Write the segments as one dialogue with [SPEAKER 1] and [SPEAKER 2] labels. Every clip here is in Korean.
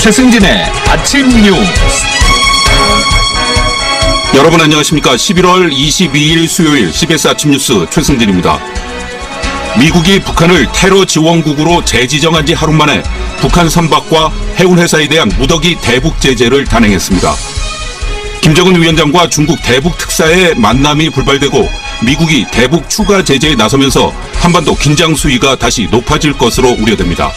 [SPEAKER 1] 최승진의 아침 뉴스. 여러분 안녕하십니까. 11월 22일 수요일 CBS 아침 뉴스 최승진입니다. 미국이 북한을 테러 지원국으로 재지정한 지 하루 만에 북한 선박과 해운회사에 대한 무더기 대북 제재를 단행했습니다. 김정은 위원장과 중국 대북 특사의 만남이 불발되고 미국이 대북 추가 제재에 나서면서 한반도 긴장 수위가 다시 높아질 것으로 우려됩니다.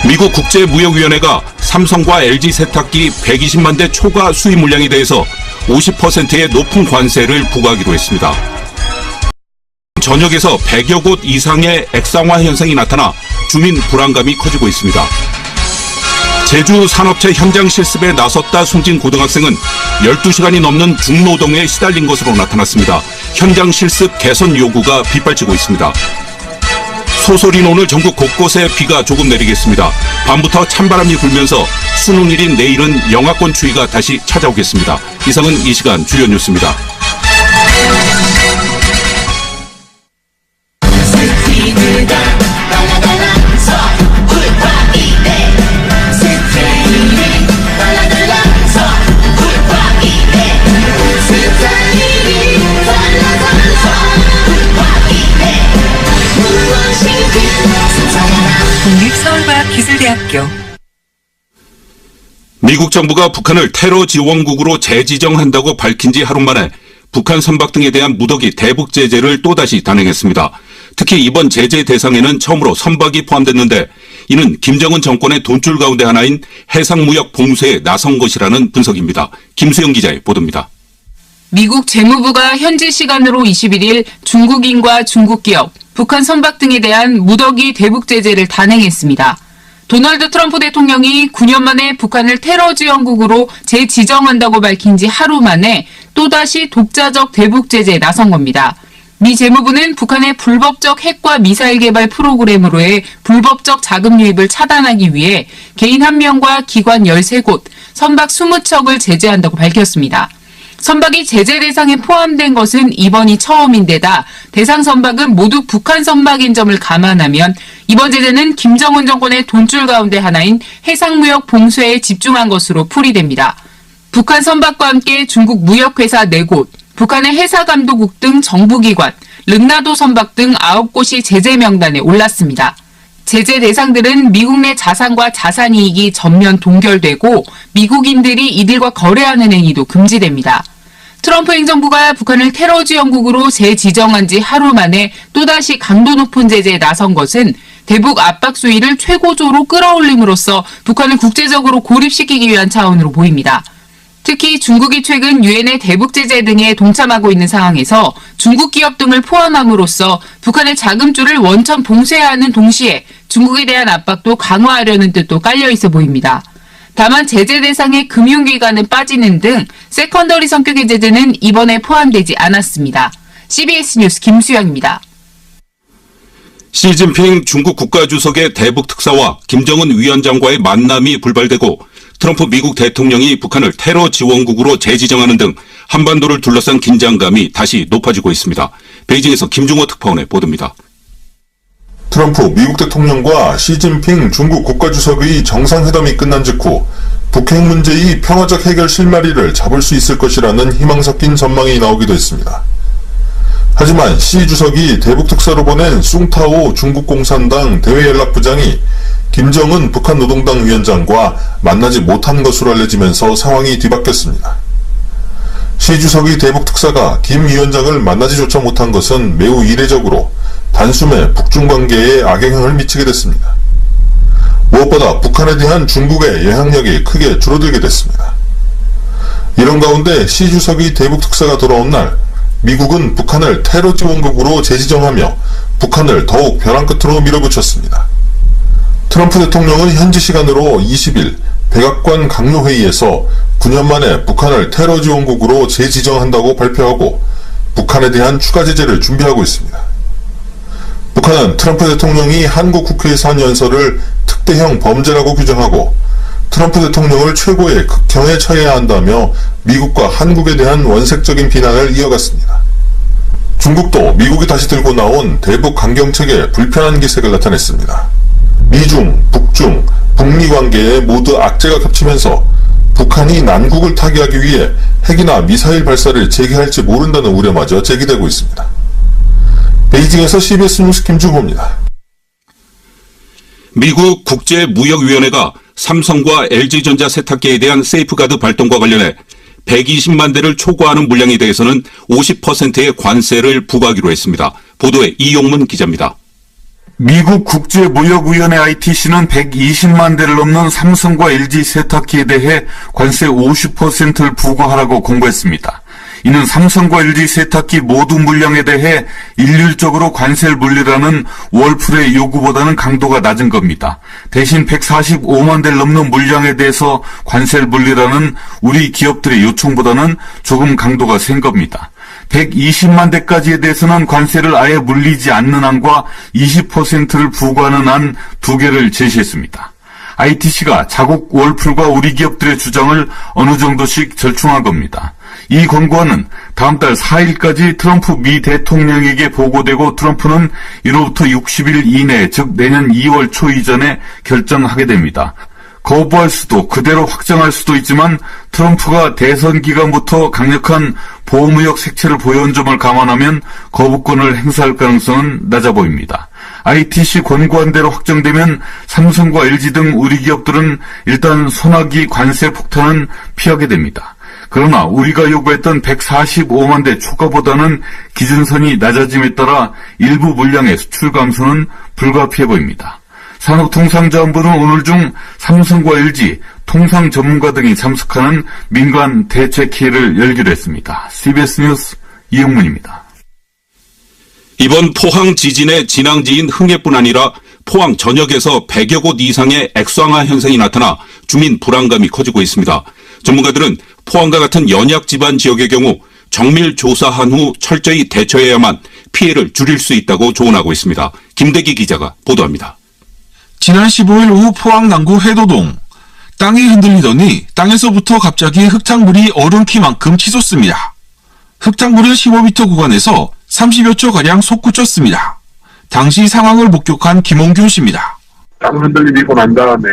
[SPEAKER 1] 미국 국제무역위원회가 삼성과 LG 세탁기 120만 대 초과 수입 물량에 대해서 50%의 높은 관세를 부과하기로 했습니다. 전역에서 100여 곳 이상의 액상화 현상이 나타나 주민 불안감이 커지고 있습니다. 제주 산업체 현장 실습에 나섰다 숨진 고등학생은 12시간이 넘는 중노동에 시달린 것으로 나타났습니다. 현장 실습 개선 요구가 빗발치고 있습니다. 소설인 오늘 전국 곳곳에 비가 조금 내리겠습니다. 밤부터 찬바람이 불면서 수능일인 내일은 영하권 추위가 다시 찾아오겠습니다. 이상은 이 시간 주요 뉴스입니다.
[SPEAKER 2] 국립서울과학기술대학교.
[SPEAKER 1] 미국 정부가 북한을 테러 지원국으로 재지정한다고 밝힌 지 하루 만에 북한 선박 등에 대한 무더기 대북 제재를 또다시 단행했습니다. 특히 이번 제재 대상에는 처음으로 선박이 포함됐는데 이는 김정은 정권의 돈줄 가운데 하나인 해상무역 봉쇄에 나선 것이라는 분석입니다. 김수영 기자의 보도입니다.
[SPEAKER 3] 미국 재무부가 현지 시간으로 21일 중국인과 중국 기업, 북한 선박 등에 대한 무더기 대북 제재를 단행했습니다. 도널드 트럼프 대통령이 9년 만에 북한을 테러 지원국으로 재지정한다고 밝힌 지 하루 만에 또다시 독자적 대북 제재에 나선 겁니다. 미 재무부는 북한의 불법적 핵과 미사일 개발 프로그램으로의 불법적 자금 유입을 차단하기 위해 개인 1명과 기관 13곳, 선박 20척을 제재한다고 밝혔습니다. 선박이 제재 대상에 포함된 것은 이번이 처음인데다 대상 선박은 모두 북한 선박인 점을 감안하면 이번 제재는 김정은 정권의 돈줄 가운데 하나인 해상무역 봉쇄에 집중한 것으로 풀이됩니다. 북한 선박과 함께 중국 무역회사 4곳, 북한의 해사감독국 등 정부기관, 릉나도 선박 등 9곳이 제재 명단에 올랐습니다. 제재 대상들은 미국 내 자산과 자산이익이 전면 동결되고 미국인들이 이들과 거래하는 행위도 금지됩니다. 트럼프 행정부가 북한을 테러 지원국으로 재지정한 지 하루 만에 또다시 강도 높은 제재에 나선 것은 대북 압박 수위를 최고조로 끌어올림으로써 북한을 국제적으로 고립시키기 위한 차원으로 보입니다. 특히 중국이 최근 유엔의 대북 제재 등에 동참하고 있는 상황에서 중국 기업 등을 포함함으로써 북한의 자금줄을 원천 봉쇄하는 동시에 중국에 대한 압박도 강화하려는 뜻도 깔려 있어 보입니다. 다만 제재 대상의 금융기관은 빠지는 등 세컨더리 성격의 제재는 이번에 포함되지 않았습니다. CBS 뉴스 김수영입니다.
[SPEAKER 1] 시진핑 중국 국가주석의 대북 특사와 김정은 위원장과의 만남이 불발되고 트럼프 미국 대통령이 북한을 테러 지원국으로 재지정하는 등 한반도를 둘러싼 긴장감이 다시 높아지고 있습니다. 베이징에서 김중호 특파원의 보도입니다.
[SPEAKER 4] 트럼프 미국 대통령과 시진핑 중국 국가주석의 정상회담이 끝난 직후 북핵 문제의 평화적 해결 실마리를 잡을 수 있을 것이라는 희망 섞인 전망이 나오기도 했습니다. 하지만 시 주석이 대북 특사로 보낸 숭타오 중국 공산당 대외연락부장이 김정은 북한 노동당 위원장과 만나지 못한 것으로 알려지면서 상황이 뒤바뀌었습니다. 시 주석의 대북 특사가 김 위원장을 만나지조차 못한 것은 매우 이례적으로 단숨에 북중 관계에 악영향을 미치게 됐습니다. 무엇보다 북한에 대한 중국의 영향력이 크게 줄어들게 됐습니다. 이런 가운데 시 주석의 대북 특사가 돌아온 날 미국은 북한을 테러 지원국으로 재지정하며 북한을 더욱 벼랑 끝으로 밀어붙였습니다. 트럼프 대통령은 현지 시간으로 20일 백악관 강요회의에서 9년 만에 북한을 테러 지원국으로 재지정한다고 발표하고 북한에 대한 추가 제재를 준비하고 있습니다. 북한은 트럼프 대통령이 한국 국회에서 한 연설을 특대형 범죄라고 규정하고 트럼프 대통령을 최고의 극형에 처해야 한다며 미국과 한국에 대한 원색적인 비난을 이어갔습니다. 중국도 미국이 다시 들고 나온 대북 강경책에 불편한 기색을 나타냈습니다. 미중, 북중, 북미 관계에 모두 악재가 겹치면서 북한이 난국을 타개하기 위해 핵이나 미사일 발사를 재개할지 모른다는 우려마저 제기되고 있습니다. 베이징에서 CBS 뉴스 김주호입니다.
[SPEAKER 1] 미국 국제무역위원회가 삼성과 LG전자 세탁기에 대한 세이프가드 발동과 관련해 120만 대를 초과하는 물량에 대해서는 50%의 관세를 부과하기로 했습니다. 보도에 이용문 기자입니다.
[SPEAKER 5] 미국 국제무역위원회 ITC는 120만 대를 넘는 삼성과 LG 세탁기에 대해 관세 50%를 부과하라고 공고했습니다. 이는 삼성과 LG 세탁기 모두 물량에 대해 일률적으로 관세를 물리라는 월풀의 요구보다는 강도가 낮은 겁니다. 대신 145만 대를 넘는 물량에 대해서 관세를 물리라는 우리 기업들의 요청보다는 조금 강도가 센 겁니다. 120만 대까지에 대해서는 관세를 아예 물리지 않는 안과 20%를 부과하는 안 두 개를 제시했습니다. ITC가 자국 월풀과 우리 기업들의 주장을 어느 정도씩 절충한 겁니다. 이 권고안은 다음 달 4일까지 트럼프 미 대통령에게 보고되고 트럼프는 이로부터 60일 이내, 즉 내년 2월 초 이전에 결정하게 됩니다. 거부할 수도 그대로 확정할 수도 있지만 트럼프가 대선 기간부터 강력한 보호무역 색채를 보여온 점을 감안하면 거부권을 행사할 가능성은 낮아 보입니다. ITC 권고안대로 확정되면 삼성과 LG 등 우리 기업들은 일단 소나기 관세 폭탄은 피하게 됩니다. 그러나 우리가 요구했던 145만 대 초과보다는 기준선이 낮아짐에 따라 일부 물량의 수출 감소는 불가피해 보입니다. 산업통상자원부는 오늘 중 삼성과 LG, 통상 전문가 등이 참석하는 민간 대책회의를 열기로 했습니다. CBS 뉴스 이영문입니다.
[SPEAKER 1] 이번 포항 지진의 진앙지인 흥해뿐 아니라 포항 전역에서 100여 곳 이상의 액상화 현상이 나타나 주민 불안감이 커지고 있습니다. 전문가들은 포항과 같은 연약 지반 지역의 경우 정밀 조사한 후 철저히 대처해야만 피해를 줄일 수 있다고 조언하고 있습니다. 김대기 기자가 보도합니다.
[SPEAKER 6] 지난 15일 오후 포항 남구 회도동. 땅이 흔들리더니 땅에서부터 갑자기 흙탕물이 얼음 키만큼 치솟습니다. 흙탕물은 15m 구간에서 30여 초가량 솟구쳤습니다. 당시 상황을 목격한 김홍균 씨입니다.
[SPEAKER 7] 땅 흔들림 있고 난 다음에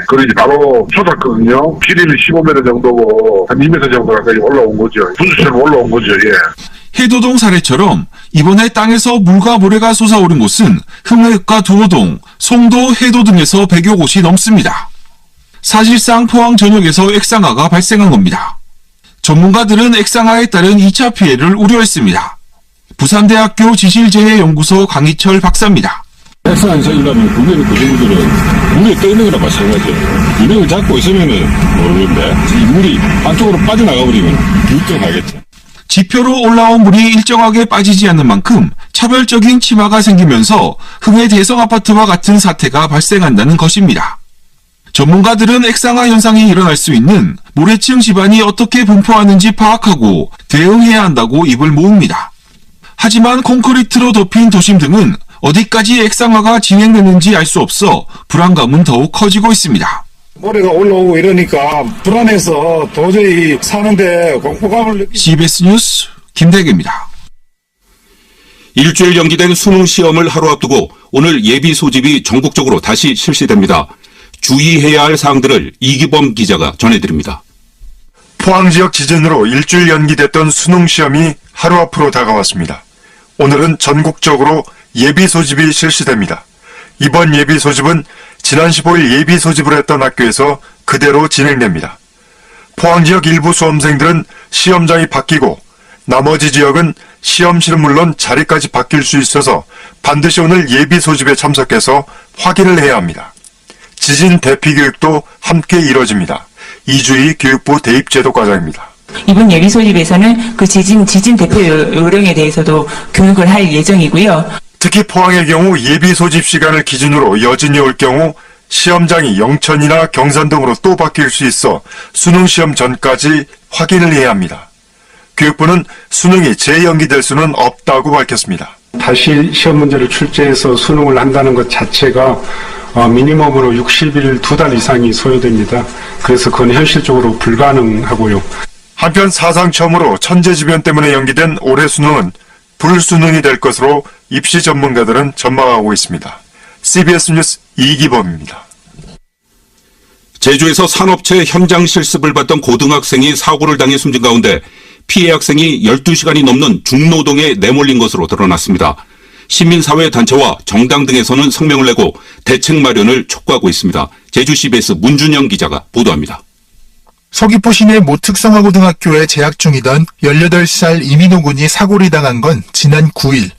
[SPEAKER 7] 그러지 바로 쏟았거든요. 길이는 15m 정도고 한 2m 정도 가까이 올라온 거죠. 분수처럼 올라온 거죠. 예.
[SPEAKER 6] 해도동 사례처럼 이번에 땅에서 물과 모래가 솟아오른 곳은 흥해읍과 두호동, 송도, 해도 등에서 100여 곳이 넘습니다. 사실상 포항 전역에서 액상화가 발생한 겁니다. 전문가들은 액상화에 따른 2차 피해를 우려했습니다. 부산대학교 지실재해연구소 강희철 박사입니다.
[SPEAKER 8] 액상 현상이라면 분명히 그 정도는 물에 떠 있는 거랑 마찬가지예요. 유령을 잡고 있으면은 모르는데 이 물이 안쪽으로 빠져나가 버리면 결정하겠죠.
[SPEAKER 6] 지표로 올라온 물이 일정하게 빠지지 않는 만큼 차별적인 치마가 생기면서 흥해 대성아파트와 같은 사태가 발생한다는 것입니다. 전문가들은 액상화 현상이 일어날 수 있는 모래층 지반이 어떻게 분포하는지 파악하고 대응해야 한다고 입을 모읍니다. 하지만 콘크리트로 덮인 도심 등은 어디까지 액상화가 진행되는지 알 수 없어 불안감은 더욱 커지고 있습니다.
[SPEAKER 9] 모래가 올라오고 이러니까 불안해서 도저히 사는데 공포감을 느끼고
[SPEAKER 6] CBS 뉴스 김대기입니다.
[SPEAKER 1] 일주일 연기된 수능 시험을 하루 앞두고 오늘 예비 소집이 전국적으로 다시 실시됩니다. 주의해야 할 사항들을 이기범 기자가 전해드립니다.
[SPEAKER 10] 포항 지역 지진으로 일주일 연기됐던 수능 시험이 하루 앞으로 다가왔습니다. 오늘은 전국적으로 예비 소집이 실시됩니다. 이번 예비 소집은 지난 15일 예비 소집을 했던 학교에서 그대로 진행됩니다. 포항 지역 일부 수험생들은 시험장이 바뀌고 나머지 지역은 시험실은 물론 자리까지 바뀔 수 있어서 반드시 오늘 예비 소집에 참석해서 확인을 해야 합니다. 지진 대피 교육도 함께 이뤄집니다. 이주희 교육부 대입제도과장입니다.
[SPEAKER 11] 이번 예비 소집에서는 그 지진 대표 요령에 대해서도 교육을 할 예정이고요.
[SPEAKER 10] 특히 포항의 경우 예비 소집 시간을 기준으로 여진이 올 경우 시험장이 영천이나 경산 등으로 또 바뀔 수 있어 수능 시험 전까지 확인을 해야 합니다. 교육부는 수능이 재연기될 수는 없다고 밝혔습니다.
[SPEAKER 12] 다시 시험 문제를 출제해서 수능을 한다는 것 자체가 미니멈으로 60일 2달 이상이 소요됩니다. 그래서 그건 현실적으로 불가능하고요.
[SPEAKER 10] 한편 사상 처음으로 천재지변 때문에 연기된 올해 수능은 불수능이 될 것으로 입시 전문가들은 전망하고 있습니다. CBS 뉴스 이기범입니다.
[SPEAKER 1] 제주에서 산업체 현장 실습을 받던 고등학생이 사고를 당해 숨진 가운데 피해 학생이 12시간이 넘는 중노동에 내몰린 것으로 드러났습니다. 시민사회단체와 정당 등에서는 성명을 내고 대책 마련을 촉구하고 있습니다. 제주 CBS 문준영 기자가 보도합니다.
[SPEAKER 13] 서귀포 시내 모 특성화고등학교에 재학 중이던 18살 이민호 군이 사고를 당한 건 지난 9일.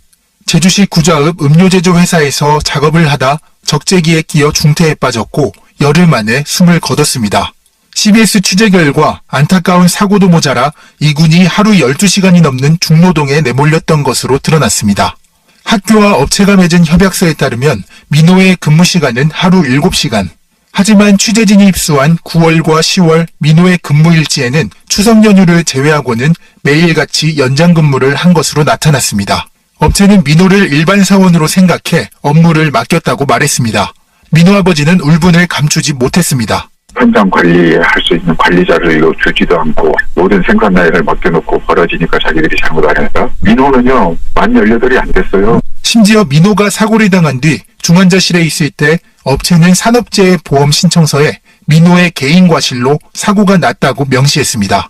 [SPEAKER 13] 제주시 구자읍 음료제조 회사에서 작업을 하다 적재기에 끼어 중태에 빠졌고 열흘 만에 숨을 거뒀습니다. CBS 취재 결과 안타까운 사고도 모자라 이 군이 하루 12시간이 넘는 중노동에 내몰렸던 것으로 드러났습니다. 학교와 업체가 맺은 협약서에 따르면 민호의 근무 시간은 하루 7시간. 하지만 취재진이 입수한 9월과 10월 민호의 근무 일지에는 추석 연휴를 제외하고는 매일같이 연장 근무를 한 것으로 나타났습니다. 업체는 민호를 일반 사원으로 생각해 업무를 맡겼다고 말했습니다. 민호 아버지는 울분을 감추지 못했습니다.
[SPEAKER 14] 현장 관리할 수 있는 관리자를 주지도 않고 모든 생산 라인을 맡겨놓고 벌어지니까 자기들이 잘못 안 했다. 민호는요, 만 18이 안 됐어요.
[SPEAKER 13] 심지어 민호가 사고를 당한 뒤 중환자실에 있을 때 업체는 산업재해 보험 신청서에 민호의 개인 과실로 사고가 났다고 명시했습니다.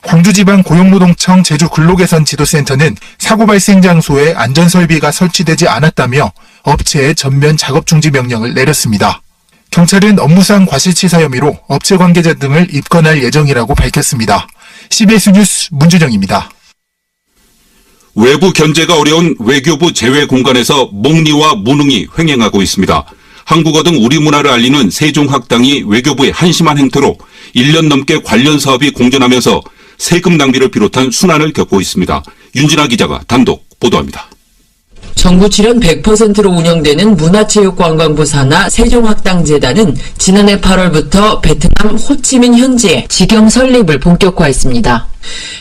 [SPEAKER 13] 광주지방고용노동청 제주근로개선 지도센터는 사고 발생 장소에 안전설비가 설치되지 않았다며 업체에 전면 작업 중지 명령을 내렸습니다. 경찰은 업무상 과실치사 혐의로 업체 관계자 등을 입건할 예정이라고 밝혔습니다. CBS 뉴스 문준영입니다.
[SPEAKER 1] 외부 견제가 어려운 외교부 제외 공간에서 목리와 무능이 횡행하고 있습니다. 한국어 등 우리 문화를 알리는 세종학당이 외교부의 한심한 행태로 1년 넘게 관련 사업이 공전하면서 세금 낭비를 비롯한 순환을 겪고 있습니다. 윤진아 기자가 단독 보도합니다.
[SPEAKER 15] 정부 출연 100%로 운영되는 문화체육관광부 산하 세종학당재단은 지난해 8월부터 베트남 호치민 현지에 직영 설립을 본격화했습니다.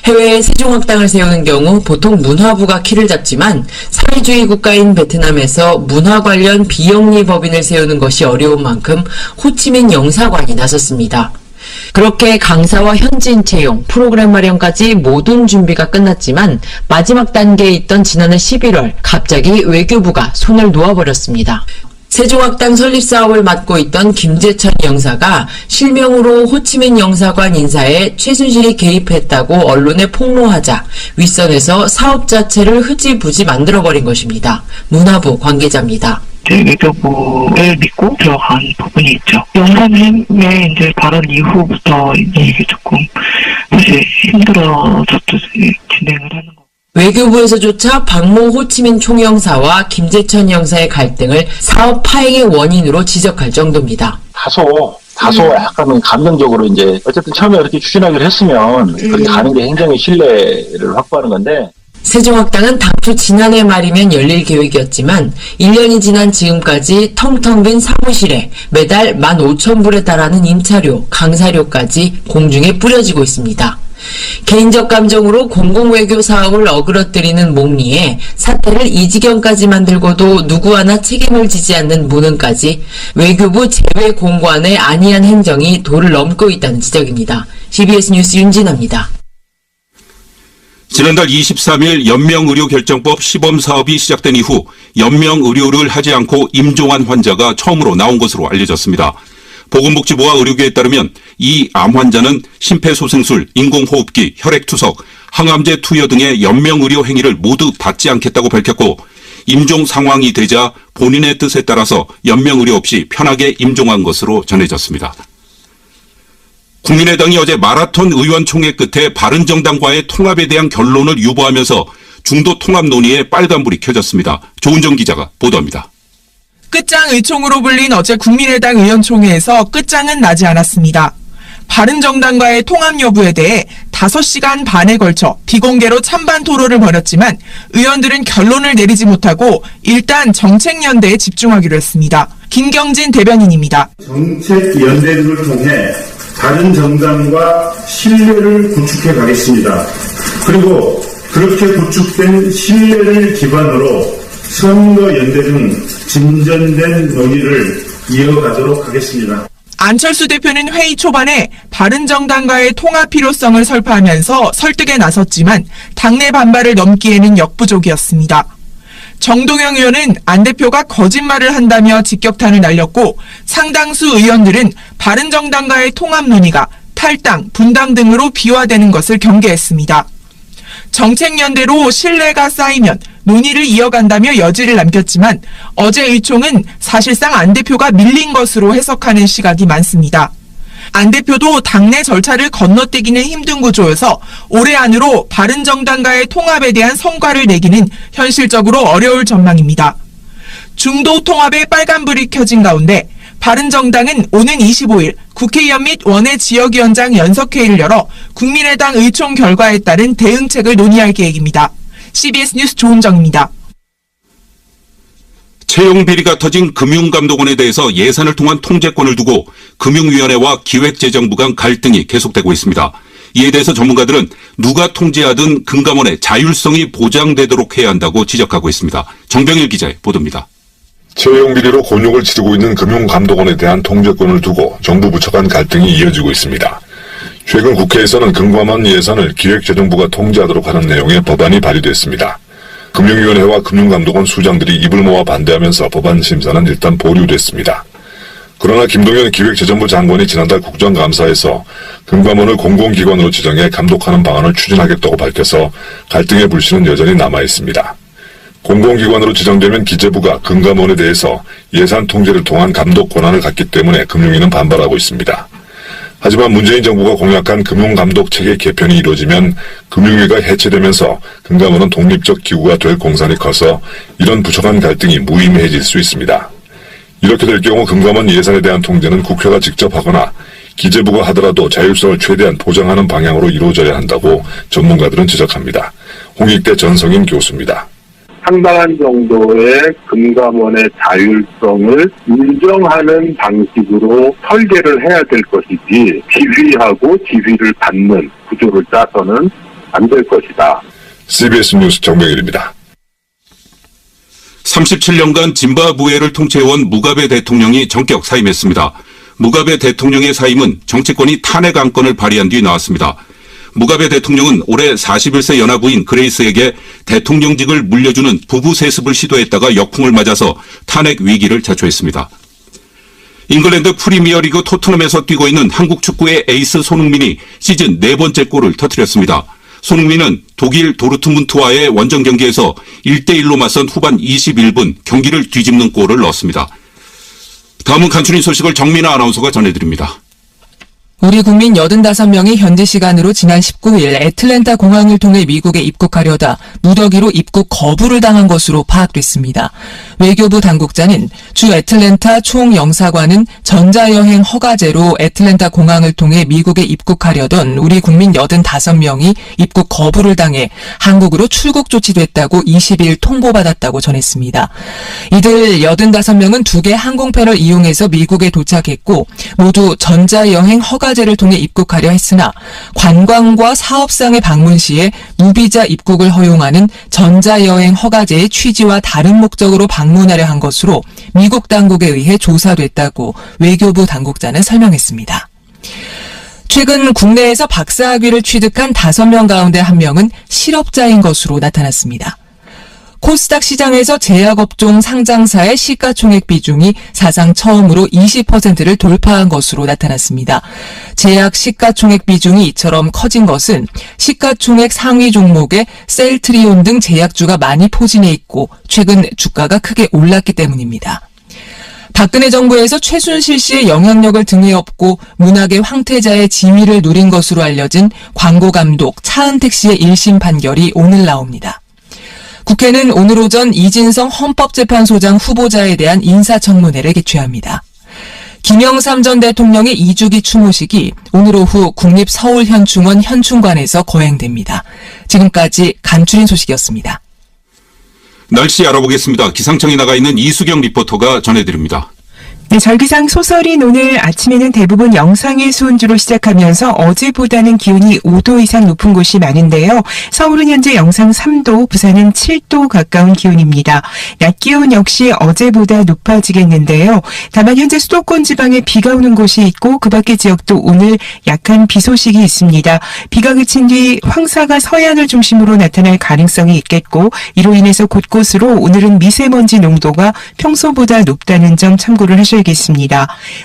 [SPEAKER 15] 해외에 세종학당을 세우는 경우 보통 문화부가 키를 잡지만 사회주의 국가인 베트남에서 문화 관련 비영리 법인을 세우는 것이 어려운 만큼 호치민 영사관이 나섰습니다. 그렇게 강사와 현지인 채용, 프로그램 마련까지 모든 준비가 끝났지만 마지막 단계에 있던 지난해 11월 갑자기 외교부가 손을 놓아버렸습니다. 세종학당 설립 사업을 맡고 있던 김재천 영사가 실명으로 호치민 영사관 인사에 최순실이 개입했다고 언론에 폭로하자 윗선에서 사업 자체를 흐지부지 만들어버린 것입니다. 문화부 관계자입니다.
[SPEAKER 16] 외교부를 믿고 들어간 부분이 있죠. 영사님의 이제 발언 이후부터 이게 조금 사실 힘들어졌죠. 진행을 하는 거.
[SPEAKER 15] 외교부에서조차 박모 호치민 총영사와 김재천 영사의 갈등을 사업 파행의 원인으로 지적할 정도입니다.
[SPEAKER 17] 다소 약간은 감정적으로 이제 어쨌든 처음에 이렇게 추진하기로 했으면 그렇게 가는 게 행정의 신뢰를 확보하는 건데.
[SPEAKER 15] 세종학당은 당초 지난해 말이면 열릴 계획이었지만 1년이 지난 지금까지 텅텅 빈 사무실에 매달 15,000불에 달하는 임차료, 강사료까지 공중에 뿌려지고 있습니다. 개인적 감정으로 공공외교 사업을 어그러뜨리는 목리에 사태를 이 지경까지 만들고도 누구 하나 책임을 지지 않는 무능까지 외교부 제외 공관의 안이한 행정이 도를 넘고 있다는 지적입니다. CBS 뉴스 윤진아입니다.
[SPEAKER 1] 지난달 23일 연명의료결정법 시범사업이 시작된 이후 연명의료를 하지 않고 임종한 환자가 처음으로 나온 것으로 알려졌습니다. 보건복지부와 의료계에 따르면 이 암 환자는 심폐소생술, 인공호흡기, 혈액투석, 항암제 투여 등의 연명의료 행위를 모두 받지 않겠다고 밝혔고 임종 상황이 되자 본인의 뜻에 따라서 연명의료 없이 편하게 임종한 것으로 전해졌습니다. 국민의당이 어제 마라톤 의원총회 끝에 바른정당과의 통합에 대한 결론을 유보하면서 중도 통합 논의에 빨간불이 켜졌습니다. 조은정 기자가 보도합니다.
[SPEAKER 18] 끝장 의총으로 불린 어제 국민의당 의원총회에서 끝장은 나지 않았습니다. 바른정당과의 통합 여부에 대해 5시간 반에 걸쳐 비공개로 찬반 토론을 벌였지만 의원들은 결론을 내리지 못하고 일단 정책연대에 집중하기로 했습니다. 김경진 대변인입니다.
[SPEAKER 19] 정책연대를 통해 다른 정당과 신뢰를 구축해 가겠습니다. 그리고 그렇게 구축된 신뢰를 기반으로 선거연대 등 진전된 논의를 이어가도록 하겠습니다.
[SPEAKER 18] 안철수 대표는 회의 초반에 바른정당과의 통합 필요성을 설파하면서 설득에 나섰지만 당내 반발을 넘기에는 역부족이었습니다. 정동영 의원은 안 대표가 거짓말을 한다며 직격탄을 날렸고 상당수 의원들은 바른정당과의 통합 논의가 탈당, 분당 등으로 비화되는 것을 경계했습니다. 정책연대로 신뢰가 쌓이면 논의를 이어간다며 여지를 남겼지만 어제 의총은 사실상 안 대표가 밀린 것으로 해석하는 시각이 많습니다. 안 대표도 당내 절차를 건너뛰기는 힘든 구조여서 올해 안으로 바른정당과의 통합에 대한 성과를 내기는 현실적으로 어려울 전망입니다. 중도 통합에 빨간불이 켜진 가운데 바른정당은 오는 25일 국회의원 및 원외 지역위원장 연석회의를 열어 국민의당 의총 결과에 따른 대응책을 논의할 계획입니다. CBS 뉴스 조은정입니다.
[SPEAKER 1] 채용 비리가 터진 금융감독원에 대해서 예산을 통한 통제권을 두고 금융위원회와 기획재정부 간 갈등이 계속되고 있습니다. 이에 대해서 전문가들은 누가 통제하든 금감원의 자율성이 보장되도록 해야 한다고 지적하고 있습니다. 정병일 기자의 보도입니다.
[SPEAKER 4] 채용 비리로 곤욕을 치르고 있는 금융감독원에 대한 통제권을 두고 정부 부처 간 갈등이 이어지고 있습니다. 최근 국회에서는 금감원 예산을 기획재정부가 통제하도록 하는 내용의 법안이 발의됐습니다. 금융위원회와 금융감독원 수장들이 입을 모아 반대하면서 법안 심사는 일단 보류됐습니다. 그러나 김동연 기획재정부 장관이 지난달 국정감사에서 금감원을 공공기관으로 지정해 감독하는 방안을 추진하겠다고 밝혀서 갈등의 불씨는 여전히 남아있습니다. 공공기관으로 지정되면 기재부가 금감원에 대해서 예산 통제를 통한 감독 권한을 갖기 때문에 금융위는 반발하고 있습니다. 하지만 문재인 정부가 공약한 금융감독체계 개편이 이루어지면 금융위가 해체되면서 금감원은 독립적 기구가 될 공산이 커서 이런 부처 간 갈등이 무의미해질 수 있습니다. 이렇게 될 경우 금감원 예산에 대한 통제는 국회가 직접 하거나 기재부가 하더라도 자율성을 최대한 보장하는 방향으로 이루어져야 한다고 전문가들은 지적합니다. 홍익대 전성인 교수입니다.
[SPEAKER 7] 상당한 정도의 금감원의 자율성을 인정하는 방식으로 설계를 해야 될 것이지 지휘하고 지휘를 받는 구조를 짜서는 안 될 것이다.
[SPEAKER 4] CBS 뉴스 정병일입니다.
[SPEAKER 1] 37년간 짐바브웨를 통치해온 무가베 대통령이 전격 사임했습니다. 무가베 대통령의 사임은 정치권이 탄핵 안건을 발의한 뒤 나왔습니다. 무가베 대통령은 올해 41세 연하부인 그레이스에게 대통령직을 물려주는 부부 세습을 시도했다가 역풍을 맞아서 탄핵 위기를 자초했습니다. 잉글랜드 프리미어리그 토트넘에서 뛰고 있는 한국 축구의 에이스 손흥민이 시즌 4번째 골을 터뜨렸습니다. 손흥민은 독일 도르트문트와의 원정 경기에서 1대1로 맞선 후반 21분 경기를 뒤집는 골을 넣었습니다. 다음은 간추린 소식을 정민아 아나운서가 전해드립니다.
[SPEAKER 20] 우리 국민 85명이 현지 시간으로 지난 19일 애틀랜타 공항을 통해 미국에 입국하려다 무더기로 입국 거부를 당한 것으로 파악됐습니다. 외교부 당국자는 주 애틀랜타 총영사관은 전자여행 허가제로 애틀랜타 공항을 통해 미국에 입국하려던 우리 국민 85명이 입국 거부를 당해 한국으로 출국 조치됐다고 20일 통보받았다고 전했습니다. 이들 85명은 2개 항공편을 이용해서 미국에 도착했고 모두 전자여행 허가제를 통해 입국하려 했으나 관광과 사업상의 방문 시에 무비자 입국을 허용하는 전자여행 허가제의 취지와 다른 목적으로 방문하려 한 것으로 미국 당국에 의해 조사됐다고 외교부 당국자는 설명했습니다. 최근 국내에서 박사학위를 취득한 5명 가운데 1명은 실업자인 것으로 나타났습니다. 코스닥 시장에서 제약업종 상장사의 시가총액 비중이 사상 처음으로 20%를 돌파한 것으로 나타났습니다. 제약 시가총액 비중이 이처럼 커진 것은 시가총액 상위 종목에 셀트리온 등 제약주가 많이 포진해 있고 최근 주가가 크게 올랐기 때문입니다. 박근혜 정부에서 최순실 씨의 영향력을 등에 업고 문학의 황태자의 지위를 누린 것으로 알려진 광고감독 차은택 씨의 1심 판결이 오늘 나옵니다. 국회는 오늘 오전 이진성 헌법재판소장 후보자에 대한 인사청문회를 개최합니다. 김영삼 전 대통령의 2주기 추모식이 오늘 오후 국립서울현충원 현충관에서 거행됩니다. 지금까지 간추린 소식이었습니다.
[SPEAKER 1] 날씨 알아보겠습니다. 기상청에 나가 있는 이수경 리포터가 전해드립니다.
[SPEAKER 21] 네, 절기상 소설인 오늘 아침에는 대부분 영상의 수온주로 시작하면서 어제보다는 기온이 5도 이상 높은 곳이 많은데요. 서울은 현재 영상 3도, 부산은 7도 가까운 기온입니다. 낮 기온 역시 어제보다 높아지겠는데요. 다만 현재 수도권 지방에 비가 오는 곳이 있고 그 밖의 지역도 오늘 약한 비 소식이 있습니다. 비가 그친 뒤 황사가 서해안을 중심으로 나타날 가능성이 있겠고 이로 인해서 곳곳으로 오늘은 미세먼지 농도가 평소보다 높다는 점 참고를 하셔야겠습니다.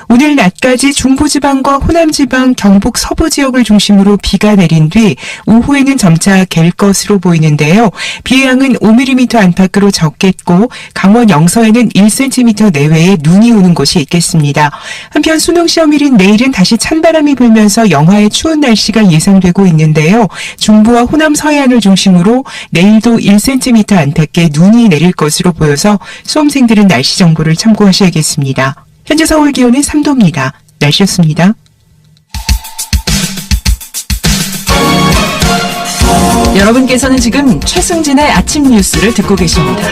[SPEAKER 21] 오늘 낮까지 중부지방과 호남지방, 경북 서부 지역을 중심으로 비가 내린 뒤 오후에는 점차 갤 것으로 보이는데요. 비의 양은 5mm 안팎으로 적겠고 강원 영서에는 1cm 내외의 눈이 오는 곳이 있겠습니다. 한편 수능시험일인 내일은 다시 찬바람이 불면서 영하의 추운 날씨가 예상되고 있는데요. 중부와 호남 서해안을 중심으로 내일도 1cm 안팎의 눈이 내릴 것으로 보여서 수험생들은 날씨 정보를 참고하셔야겠습니다. 현재 서울 기온은 3도입니다. 날씨였습니다.
[SPEAKER 20] 여러분께서는 지금 최승진의 아침 뉴스를 듣고 계십니다.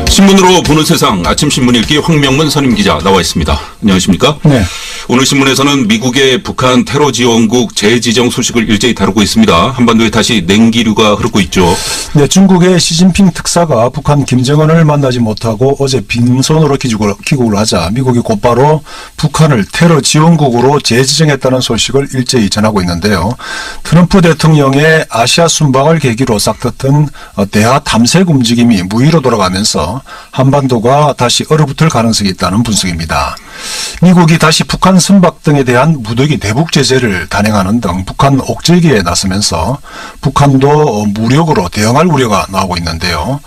[SPEAKER 1] 신문으로 보는 세상 아침 신문 읽기 황명문 선임기자 나와 있습니다. 안녕하십니까?
[SPEAKER 22] 네.
[SPEAKER 1] 오늘 신문에서는 미국의 북한 테러 지원국 재지정 소식을 일제히 다루고 있습니다. 한반도에 다시 냉기류가 흐르고 있죠.
[SPEAKER 22] 네, 중국의 시진핑 특사가 북한 김정은을 만나지 못하고 어제 빈손으로 귀국을 하자 미국이 곧바로 북한을 테러 지원국으로 재지정했다는 소식을 일제히 전하고 있는데요. 트럼프 대통령의 아시아 순방을 계기로 싹텄던 대화 탐색 움직임이 무의로 돌아가면서 한반도가 다시 얼어붙을 가능성이 있다는 분석입니다. 미국이 다시 북한 선박 등에 대한 무더기 대북 제재를 단행하는 등 북한 옥죄기에 나서면서 북한도 무력으로 대응할 우려가 나오고 있는데요.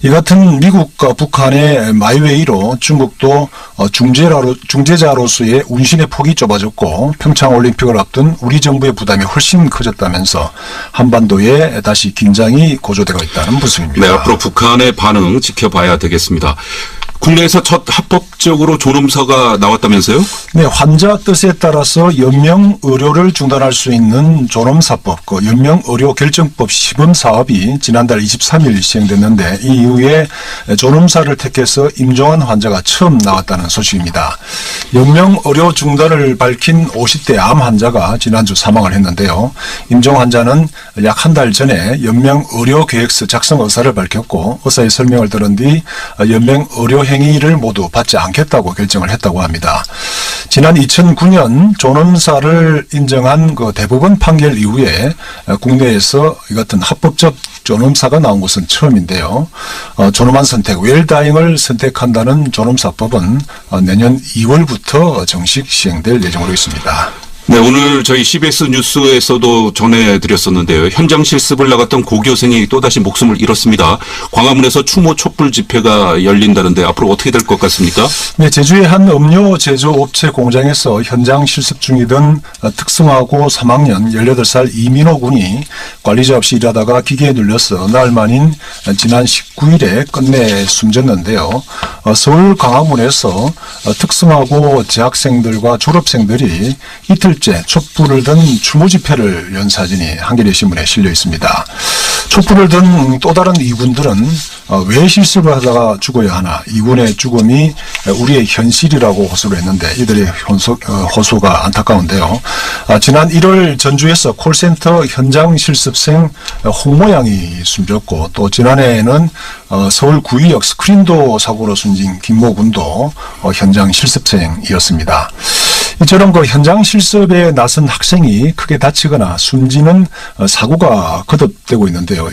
[SPEAKER 22] 이 같은 미국과 북한의 마이웨이로 중국도 중재자로서의 운신의 폭이 좁아졌고 평창올림픽을 앞둔 우리 정부의 부담이 훨씬 커졌다면서 한반도에 다시 긴장이 고조되고 있다는 분석입니다.
[SPEAKER 1] 네, 앞으로 북한의 반응 지켜봐야 되겠습니다. 국내에서 첫 합법적으로 존엄사가 나왔다면서요?
[SPEAKER 22] 네, 환자 뜻에 따라서 연명 의료를 중단할 수 있는 존엄사법, 그 연명 의료 결정법 시범 사업이 지난달 23일 시행됐는데 이 이후에 존엄사를 택해서 임종한 환자가 처음 나왔다는 소식입니다. 연명 의료 중단을 밝힌 50대 암 환자가 지난주 사망을 했는데요. 임종 환자는 약 한 달 전에 연명 의료 계획서 작성 의사를 밝혔고 의사의 설명을 들은 뒤 연명 의료 행위를 모두 받지 않겠다고 결정을 했다고 합니다. 지난 2009년 존엄사를 인정한 그 대법원 판결 이후에 국내에서 이 같은 합법적 존엄사가 나온 것은 처음인데요. 존엄한 선택, 웰다잉을 선택한다는 존엄사법은 내년 2월부터 정식 시행될 예정으로 있습니다.
[SPEAKER 1] 네, 오늘 저희 CBS 뉴스에서도 전해드렸었는데요. 현장 실습을 나갔던 고교생이 또다시 목숨을 잃었습니다. 광화문에서 추모 촛불 집회가 열린다는데 앞으로 어떻게 될 것 같습니까?
[SPEAKER 22] 네, 제주의 한 음료 제조업체 공장에서 현장 실습 중이던 특성화고 3학년 18살 이민호 군이 관리자 없이 일하다가 기계에 눌려서 나흘 만인 지난 19일에 끝내 숨졌는데요. 서울 광화문에서 특성화고 재학생들과 졸업생들이 이틀째 촛불을 든 추모 집회를 연 사진이 한겨레 신문에 실려 있습니다. 촛불을 든 또 다른 이군들은 왜 실습을 하다가 죽어야 하나, 이군의 죽음이 우리의 현실이라고 호소를 했는데 이들의 호소가 안타까운데요. 지난 1월 전주에서 콜센터 현장 실습생 홍모양이 숨졌고 또 지난해에는 서울 구의역 스크린도 사고로 숨진 김모 군도 현장 실습생이었습니다. 이처럼 그 현장 실습에 나선 학생이 크게 다치거나 숨지는 사고가 거듭되고 있는데요.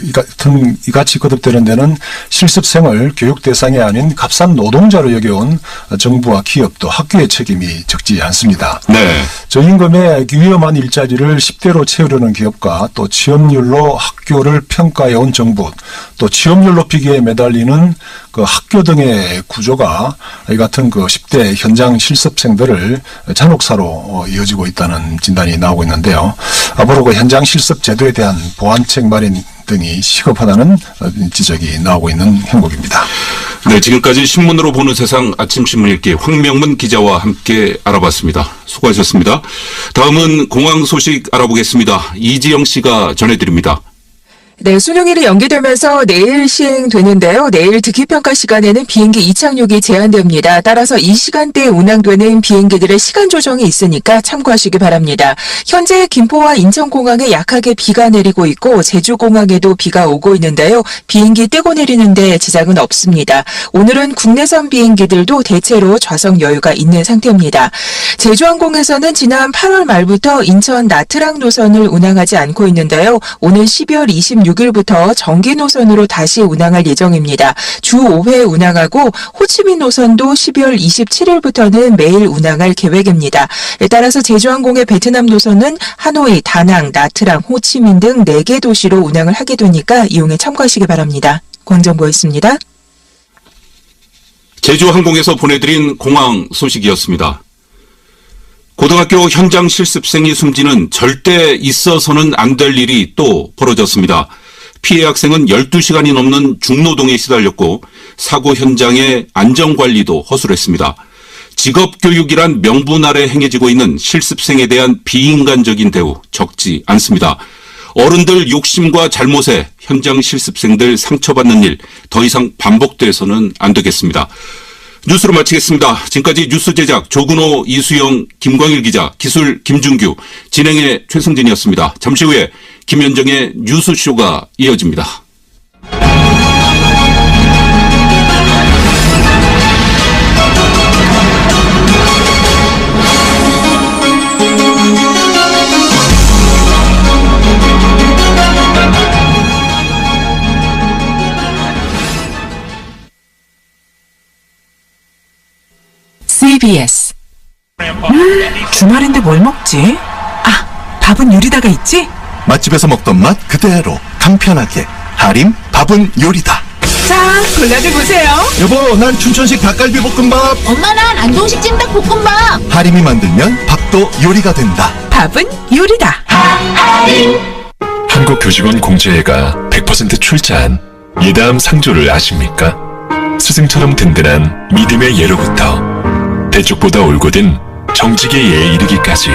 [SPEAKER 22] 이같이 거듭되는 데는 실습생을 교육 대상이 아닌 값싼 노동자로 여겨온 정부와 기업도 학교의 책임이 적지 않습니다.
[SPEAKER 1] 네.
[SPEAKER 22] 저임금의 위험한 일자리를 10대로 채우려는 기업과 또 취업률로 학교를 평가해온 정부, 또 취업률 높이기에 매달리는 그 학교 등의 구조가 이 같은 그 10대 현장 실습생들을 잔혹사로 이어지고 있다는 진단이 나오고 있는데요. 앞으로 그 현장 실습 제도에 대한 보완책 마련 등이 시급하다는 지적이 나오고 있는 형국입니다.
[SPEAKER 1] 네, 지금까지 신문으로 보는 세상 아침 신문 읽기 황명문 기자와 함께 알아봤습니다. 수고하셨습니다. 다음은 공항 소식 알아보겠습니다. 이지영 씨가 전해드립니다.
[SPEAKER 21] 네, 수능일이 연기되면서 내일 시행되는데요. 내일 듣기평가 시간에는 비행기 이착륙이 제한됩니다. 따라서 이 시간대에 운항되는 비행기들의 시간 조정이 있으니까 참고하시기 바랍니다. 현재 김포와 인천공항에 약하게 비가 내리고 있고 제주공항에도 비가 오고 있는데요. 비행기 뜨고 내리는데 지장은 없습니다. 오늘은 국내선 비행기들도 대체로 좌석 여유가 있는 상태입니다. 제주항공에서는 지난 8월 말부터 인천 나트랑 노선을 운항하지 않고 있는데요. 오는 12월 26일부터 정기 노선으로 다시 운항할 예정입니다. 주 5회 운항하고 호치민 노선도 12월 27일부터는 매일 운항할 계획입니다. 따라서 제주항공의 베트남 노선은 하노이, 다낭, 나트랑, 호치민 등 4개 도시로 운항을 하게 되니까 이용에 참고하시기 바랍니다. 광정보였습니다.
[SPEAKER 1] 제주항공에서 보내드린 공항 소식이었습니다. 고등학교 현장 실습생이 숨지는 절대 있어서는 안 될 일이 또 벌어졌습니다. 피해 학생은 12시간이 넘는 중노동에 시달렸고 사고 현장의 안전관리도 허술했습니다. 직업교육이란 명분 아래 행해지고 있는 실습생에 대한 비인간적인 대우 적지 않습니다. 어른들 욕심과 잘못에 현장 실습생들 상처받는 일 더 이상 반복돼서는 안 되겠습니다. 뉴스로 마치겠습니다. 지금까지 뉴스 제작 조근호, 이수영, 김광일 기자, 기술 김준규, 진행의 최승진이었습니다. 잠시 후에 김현정의 뉴스쇼가 이어집니다.
[SPEAKER 21] CBS. 주말인데 뭘 먹지? 아, 밥은 요리다가 있지?
[SPEAKER 2] 맛집에서 먹던 맛 그대로 간편하게 하림 밥은 요리다.
[SPEAKER 21] 자, 골라들 보세요.
[SPEAKER 2] 여보, 난 춘천식 닭갈비 볶음밥.
[SPEAKER 3] 엄마, 난 안동식 찜닭 볶음밥.
[SPEAKER 2] 하림이 만들면 밥도 요리가 된다.
[SPEAKER 21] 밥은 요리다.
[SPEAKER 2] 하림.
[SPEAKER 23] 한국교직원 공제회가 100% 출자한 예다음 상조를 아십니까? 스승처럼 든든한 믿음의 예로부터 대쪽보다 올곧은 정직의 예에 이르기까지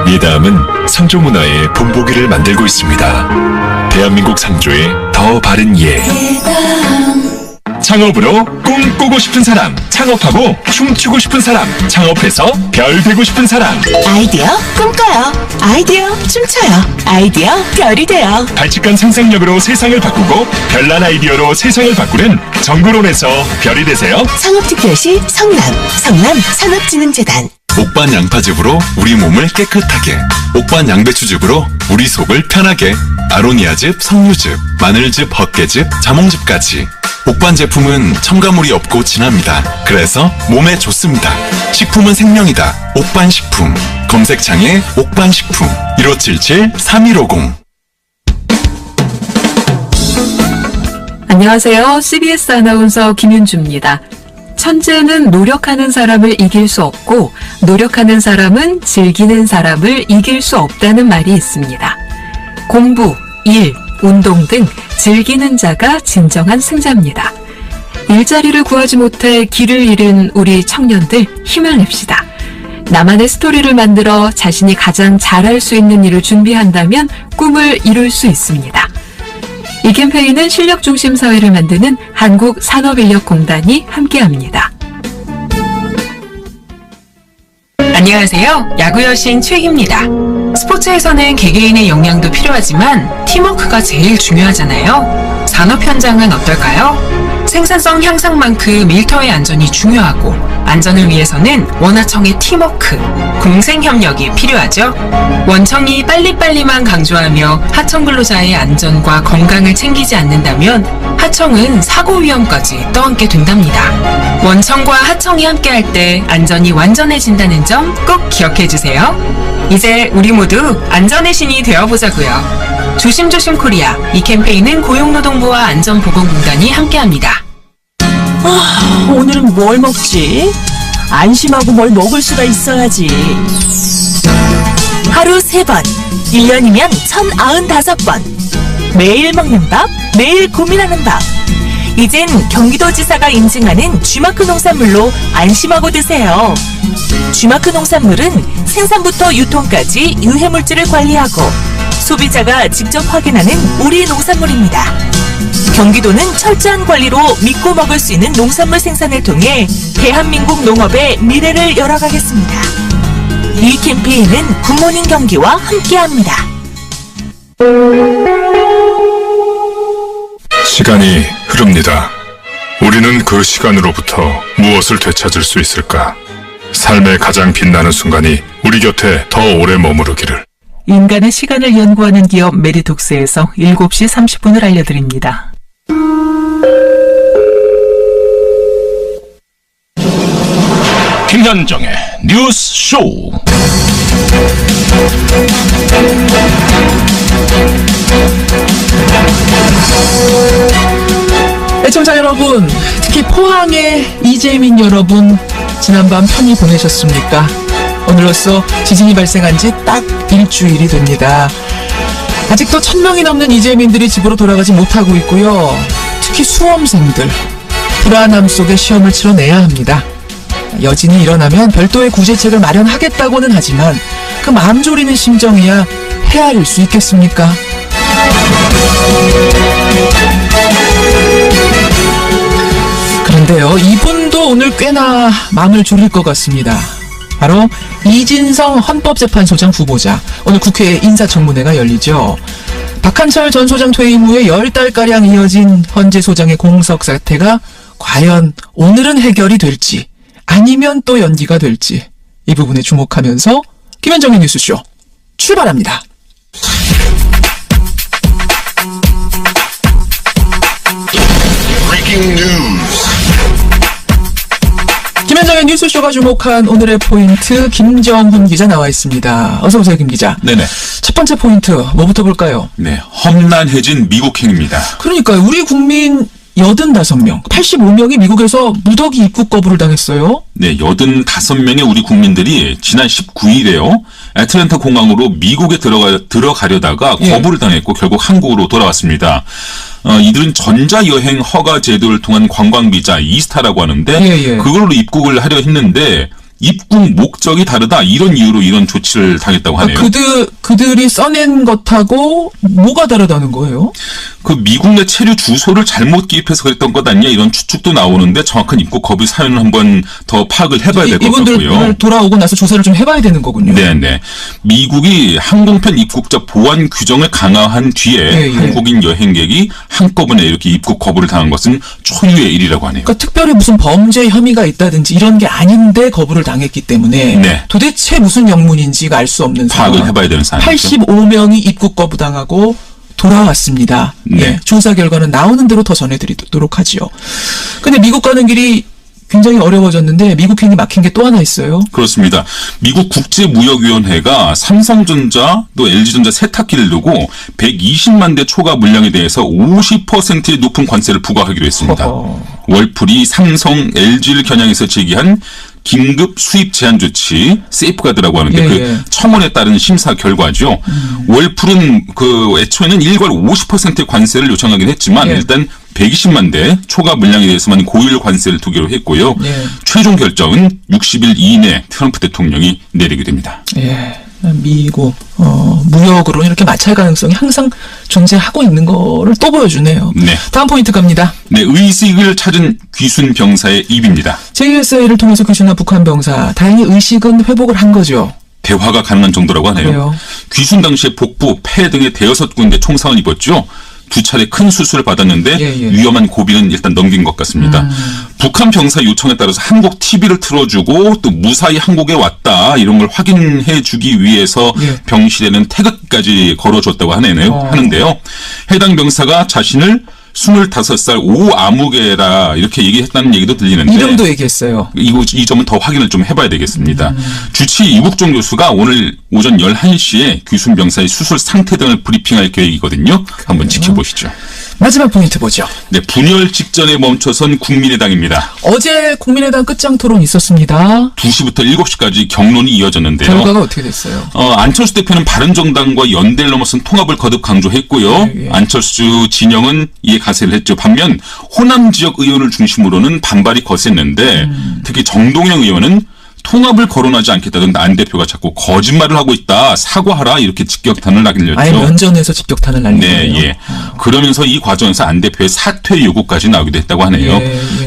[SPEAKER 23] 예다음은 상조 문화의 본보기를 만들고 있습니다. 대한민국 상조의 더 바른 예. 창업으로 꿈꾸고 싶은 사람, 창업하고 춤추고 싶은 사람, 창업해서 별 되고 싶은 사람.
[SPEAKER 3] 아이디어 꿈꿔요. 아이디어 춤춰요. 아이디어 별이 돼요.
[SPEAKER 23] 발칙한 상상력으로 세상을 바꾸고 별난 아이디어로 세상을 바꾸는 정글원에서 별이 되세요.
[SPEAKER 3] 창업특별시 성남 산업진흥재단.
[SPEAKER 23] 옥반 양파즙으로 우리 몸을 깨끗하게, 옥반 양배추즙으로 우리 속을 편하게, 아로니아즙, 석류즙, 마늘즙, 헛개즙, 자몽즙까지 옥반 제품은 첨가물이 없고 진합니다. 그래서 몸에 좋습니다. 식품은 생명이다. 옥반식품. 검색창에 옥반식품 1577-3150.
[SPEAKER 24] 안녕하세요. CBS 아나운서 김윤주입니다. 천재는 노력하는 사람을 이길 수 없고 노력하는 사람은 즐기는 사람을 이길 수 없다는 말이 있습니다. 공부, 일, 운동 등 즐기는 자가 진정한 승자입니다. 일자리를 구하지 못해 길을 잃은 우리 청년들 힘을 냅시다. 나만의 스토리를 만들어 자신이 가장 잘할 수 있는 일을 준비한다면 꿈을 이룰 수 있습니다. 이 캠페인은 실력중심 사회를 만드는 한국산업인력공단이 함께합니다.
[SPEAKER 25] 안녕하세요. 야구 여신 최희입니다. 스포츠에서는 개개인의 역량도 필요하지만 팀워크가 제일 중요하잖아요. 산업 현장은 어떨까요? 생산성 향상만큼 일터의 안전이 중요하고 안전을 위해서는 원하청의 팀워크, 공생협력이 필요하죠. 원청이 빨리빨리만 강조하며 하청 근로자의 안전과 건강을 챙기지 않는다면 하청은 사고 위험까지 떠안게 된답니다. 원청과 하청이 함께할 때 안전이 완전해진다는 점 꼭 기억해 주세요. 이제 우리 모두 안전의 신이 되어보자고요. 조심조심 코리아. 이 캠페인은 고용노동부와 안전보건공단이 함께합니다.
[SPEAKER 26] 오늘은 뭘 먹지? 안심하고 뭘 먹을 수가 있어야지. 하루 3번, 1년이면 1095번. 매일 먹는 밥, 매일 고민하는 밥. 이젠 경기도지사가 인증하는 쥐마크 농산물로 안심하고 드세요. 쥐마크 농산물은 생산부터 유통까지 유해물질을 관리하고
[SPEAKER 3] 소비자가 직접 확인하는 우리 농산물입니다. 경기도는 철저한 관리로 믿고 먹을 수 있는 농산물 생산을 통해 대한민국 농업의 미래를 열어가겠습니다. 이 캠페인은 굿모닝 경기와 함께합니다.
[SPEAKER 5] 시간이 흐릅니다. 우리는 그 시간으로부터 무엇을 되찾을 수 있을까? 삶의 가장 빛나는 순간이 우리 곁에 더 오래 머무르기를.
[SPEAKER 20] 인간의 시간을 연구하는 기업 메디톡스에서 7시 30분을 알려드립니다.
[SPEAKER 23] 김현정의 뉴스 쇼.
[SPEAKER 18] 애청자 여러분, 특히 포항의 이재민 여러분, 지난밤 편히 보내셨습니까? 오늘로써 지진이 발생한 지 딱 일주일이 됩니다. 아직도 1000명이 넘는 이재민들이 집으로 돌아가지 못하고 있고요. 특히 수험생들, 불안함 속에 시험을 치러내야 합니다. 여진이 일어나면 별도의 구제책을 마련하겠다고는 하지만 그 마음 졸이는 심정이야 헤아릴 수 있겠습니까? 그런데요, 이분도 오늘 꽤나 마음을 졸일 것 같습니다. 바로 이진성 헌법재판소장 후보자. 오늘 국회 인사청문회가 열리죠. 박한철 전 소장 퇴임 후에 10달가량 이어진 헌재 소장의 공석 사태가 과연 오늘은 해결이 될지 아니면 또 연기가 될지 이 부분에 주목하면서 김현정의 뉴스쇼 출발합니다. 김현정의 뉴스쇼가 주목한 오늘의 포인트, 김정훈 기자 나와 있습니다. 어서 오세요, 김 기자.
[SPEAKER 1] 네네.
[SPEAKER 18] 첫 번째 포인트 뭐부터 볼까요?
[SPEAKER 1] 네, 험난해진 미국행입니다.
[SPEAKER 18] 그러니까요, 우리 국민 85명, 85명이 미국에서 무더기 입국 거부를 당했어요.
[SPEAKER 1] 네, 85명의 우리 국민들이 지난 19일에요. 애틀랜타 공항으로 미국에 들어가려다가 거부를 당했고 결국 한국으로 돌아왔습니다. 이들은 전자여행 허가 제도를 통한 관광비자 이스타라고 하는데 그걸로 입국을 하려 했는데 입국 목적이 다르다 이런 이유로 이런 조치를 당했다고 하네요.
[SPEAKER 18] 그들이 써낸 것하고 뭐가 다르다는 거예요?
[SPEAKER 1] 그 미국 내 체류 주소를 잘못 기입해서 그랬던 것 아니냐 이런 추측도 나오는데 정확한 입국 거부 사연을 한번 더 파악을 해봐야 될 것 같고요.
[SPEAKER 18] 이분들 돌아오고 나서 조사를 좀 해봐야 되는 거군요.
[SPEAKER 1] 네네. 미국이 항공편 입국자 보안 규정을 강화한 뒤에 한국인 여행객이 한꺼번에 이렇게 입국 거부를 당한 것은 초유의 일이라고 하네요.
[SPEAKER 18] 그러니까 특별히 무슨 범죄 혐의가 있다든지 이런 게 아닌데 거부를 당했기 때문에 도대체 무슨 영문인지가 알 수 없는 상황.
[SPEAKER 1] 파악을 해봐야 되는 상황이죠.
[SPEAKER 18] 85명이 입국 거부 당하고 돌아왔습니다. 네. 조사 결과는 나오는 대로 더 전해드리도록 하지요. 근데 미국 가는 길이 굉장히 어려워졌는데 미국행이 막힌 게 또 하나 있어요.
[SPEAKER 1] 그렇습니다. 미국 국제무역위원회가 삼성전자 또 LG전자 세탁기를 두고 120만 대 초과 물량에 대해서 50%의 높은 관세를 부과하기로 했습니다. 월풀이 삼성, LG를 겨냥해서 제기한 긴급 수입 제한 조치 세이프가드라고 하는데 그 청원에 따른 심사 결과죠. 월풀은 그 애초에는 일괄 50%의 관세를 요청하긴 했지만 일단 120만 대 초과 물량에 대해서만 고율 관세를 두기로 했고요. 최종 결정은 60일 이내 트럼프 대통령이 내리게 됩니다.
[SPEAKER 18] 미국 무역으로 이렇게 마찰 가능성이 항상 존재하고 있는 거를 또 보여주네요.
[SPEAKER 1] 네.
[SPEAKER 18] 다음 포인트 갑니다.
[SPEAKER 1] 네, 의식을 찾은 귀순 병사의 입입니다.
[SPEAKER 18] JSA를 통해서 귀순한 북한 병사, 다행히 의식은 회복을 한 거죠.
[SPEAKER 1] 대화가 가능한 정도라고 하네요.
[SPEAKER 18] 그래요.
[SPEAKER 1] 귀순 당시에 복부, 폐 등의 대여섯 군데 총상을 입었죠. 2차례 큰 수술을 받았는데 위험한 고비는 일단 넘긴 것 같습니다. 북한 병사 요청에 따라서 한국 TV를 틀어주고 또 무사히 한국에 왔다 이런 걸 확인해 주기 위해서 병실에는 태극기까지 걸어줬다고 하는데요. 해당 병사가 자신을 25살 오아무개라 이렇게 얘기했다는 얘기도 들리는데
[SPEAKER 18] 이름도 얘기했어요.
[SPEAKER 1] 이 점은 더 확인을 좀 해봐야 되겠습니다. 주치 이국종 교수가 오늘 오전 11시에 귀순 병사의 수술 상태 등을 브리핑할 계획이거든요. 한번 지켜보시죠.
[SPEAKER 18] 마지막 포인트 보죠.
[SPEAKER 1] 네, 분열 직전에 멈춰선 국민의당입니다.
[SPEAKER 18] 어제 국민의당 끝장 토론 있었습니다.
[SPEAKER 1] 2시부터 7시까지 경론이 이어졌는데요.
[SPEAKER 18] 결과가 어떻게 됐어요?
[SPEAKER 1] 안철수 대표는 바른정당과 연대를 넘어선 통합을 거듭 강조했고요. 안철수 진영은 이에 가세를 했죠. 반면 호남 지역 의원을 중심으로는 반발이 거셌는데 특히 정동영 의원은 통합을 거론하지 않겠다던 안 대표가 자꾸 거짓말을 하고 있다. 사과하라. 이렇게 직격탄을 날렸죠.
[SPEAKER 20] 아예 면전에서 직격탄을 날린
[SPEAKER 1] 네,
[SPEAKER 20] 거예요.
[SPEAKER 1] 예. 그러면서 이 과정에서 안 대표의 사퇴 요구까지 나오기도 했다고 하네요.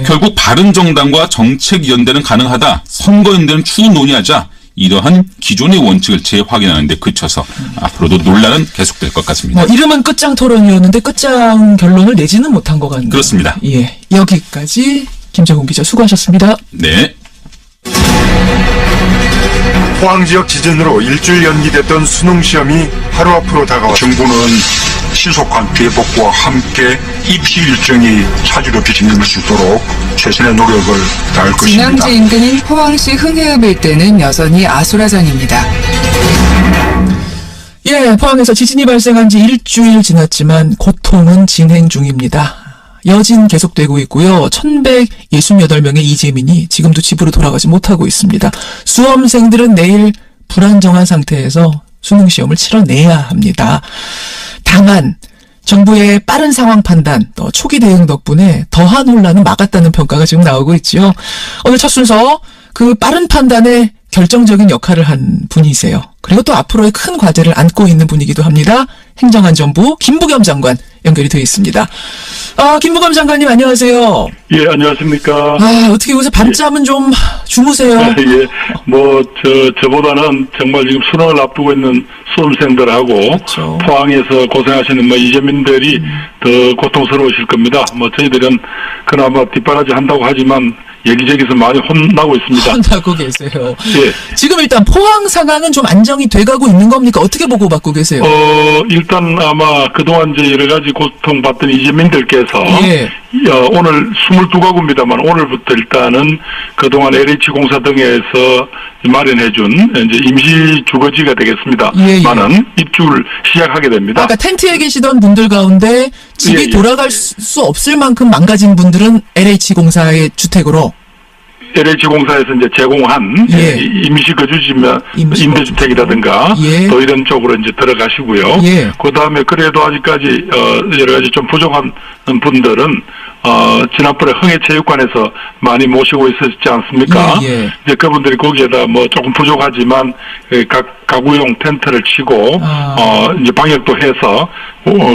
[SPEAKER 1] 결국 바른정당과 정책연대는 가능하다. 선거연대는 추후 논의하자. 이러한 기존의 원칙을 재확인하는 데 그쳐서 앞으로도 논란은 계속될 것 같습니다.
[SPEAKER 20] 이름은 끝장 토론이었는데 끝장 결론을 내지는 못한 것 같네요.
[SPEAKER 1] 그렇습니다.
[SPEAKER 20] 예, 여기까지 김정훈 기자 수고하셨습니다.
[SPEAKER 1] 네.
[SPEAKER 6] 포항 지역 지진으로 일주일 연기됐던 수능 시험이 하루 앞으로 다가왔습니다.
[SPEAKER 8] 정부는 신속한 대복과 함께 입시 일정이 차질없이 진행될 수 있도록 최선의 노력을 다할 것입니다.
[SPEAKER 9] 진앙지 인근인 포항시 흥해읍 일대는 여전히 아수라장입니다.
[SPEAKER 20] 예, 포항에서 지진이 발생한 지 일주일 지났지만 고통은 진행 중입니다. 여진 계속되고 있고요. 1168명의 이재민이 지금도 집으로 돌아가지 못하고 있습니다. 수험생들은 내일 불안정한 상태에서 수능 시험을 치러내야 합니다. 다만 정부의 빠른 상황 판단, 또 초기 대응 덕분에 더한 혼란은 막았다는 평가가 지금 나오고 있죠. 오늘 첫 순서 그 빠른 판단에 결정적인 역할을 한 분이세요. 그리고 또 앞으로의 큰 과제를 안고 있는 분이기도 합니다. 행정안전부 김부겸 장관 연결이 되어 있습니다. 김부겸 장관님 안녕하세요.
[SPEAKER 10] 예, 안녕하십니까.
[SPEAKER 20] 어떻게 요새 밤잠은 좀 주무세요?
[SPEAKER 10] 예, 저보다는 정말 지금 수능을 앞두고 있는 수험생들하고
[SPEAKER 20] 그렇죠.
[SPEAKER 10] 포항에서 고생하시는 이재민들이 더 고통스러우실 겁니다. 저희들은 그나마 뒷바라지 한다고 하지만 여기저기서 많이 혼나고 있습니다.
[SPEAKER 20] 혼나고 계세요.
[SPEAKER 10] 예.
[SPEAKER 20] 지금 일단 포항 상황은 좀 안정이 돼가고 있는 겁니까? 어떻게 보고받고 계세요?
[SPEAKER 10] 일단 아마 그동안 이제 여러 가지 고통받던 이재민들께서 오늘 22가구입니다만 오늘부터 일단은 그동안 LH공사 등에서 마련해준 이제 임시 주거지가 되겠습니다. 많은 입주를 시작하게 됩니다.
[SPEAKER 20] 아까 텐트에 계시던 분들 가운데 집이 돌아갈 수 없을 만큼 망가진 분들은 LH공사의 주택으로
[SPEAKER 10] LH공사에서 이제 제공한 임시거주지면 임대주택이라든가 또 이런 쪽으로 이제 들어가시고요. 그 다음에 그래도 아직까지 여러 가지 좀 부족한 분들은 지난번에 흥해체육관에서 많이 모시고 있었지 않습니까? 이제 그분들이 거기에다 조금 부족하지만 각 가구용 텐트를 치고 이제 방역도 해서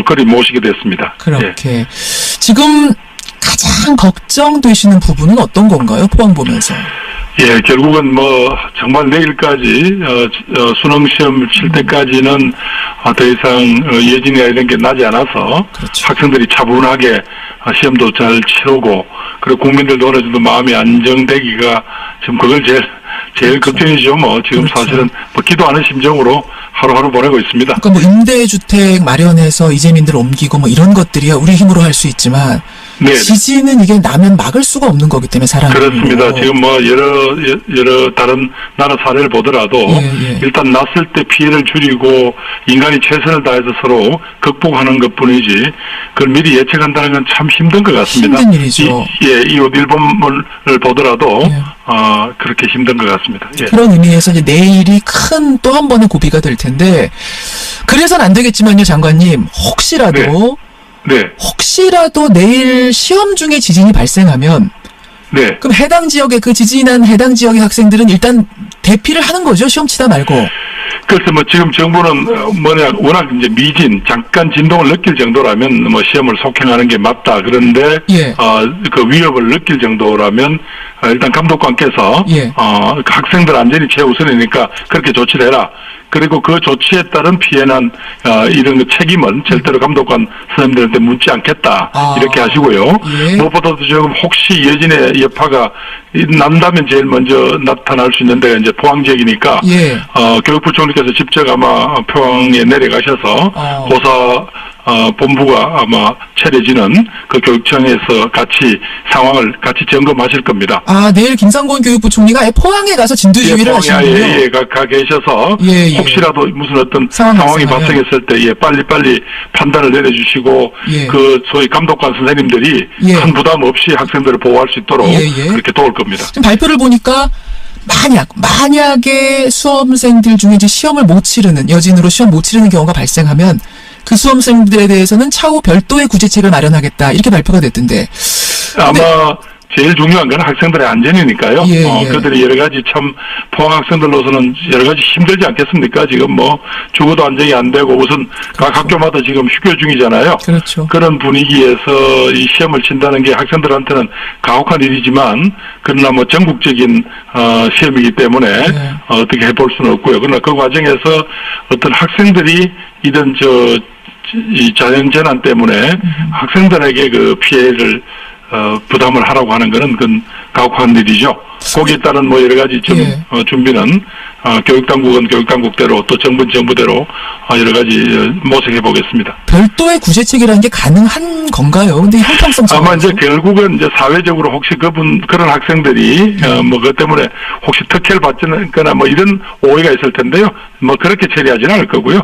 [SPEAKER 10] 그리 모시게 됐습니다.
[SPEAKER 20] 그렇게 지금 가장 걱정되시는 부분은 어떤 건가요? 포항 보면서.
[SPEAKER 10] 예, 결국은 정말 내일까지 수능 시험을 칠 때까지는 더 이상 예진이나 이런 게 나지 않아서 학생들이 차분하게 시험도 잘 치르고 그리고 국민들도 어느 정도 마음이 안정되기가 지금 그걸 제일 걱정이죠. 지금 사실은 기도하는 심정으로 하루하루 보내고 있습니다.
[SPEAKER 20] 그러니까 임대주택 마련해서 이재민들 옮기고 이런 것들이야 우리 힘으로 할 수 있지만 지진은 이게 나면 막을 수가 없는 거기 때문에 사람이.
[SPEAKER 10] 그렇습니다. 지금 여러 다른 나라 사례를 보더라도 일단 났을 때 피해를 줄이고 인간이 최선을 다해서 서로 극복하는 것뿐이지 그걸 미리 예측한다는 건 참 힘든 것 같습니다.
[SPEAKER 20] 힘든 일이죠.
[SPEAKER 10] 이웃 일본을 보더라도 그렇게 힘든 것 같습니다.
[SPEAKER 20] 그런 의미에서 이제 내일이 큰 또 한 번의 고비가 될 텐데 그래서는 안 되겠지만요, 장관님 혹시라도 혹시라도 내일 시험 중에 지진이 발생하면 그럼 해당 지역의 그 지진한 해당 지역의 학생들은 일단 대피를 하는 거죠, 시험 치다 말고.
[SPEAKER 10] 그래서 지금 정부는 워낙 이제 미진 잠깐 진동을 느낄 정도라면 시험을 속행하는 게 맞다. 그런데 그 위협을 느낄 정도라면 일단 감독관께서 그 학생들 안전이 최우선이니까 그렇게 조치를 해라. 그리고 그 조치에 따른 피해난 이런 책임은 절대로 감독관 선생님들한테 묻지 않겠다. 이렇게 하시고요. 무엇보다도 지금 혹시 예진의 여파가 난다면 제일 먼저 나타날 수 있는 데가 이제 포항 지역이니까 교육부총리께서 직접 아마 포항에 내려가셔서 고사 본부가 아마 차려지는 그 교육청에서 같이 상황을 같이 점검하실 겁니다.
[SPEAKER 20] 내일 김상곤 교육부총리가 포항에 가서 진두지휘를 하시는군요.
[SPEAKER 10] 가 계셔서 혹시라도 무슨 어떤 상황이 발생했을 때 빨리빨리 판단을 내려주시고 그 소위 감독관 선생님들이 큰 부담 없이 학생들을 보호할 수 있도록 그렇게 도울 겁니다.
[SPEAKER 20] 지금 발표를 보니까 만약에 수험생들 중에 이제 시험을 못 치르는 여진으로 시험 못 치르는 경우가 발생하면 그 수험생들에 대해서는 차후 별도의 구제책을 마련하겠다 이렇게 발표가 됐던데
[SPEAKER 10] 아마 제일 중요한 건 학생들의 안전이니까요. 그들이 여러 가지 참 포항 학생들로서는 여러 가지 힘들지 않겠습니까? 지금 뭐 주거도 안정이 안 되고 우선 각 학교마다 지금 휴교 중이잖아요.
[SPEAKER 18] 그렇죠.
[SPEAKER 10] 그런 분위기에서 이 시험을 친다는 게 학생들한테는 가혹한 일이지만 그러나 뭐 전국적인 시험이기 때문에 어떻게 해볼 수는 없고요. 그러나 그 과정에서 어떤 학생들이 이런 이 자연재난 때문에 학생들에게 그 피해를 부담을 하라고 하는 것은 그건 가혹한 일이죠. 거기에 따른 뭐 여러 가지 준비는 교육당국은 교육당국대로 또 정부는 정부대로 여러 가지 모색해 보겠습니다.
[SPEAKER 18] 별도의 구제책이라는 게 가능한 건가요? 근데 형평성
[SPEAKER 10] 아마 이제 결국은 이제 사회적으로 혹시 그런 학생들이 뭐 그것 때문에 혹시 특혜를 받거나 뭐 이런 오해가 있을 텐데요. 뭐 그렇게 처리하지는 않을 거고요.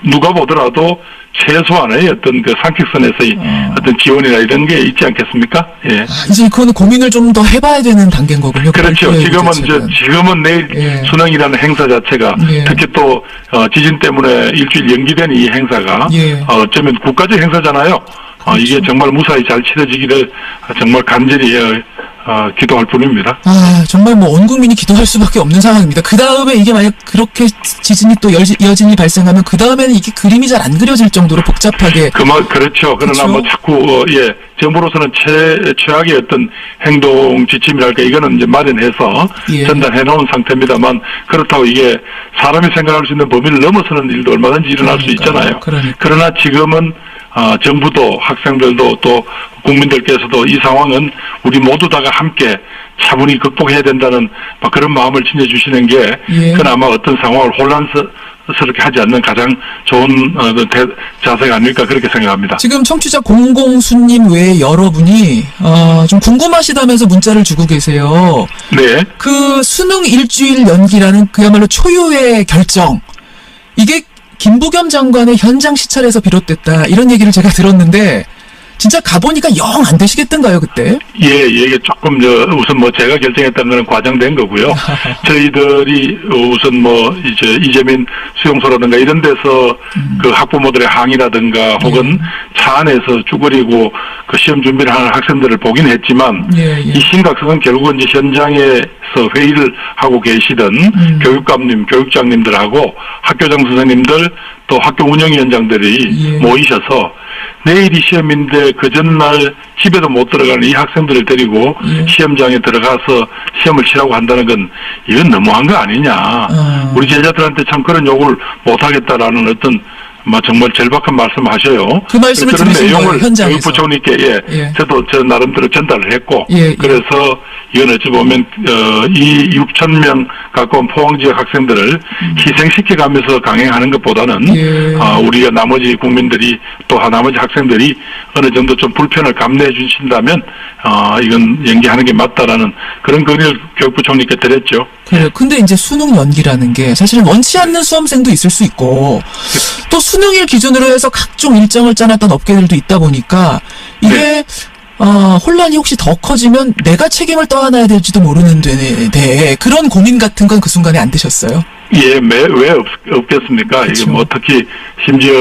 [SPEAKER 10] 누가 보더라도 최소한의 어떤 그 상식선에서의 어떤 지원이나 이런 게 있지 않겠습니까? 예.
[SPEAKER 18] 이제 그거는 고민을 좀 더 해봐야 되는 단계인 거군요.
[SPEAKER 10] 그렇죠. 지금은 내일 수능이라는 행사 자체가 특히 또 지진 때문에 일주일 연기된 이 행사가 어쩌면 국가적 행사잖아요. 그렇죠. 이게 정말 무사히 잘 치러지기를 정말 간절히 기도할 뿐입니다.
[SPEAKER 18] 정말 뭐 온 국민이 기도할 수밖에 없는 상황입니다. 그 다음에 이게 만약 그렇게 지진이 또 여진이 발생하면 그 다음에는 이게 그림이 잘 안 그려질 정도로 복잡하게.
[SPEAKER 10] 그렇죠. 그러나 뭐 자꾸 정부로서는 최악의 어떤 행동 지침이랄까 이거는 이제 마련해서 전달해 놓은 상태입니다만 그렇다고 이게 사람이 생각할 수 있는 범위를 넘어서는 일도 얼마든지 일어날 수 있잖아요. 그러나 지금은 정부도 학생들도 또 국민들께서도 이 상황은 우리 모두 다가 함께 차분히 극복해야 된다는 그런 마음을 지녀주시는 게 그나마 어떤 상황을 혼란스럽게 하지 않는 가장 좋은 자세가 아닐까 그렇게 생각합니다.
[SPEAKER 18] 지금 청취자 공공수님 외에 여러분이 좀 궁금하시다면서 문자를 주고 계세요.
[SPEAKER 10] 네.
[SPEAKER 18] 그 수능 일주일 연기라는 그야말로 초유의 결정 이게 김부겸 장관의 현장 시찰에서 비롯됐다 이런 얘기를 제가 들었는데 진짜 가보니까 영 안 되시겠던가요 그때?
[SPEAKER 10] 이게 조금 우선 뭐 제가 결정했다는 건 과장된 거고요. 저희들이 우선 뭐 이재민 수용소라든가 이런 데서 그 학부모들의 항의라든가 혹은 차 안에서 쭈그리고 그 시험 준비를 하는 학생들을 보긴 했지만 이 심각성은 결국은 이제 현장에서 회의를 하고 계시던 교육장님들하고 학교장 선생님들 또 학교 운영위원장들이 모이셔서 내일이 시험인데 그 전날 집에도 못 들어가는 이 학생들을 데리고 시험장에 들어가서 시험을 치라고 한다는 건 이건 너무한 거 아니냐. 우리 제자들한테 참 그런 욕을 못하겠다라는 어떤 정말 절박한 말씀하셔요.
[SPEAKER 18] 그 말씀을
[SPEAKER 10] 그런 내용을
[SPEAKER 18] 현장에서.
[SPEAKER 10] 교육부총리께 저도 저 나름대로 전달을 했고 그래서 이건 어찌 보면 이 6,000명 가까운 포항 지역 학생들을 희생시켜가면서 강행하는 것보다는 우리가 나머지 국민들이 또 나머지 학생들이 어느 정도 좀 불편을 감내해 주신다면 이건 연기하는 게 맞다라는 그런 건의를 교육부총리께 드렸죠.
[SPEAKER 18] 그래요. 근데 이제 수능 연기라는 게 사실은 원치 않는 수험생도 있을 수 있고 또 수능일 기준으로 해서 각종 일정을 짜놨던 업계들도 있다 보니까 이게 혼란이 혹시 더 커지면 내가 책임을 떠안아야 될지도 모르는 데 그런 고민 같은 건 그 순간에 안 드셨어요?
[SPEAKER 10] 왜 없겠습니까? 이게 뭐 특히 심지어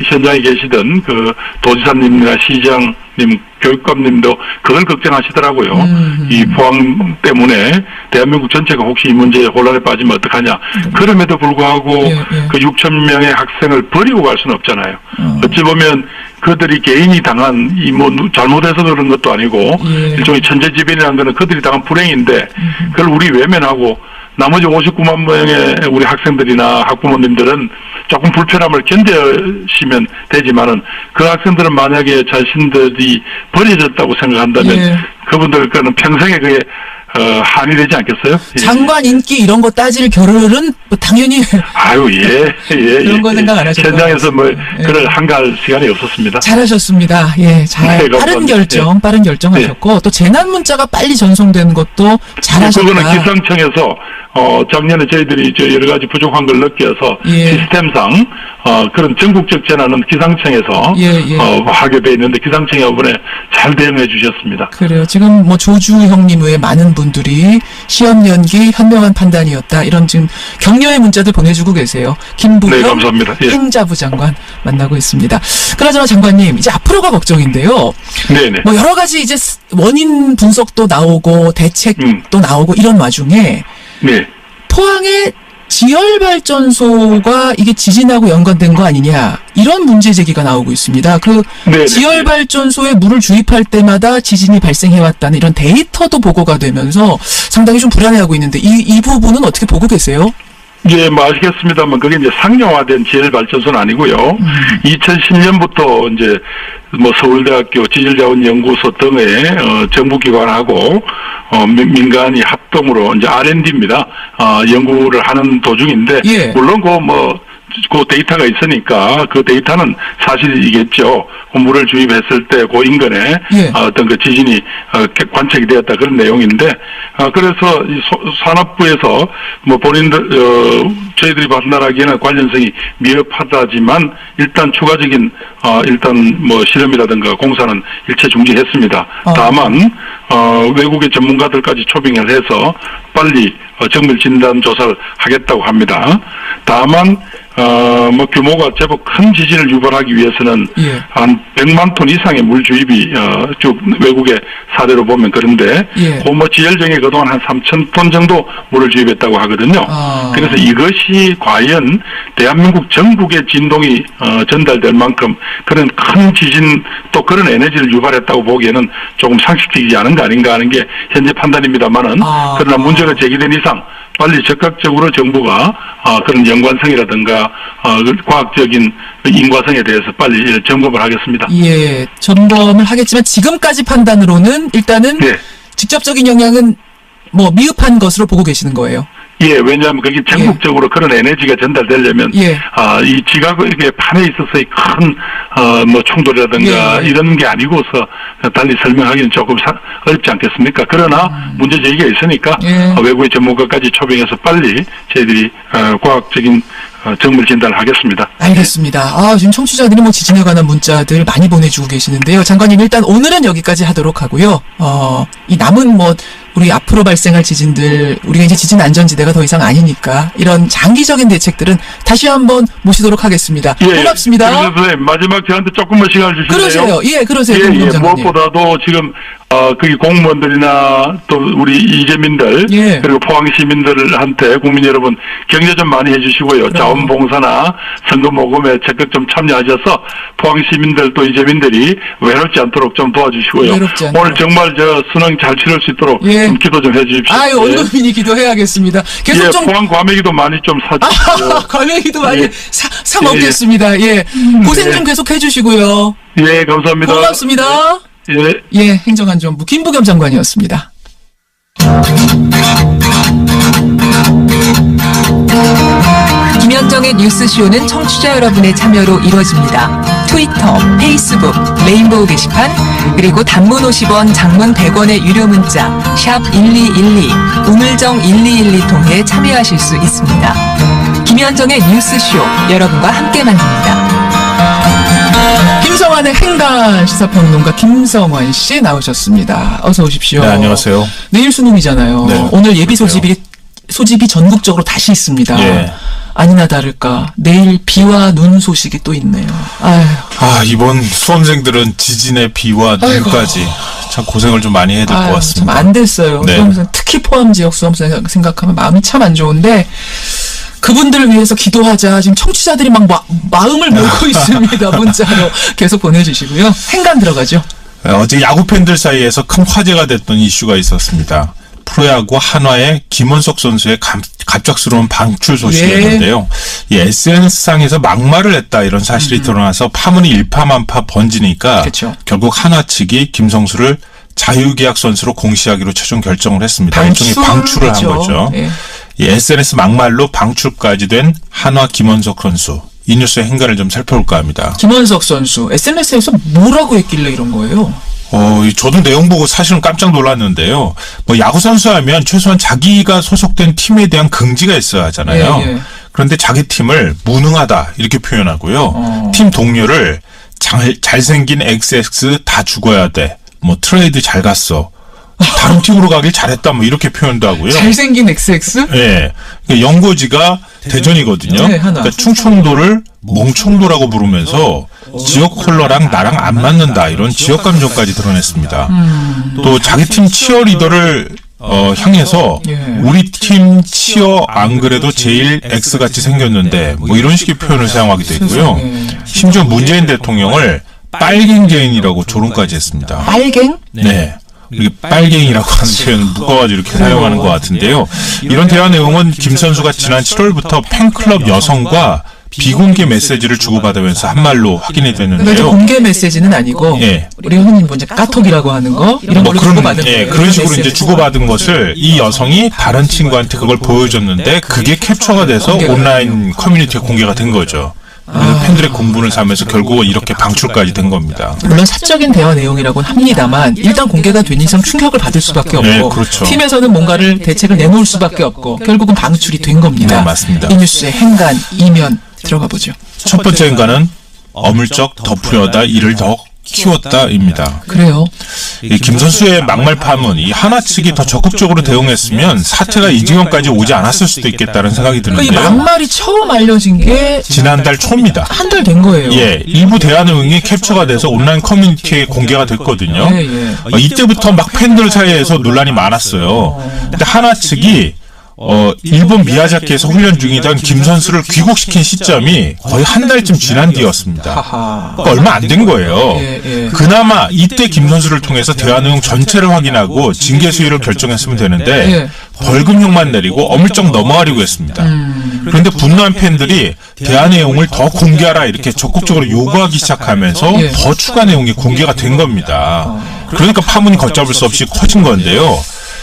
[SPEAKER 10] 현장에 계시던 그 도지사님이나 시장님, 교육감님도 그걸 걱정하시더라고요. 이 포항 때문에 대한민국 전체가 혹시 이 문제에 혼란에 빠지면 어떡하냐. 그럼에도 불구하고 그 6,000명의 학생을 버리고 갈 수는 없잖아요. 어찌 보면 그들이 개인이 당한 이 뭐 잘못해서 그런 것도 아니고 일종의 천재지변이라는 거는 그들이 당한 불행인데 그걸 우리 외면하고 나머지 59만 명의 우리 학생들이나 학부모님들은 조금 불편함을 견디시면 되지만은 그 학생들은 만약에 자신들이 버려졌다고 생각한다면 그분들 거는 평생에 그게 한이 되지 않겠어요?
[SPEAKER 18] 장관 인기 이런 거 따질 겨를은 당연히 그런 거 생각 안 하셨어요.
[SPEAKER 10] 현장에서 그걸 한가할 시간이 없었습니다.
[SPEAKER 18] 잘하셨습니다. 빠른 결정하셨고 또 재난 문자가 빨리 전송되는 것도 잘하셨다.
[SPEAKER 10] 그거는 기상청에서 작년에 저희들이 여러 가지 부족한 걸 느껴서 시스템상 그런 전국적 재난은 기상청에서 하게 돼 있는데 기상청이 이번에 잘 대응해 주셨습니다.
[SPEAKER 20] 그래요. 지금 뭐 조주 형님 외에 많은 분들이 시험 연기 현명한 판단이었다. 이런 지금 격려의 문자들 보내주고 계세요. 김부겸
[SPEAKER 10] 네, 감사합니다.
[SPEAKER 20] 행자부 장관 만나고 있습니다. 그나저나 장관님 이제 앞으로가 걱정인데요.
[SPEAKER 10] 네네.
[SPEAKER 20] 뭐 여러 가지 이제 원인 분석도 나오고 대책도 나오고 이런 와중에
[SPEAKER 10] 네.
[SPEAKER 20] 포항의 지열발전소가 이게 지진하고 연관된 거 아니냐 이런 문제 제기가 나오고 있습니다. 그 지열발전소에 물을 주입할 때마다 지진이 발생해왔다는 이런 데이터도 보고가 되면서 상당히 좀 불안해하고 있는데 이 부분은 어떻게 보고 계세요?
[SPEAKER 10] 예, 뭐 아시겠습니다만 그게 이제 상용화된 지열발전소는 아니고요. 2010년부터 이제 뭐 서울대학교 지질자원연구소 등의 정부기관하고 민간이 합동으로 이제 R&D입니다. 연구를 하는 도중인데 물론 그 데이터가 있으니까 그 데이터는 사실이겠죠. 물을 주입했을 때 그 인근에 어떤 그 지진이 관측이 되었다 그런 내용인데 그래서 이 산업부에서 뭐 본인들 저희들이 판단하기에는 관련성이 미흡하다지만 일단 추가적인 일단 뭐 실험이라든가 공사는 일체 중지했습니다. 다만 외국의 전문가들까지 초빙을 해서 빨리 정밀 진단 조사를 하겠다고 합니다. 다만 뭐 규모가 제법 큰 지진을 유발하기 위해서는 한 100만 톤 이상의 물 주입이 쭉 외국의 사례로 보면 그런데 뭐 지열정에 그동안 한 3,000톤 정도 물을 주입했다고 하거든요. 그래서 이것이 과연 대한민국 전국에 진동이 전달될 만큼 그런 큰 지진 또 그런 에너지를 유발했다고 보기에는 조금 상식적이지 않은 거 아닌가 하는 게 현재 판단입니다만은 그러나 문제가 제기된 이상 빨리 적극적으로 정부가 그런 연관성이라든가 과학적인 인과성에 대해서 빨리 점검을 하겠습니다.
[SPEAKER 20] 예, 점검을 하겠지만 지금까지 판단으로는 일단은 직접적인 영향은 뭐 미흡한 것으로 보고 계시는 거예요.
[SPEAKER 10] 예, 왜냐하면 그게 전국적으로 그런 에너지가 전달되려면 이 지각의 판에 있어서의 큰 뭐 충돌이라든가 이런 게 아니고서 달리 설명하기는 조금 어렵지 않겠습니까? 그러나 문제 제기가 있으니까 외국의 전문가까지 초빙해서 빨리 저희들이 과학적인 정밀 진단을 하겠습니다.
[SPEAKER 20] 알겠습니다. 지금 청취자들이 뭐 지진에 관한 문자들 많이 보내주고 계시는데요. 장관님 일단 오늘은 여기까지 하도록 하고요. 이 남은 뭐 우리 앞으로 발생할 지진들 우리가 이제 지진 안전지대가 더 이상 아니니까 이런 장기적인 대책들은 다시 한번 모시도록 하겠습니다. 고맙습니다.
[SPEAKER 10] 마지막 저한테 조금만 시간을 주실래요?
[SPEAKER 20] 그러세요. 그러세요.
[SPEAKER 10] 무엇보다도 지금 거기 공무원들이나 또 우리 이재민들 그리고 포항 시민들한테 국민 여러분 격려 좀 많이 해주시고요. 자원봉사나 선거 모금에 적극 좀 참여하셔서 포항 시민들 또 이재민들이 외롭지 않도록 좀 도와주시고요. 오늘 정말 수능 잘 치를 수 있도록 좀 기도 좀 해주십시오.
[SPEAKER 20] 온 국민이 기도해야겠습니다. 계속 좀
[SPEAKER 10] 포항 과메기도 많이 좀 사주시고요.
[SPEAKER 20] 과메기도 많이 사 먹겠습니다. 고생 좀 계속 해주시고요.
[SPEAKER 10] 감사합니다.
[SPEAKER 20] 고맙습니다. 행정안전부 김부겸 장관이었습니다. 김현정의 뉴스쇼는 청취자 여러분의 참여로 이루어집니다. 트위터, 페이스북, 레인보우 게시판, 그리고 단문 50원, 장문 100원의 유료 문자 샵 1212, 우물정 1212 통해 참여하실 수 있습니다. 김현정의 뉴스쇼, 여러분과 함께 만듭니다. 김성환의 행간 시사평론가 김성환 씨 나오셨습니다. 어서 오십시오.
[SPEAKER 11] 네, 안녕하세요.
[SPEAKER 20] 내일 수능이잖아요. 오늘 예비 소집이 전국적으로 다시 있습니다. 아니나 다를까 내일 비와 눈 소식이 또 있네요.
[SPEAKER 11] 이번 수험생들은 지진에 비와 눈까지 참 고생을 좀 많이 해야 될 것 같습니다.
[SPEAKER 20] 참 안 됐어요. 수험생, 특히 포함 지역 수험생 생각하면 마음이 참 안 좋은데 그분들을 위해서 기도하자. 지금 청취자들이 막 마음을 몰고 있습니다. 문자로 계속 보내주시고요. 행간 들어가죠.
[SPEAKER 11] 어제 야구 팬들 사이에서 큰 화제가 됐던 이슈가 있었습니다. 프로야구 한화의 김원석 선수의 갑작스러운 방출 소식이었는데요. 이 SNS상에서 막말을 했다 이런 사실이 드러나서 파문이 일파만파 번지니까 결국 한화 측이 김성수를 자유계약 선수로 공시하기로 최종 결정을 했습니다. 일종의 방출을 한 거죠. 이 SNS 막말로 방출까지 된 한화 김원석 선수. 이 뉴스의 행간을 좀 살펴볼까 합니다.
[SPEAKER 20] 김원석 선수 SNS에서 뭐라고 했길래 이런 거예요?
[SPEAKER 11] 저도 내용 보고 사실은 깜짝 놀랐는데요. 뭐 야구 선수 하면 최소한 자기가 소속된 팀에 대한 긍지가 있어야 하잖아요. 그런데 자기 팀을 무능하다 이렇게 표현하고요. 팀 동료를 잘생긴 XX 다 죽어야 돼. 뭐 트레이드 잘 갔어. 다른 팀으로 가길 잘했다. 뭐 이렇게 표현도 하고요.
[SPEAKER 18] 잘생긴 XX?
[SPEAKER 11] 네. 그러니까 연고지가 대전이거든요.
[SPEAKER 18] 네, 하나.
[SPEAKER 11] 그러니까 충청도를 멍청도라고 부르면서 지역 컬러랑 나랑 안 맞는다. 이런 지역 감정까지 드러냈습니다. 또 자기 팀 치어리더를 향해서 우리 팀 치어 안 그래도 제일 X같이 생겼는데 뭐 이런 식의 표현을 사용하기도 했고요. 심지어 문재인 대통령을 빨갱개인이라고 조롱까지 했습니다.
[SPEAKER 18] 빨갱?
[SPEAKER 11] 네. 이렇게 빨갱이라고 하는 표현을 묶어가지고 이렇게 사용하는 것 같은데요. 이런 대화 내용은 김 선수가 지난 7월부터 팬클럽 여성과 비공개 메시지를 주고받으면서 한 말로 확인이
[SPEAKER 18] 그러니까
[SPEAKER 11] 됐는데요.
[SPEAKER 18] 공개 메시지는 아니고 우리 흔히 이제 까톡이라고 하는 거 이런 걸로 주고받은 거예요.
[SPEAKER 11] 그런 식으로 이제 주고받은 것을 이 여성이 다른 친구한테 그걸 보여줬는데 그게 캡처가 돼서 온라인 커뮤니티에 공개가 된 거죠. 팬들의 공분을 사면서 결국은 이렇게 방출까지 된 겁니다.
[SPEAKER 18] 물론 사적인 대화 내용이라고는 합니다만 일단 공개가 된 이상 충격을 받을 수밖에 없고
[SPEAKER 11] 네, 그렇죠.
[SPEAKER 18] 팀에서는 뭔가를 대책을 내놓을 수밖에 없고 결국은 방출이 된 겁니다.
[SPEAKER 11] 네, 맞습니다.
[SPEAKER 18] 이 뉴스의 행간, 이면 들어가 보죠.
[SPEAKER 11] 첫 번째 행간은 어물쩍 덮으려다 이를 더 키웠다입니다.
[SPEAKER 18] 그래요.
[SPEAKER 11] 이 김 선수의 막말 파문, 이 하나 측이 더 적극적으로 대응했으면 사태가 이 지경까지 오지 않았을 수도 있겠다는 생각이 드는데요.
[SPEAKER 18] 그러니까 이 막말이 처음 알려진 게
[SPEAKER 11] 지난달 초입니다.
[SPEAKER 18] 한 달 된 거예요.
[SPEAKER 11] 예, 일부 대화 내용이 캡처가 돼서 온라인 커뮤니티에 공개가 됐거든요. 이때부터 막 팬들 사이에서 논란이 많았어요. 근데 하나 측이 일본 미야자키에서 훈련 중이던 김 선수를 귀국시킨 시점이 거의 한 달쯤 지난 뒤였습니다. 그러니까 얼마 안 된 거예요. 그나마 이때 김 선수를 통해서 대화 내용 전체를 확인하고 징계 수위를 결정했으면 되는데 벌금형만 내리고 어물쩍 넘어가려고 했습니다. 그런데 분노한 팬들이 대화 내용을 더 공개하라 이렇게 적극적으로 요구하기 시작하면서 더 추가 내용이 공개가 된 겁니다. 그러니까 파문이 걷잡을 수 없이 커진 건데요.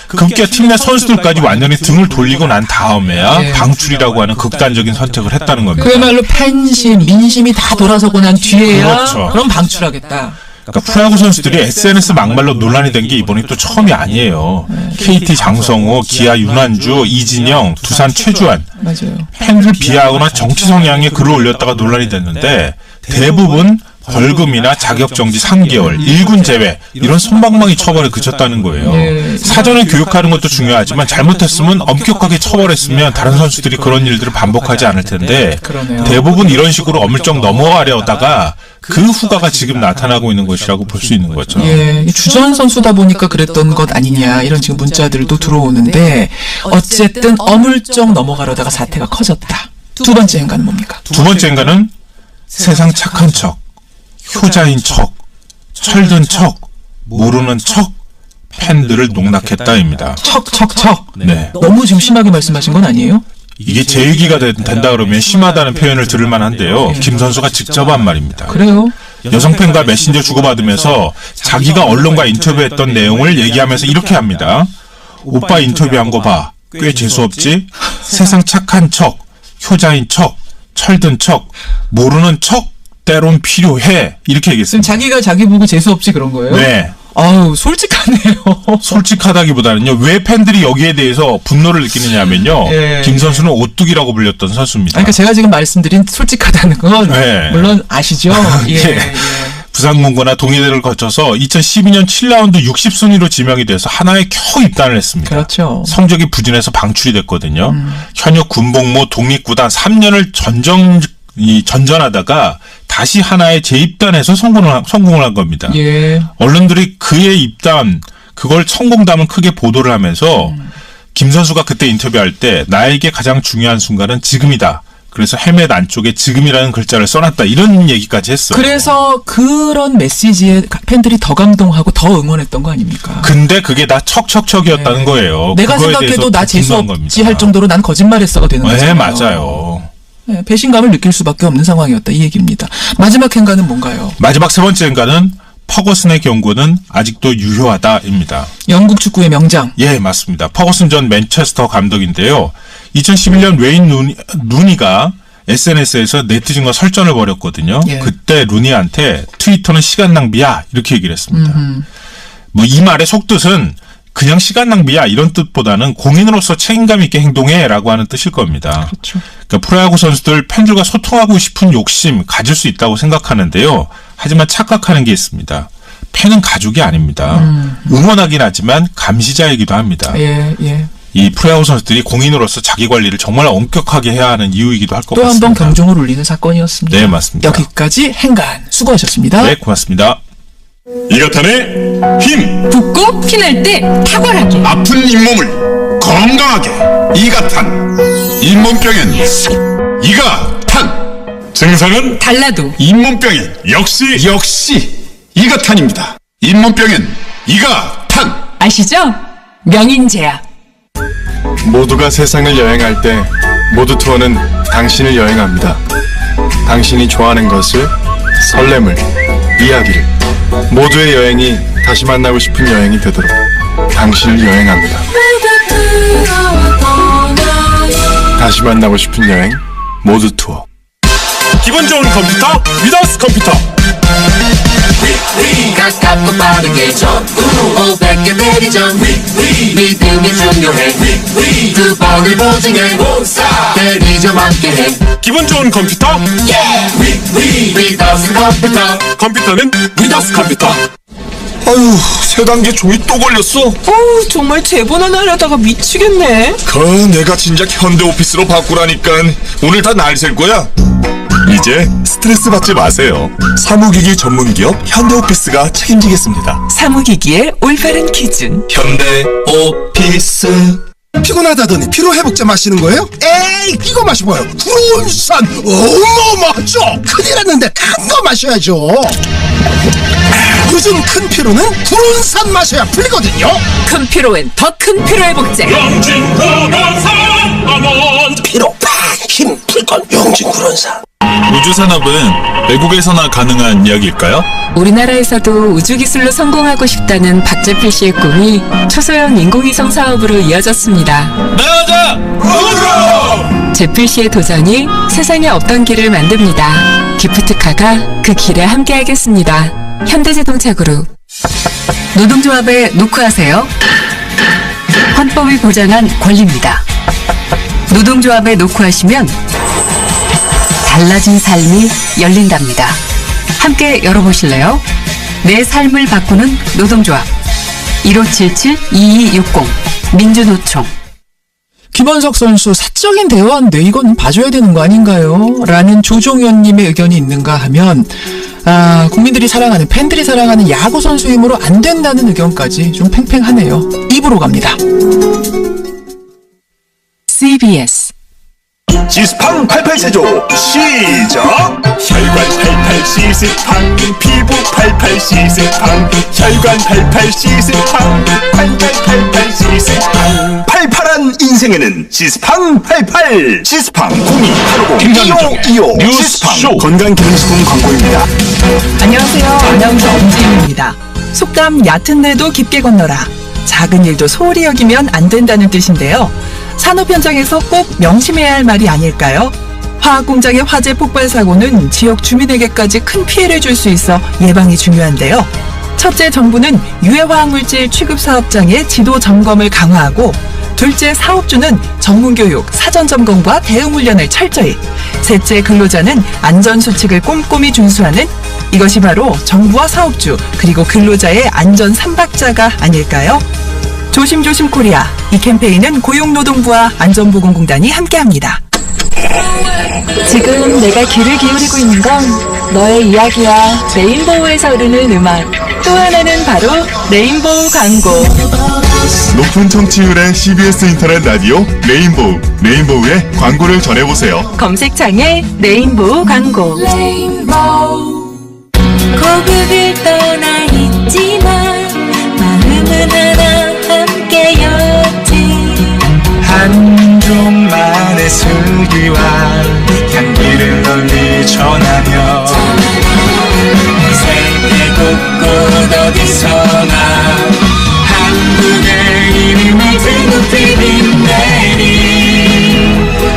[SPEAKER 11] 급기야 팀 내 선수들까지 완전히 등을 돌리고 난 다음에야 방출이라고 하는 극단적인 선택을 했다는 겁니다.
[SPEAKER 18] 그야말로 팬심, 민심이 다 돌아서고 난 뒤에야
[SPEAKER 11] 그렇죠.
[SPEAKER 18] 그럼 방출하겠다.
[SPEAKER 11] 그러니까 프로야구 선수들이 SNS 막말로 논란이 된 게 이번이 또 처음이 아니에요. KT 장성호, 기아 윤환주, 이진영, 두산 최주환.
[SPEAKER 18] 맞아요.
[SPEAKER 11] 팬들 비하하거나 정치 성향의 글을 올렸다가 논란이 됐는데 대부분 벌금이나 자격정지 3개월, 1군 제외 이런 솜방망이 처벌에 그쳤다는 거예요. 사전에 교육하는 것도 중요하지만 잘못했으면 엄격하게 처벌했으면 다른 선수들이 그런 일들을 반복하지 않을 텐데 대부분 이런 식으로 어물쩍 넘어가려다가 그 후가가 지금 나타나고 있는 것이라고 볼 수 있는 거죠.
[SPEAKER 18] 예, 주전 선수다 보니까 그랬던 것 아니냐 이런 지금 문자들도 들어오는데 어쨌든 어물쩍 넘어가려다가 사태가 커졌다. 두 번째 행간은 뭡니까?
[SPEAKER 11] 두 번째 행간은 세상 착한 척, 효자인 척, 철든 척, 모르는 척, 팬들을 농락했다입니다.
[SPEAKER 18] 척.
[SPEAKER 11] 네.
[SPEAKER 18] 너무 지금 심하게 말씀하신 건 아니에요?
[SPEAKER 11] 이게 제 얘기가 된다 그러면 심하다는 표현을 들을 만한데요. 김 선수가 직접 한 말입니다.
[SPEAKER 18] 그래요?
[SPEAKER 11] 여성 팬과 메신저 주고받으면서 자기가 언론과 인터뷰했던 내용을 얘기하면서 이렇게 합니다. 오빠 인터뷰한 거 봐. 꽤 재수없지? 세상 착한 척, 효자인 척, 철든 척, 모르는 척, 때론 필요해. 이렇게 얘기했습니다.
[SPEAKER 18] 자기가 자기 보고 재수없지 그런 거예요?
[SPEAKER 11] 네.
[SPEAKER 18] 아우, 솔직하네요.
[SPEAKER 11] 솔직하다기보다는요. 왜 팬들이 여기에 대해서 분노를 느끼느냐면요. 김 선수는 오뚜기라고 불렸던 선수입니다.
[SPEAKER 18] 그러니까 제가 지금 말씀드린 솔직하다는 건 물론 아시죠?
[SPEAKER 11] 부산공고나 동해대를 거쳐서 2012년 7라운드 60순위로 지명이 돼서 하나에 겨우 입단을 했습니다.
[SPEAKER 18] 그렇죠.
[SPEAKER 11] 성적이 부진해서 방출이 됐거든요. 현역 군복무 독립구단 3년을 전전하다가 다시 하나에 재입단해서 성공을 한 겁니다. 언론들이 그의 입단, 그걸 성공담을 크게 보도를 하면서 김 선수가 그때 인터뷰할 때 나에게 가장 중요한 순간은 지금이다. 그래서 헬멧 안쪽에 지금이라는 글자를 써놨다. 이런 얘기까지 했어요.
[SPEAKER 18] 그래서 그런 메시지에 팬들이 더 감동하고 더 응원했던 거 아닙니까?
[SPEAKER 11] 근데 그게 다 척척척이었다는 거예요.
[SPEAKER 18] 내가 생각해도 나 재수없지 할 정도로 난 거짓말했어가 되는 거죠.
[SPEAKER 11] 네, 맞아요.
[SPEAKER 18] 네, 배신감을 느낄 수밖에 없는 상황이었다. 이 얘기입니다. 마지막 행간은 뭔가요?
[SPEAKER 11] 마지막 세 번째 행간은 퍼거슨의 경고는 아직도 유효하다입니다.
[SPEAKER 18] 영국 축구의 명장.
[SPEAKER 11] 예, 맞습니다. 퍼거슨 전 맨체스터 감독인데요. 2011년 웨인 루니가 SNS에서 네티즌과 설전을 벌였거든요. 그때 루니한테 트위터는 시간 낭비야 이렇게 얘기를 했습니다. 뭐 이 말의 속뜻은 그냥 시간 낭비야 이런 뜻보다는 공인으로서 책임감 있게 행동해라고 하는 뜻일 겁니다.
[SPEAKER 18] 그렇죠.
[SPEAKER 11] 그러니까 프로야구 선수들 팬들과 소통하고 싶은 욕심 가질 수 있다고 생각하는데요. 하지만 착각하는 게 있습니다. 팬은 가족이 아닙니다. 응원하긴 하지만 감시자이기도 합니다.
[SPEAKER 18] 예, 예.
[SPEAKER 11] 이 프로야구 선수들이 공인으로서 자기 관리를 정말 엄격하게 해야 하는 이유이기도 할 것
[SPEAKER 18] 또
[SPEAKER 11] 같습니다.
[SPEAKER 18] 한 번 경종을 울리는 사건이었습니다.
[SPEAKER 11] 네, 맞습니다.
[SPEAKER 18] 여기까지 행간 수고하셨습니다.
[SPEAKER 11] 네, 고맙습니다.
[SPEAKER 23] 이가탄의 힘!
[SPEAKER 24] 붓고 피날 때 탁월하게
[SPEAKER 23] 아픈 잇몸을 건강하게 이가탄! 잇몸병엔 이가탄! 증상은
[SPEAKER 24] 달라도
[SPEAKER 23] 잇몸병엔 역시 이가탄입니다. 잇몸병엔 이가탄!
[SPEAKER 24] 아시죠? 명인제약.
[SPEAKER 12] 모두가 세상을 여행할 때 모두 투어는 당신을 여행합니다. 당신이 좋아하는 것을, 설렘을, 이야기를, 모두의 여행이 다시 만나고 싶은 여행이 되도록 당신을 여행합니다. 다시 만나고 싶은 여행 모두 투어.
[SPEAKER 23] 기분 좋은 컴퓨터 위더스 컴퓨터.
[SPEAKER 13] 가깝고 빠르게 전구 500개 대리점 믿음이 중요해 두 번을 보증해 대리점 함께해
[SPEAKER 23] 기분 좋은 컴퓨터
[SPEAKER 13] 위더스 컴퓨터
[SPEAKER 23] 컴퓨터는 위더스 컴퓨터.
[SPEAKER 2] 아유, 세 단계 종이 또 걸렸어.
[SPEAKER 18] 정말 제보나 하려다가 미치겠네.
[SPEAKER 2] 내가 진작 현대오피스로 바꾸라니까. 오늘 다 날 셀 거야. 이제 스트레스 받지 마세요. 사무기기 전문기업 현대오피스가 책임지겠습니다.
[SPEAKER 3] 사무기기의 올바른 기준.
[SPEAKER 2] 현대오피스.
[SPEAKER 14] 피곤하다더니 피로회복제 마시는 거예요? 에이, 이거 마셔봐요. 구론산 어마어마하죠. 큰일 났는데 큰 거 마셔야죠. 요즘 큰 피로는 구론산 마셔야 풀리거든요.
[SPEAKER 24] 큰 피로엔 더 큰 피로회복제.
[SPEAKER 13] 영진 구론산 아몬드 피로 팍 힘 풀 건 영진 구론산.
[SPEAKER 23] 우주산업은 외국에서나 가능한 이야기일까요?
[SPEAKER 24] 우리나라에서도 우주기술로 성공하고 싶다는 박재필 씨의 꿈이 초소형 인공위성 사업으로 이어졌습니다.
[SPEAKER 23] 나가자! 우주로!
[SPEAKER 24] 재필 씨의 도전이 세상에 없던 길을 만듭니다. 기프트카가 그 길에 함께하겠습니다. 현대자동차 그룹. 노동조합에 노크하세요. 헌법이 보장한 권리입니다. 노동조합에 노크하시면 달라진 삶이 열린답니다. 함께 열어보실래요? 내 삶을 바꾸는 노동조합. 1577-2260 민주노총.
[SPEAKER 18] 김원석 선수 사적인 대화인데 이건 봐줘야 되는 거 아닌가요? 라는 조종현님의 의견이 있는가 하면 국민들이 사랑하는, 팬들이 사랑하는 야구 선수임으로 안 된다는 의견까지 좀 팽팽하네요. 입으로 갑니다.
[SPEAKER 24] CBS
[SPEAKER 2] 시스팡 88세조 시작.
[SPEAKER 23] 혈관 88 시스팡 피부 88 시스팡 혈관 88 시스팡 관절 88 시스팡.
[SPEAKER 2] 팔팔한 인생에는 시스팡 88. 시스팡 02-85-2525 시스팡 건강기능식품 광고입니다.
[SPEAKER 18] 안녕하세요. 아나운서 엄지윤입니다. 속담 얕은 데도 깊게 건너라. 작은 일도 소홀히 여기면 안 된다는 뜻인데요. 산업 현장에서 꼭 명심해야 할 말이 아닐까요? 화학 공장의 화재 폭발 사고는 지역 주민에게까지 큰 피해를 줄 수 있어 예방이 중요한데요. 첫째, 정부는 유해 화학물질 취급 사업장의 지도 점검을 강화하고, 둘째, 사업주는 전문 교육, 사전 점검과 대응 훈련을 철저히. 셋째, 근로자는 안전 수칙을 꼼꼼히 준수하는, 이것이 바로 정부와 사업주 그리고 근로자의 안전 삼박자가 아닐까요? 조심조심 코리아. 이 캠페인은 고용노동부와 안전보건공단이 함께합니다.
[SPEAKER 24] 지금 내가 귀를 기울이고 있는 건 너의 이야기와 레인보우에서 흐르는 음악. 또 하나는 바로 레인보우 광고.
[SPEAKER 2] 높은 청취율의 CBS 인터넷 라디오 레인보우의 광고를 전해보세요.
[SPEAKER 24] 검색창에 레인보우 광고.
[SPEAKER 15] 고국을 떠나 있지만 마음은 하나 함께였지.
[SPEAKER 13] 한 종만의 술기와 향기를 널리 전하며 세계 곳곳 어디서나 한국의 이름을 드높이 빛내리.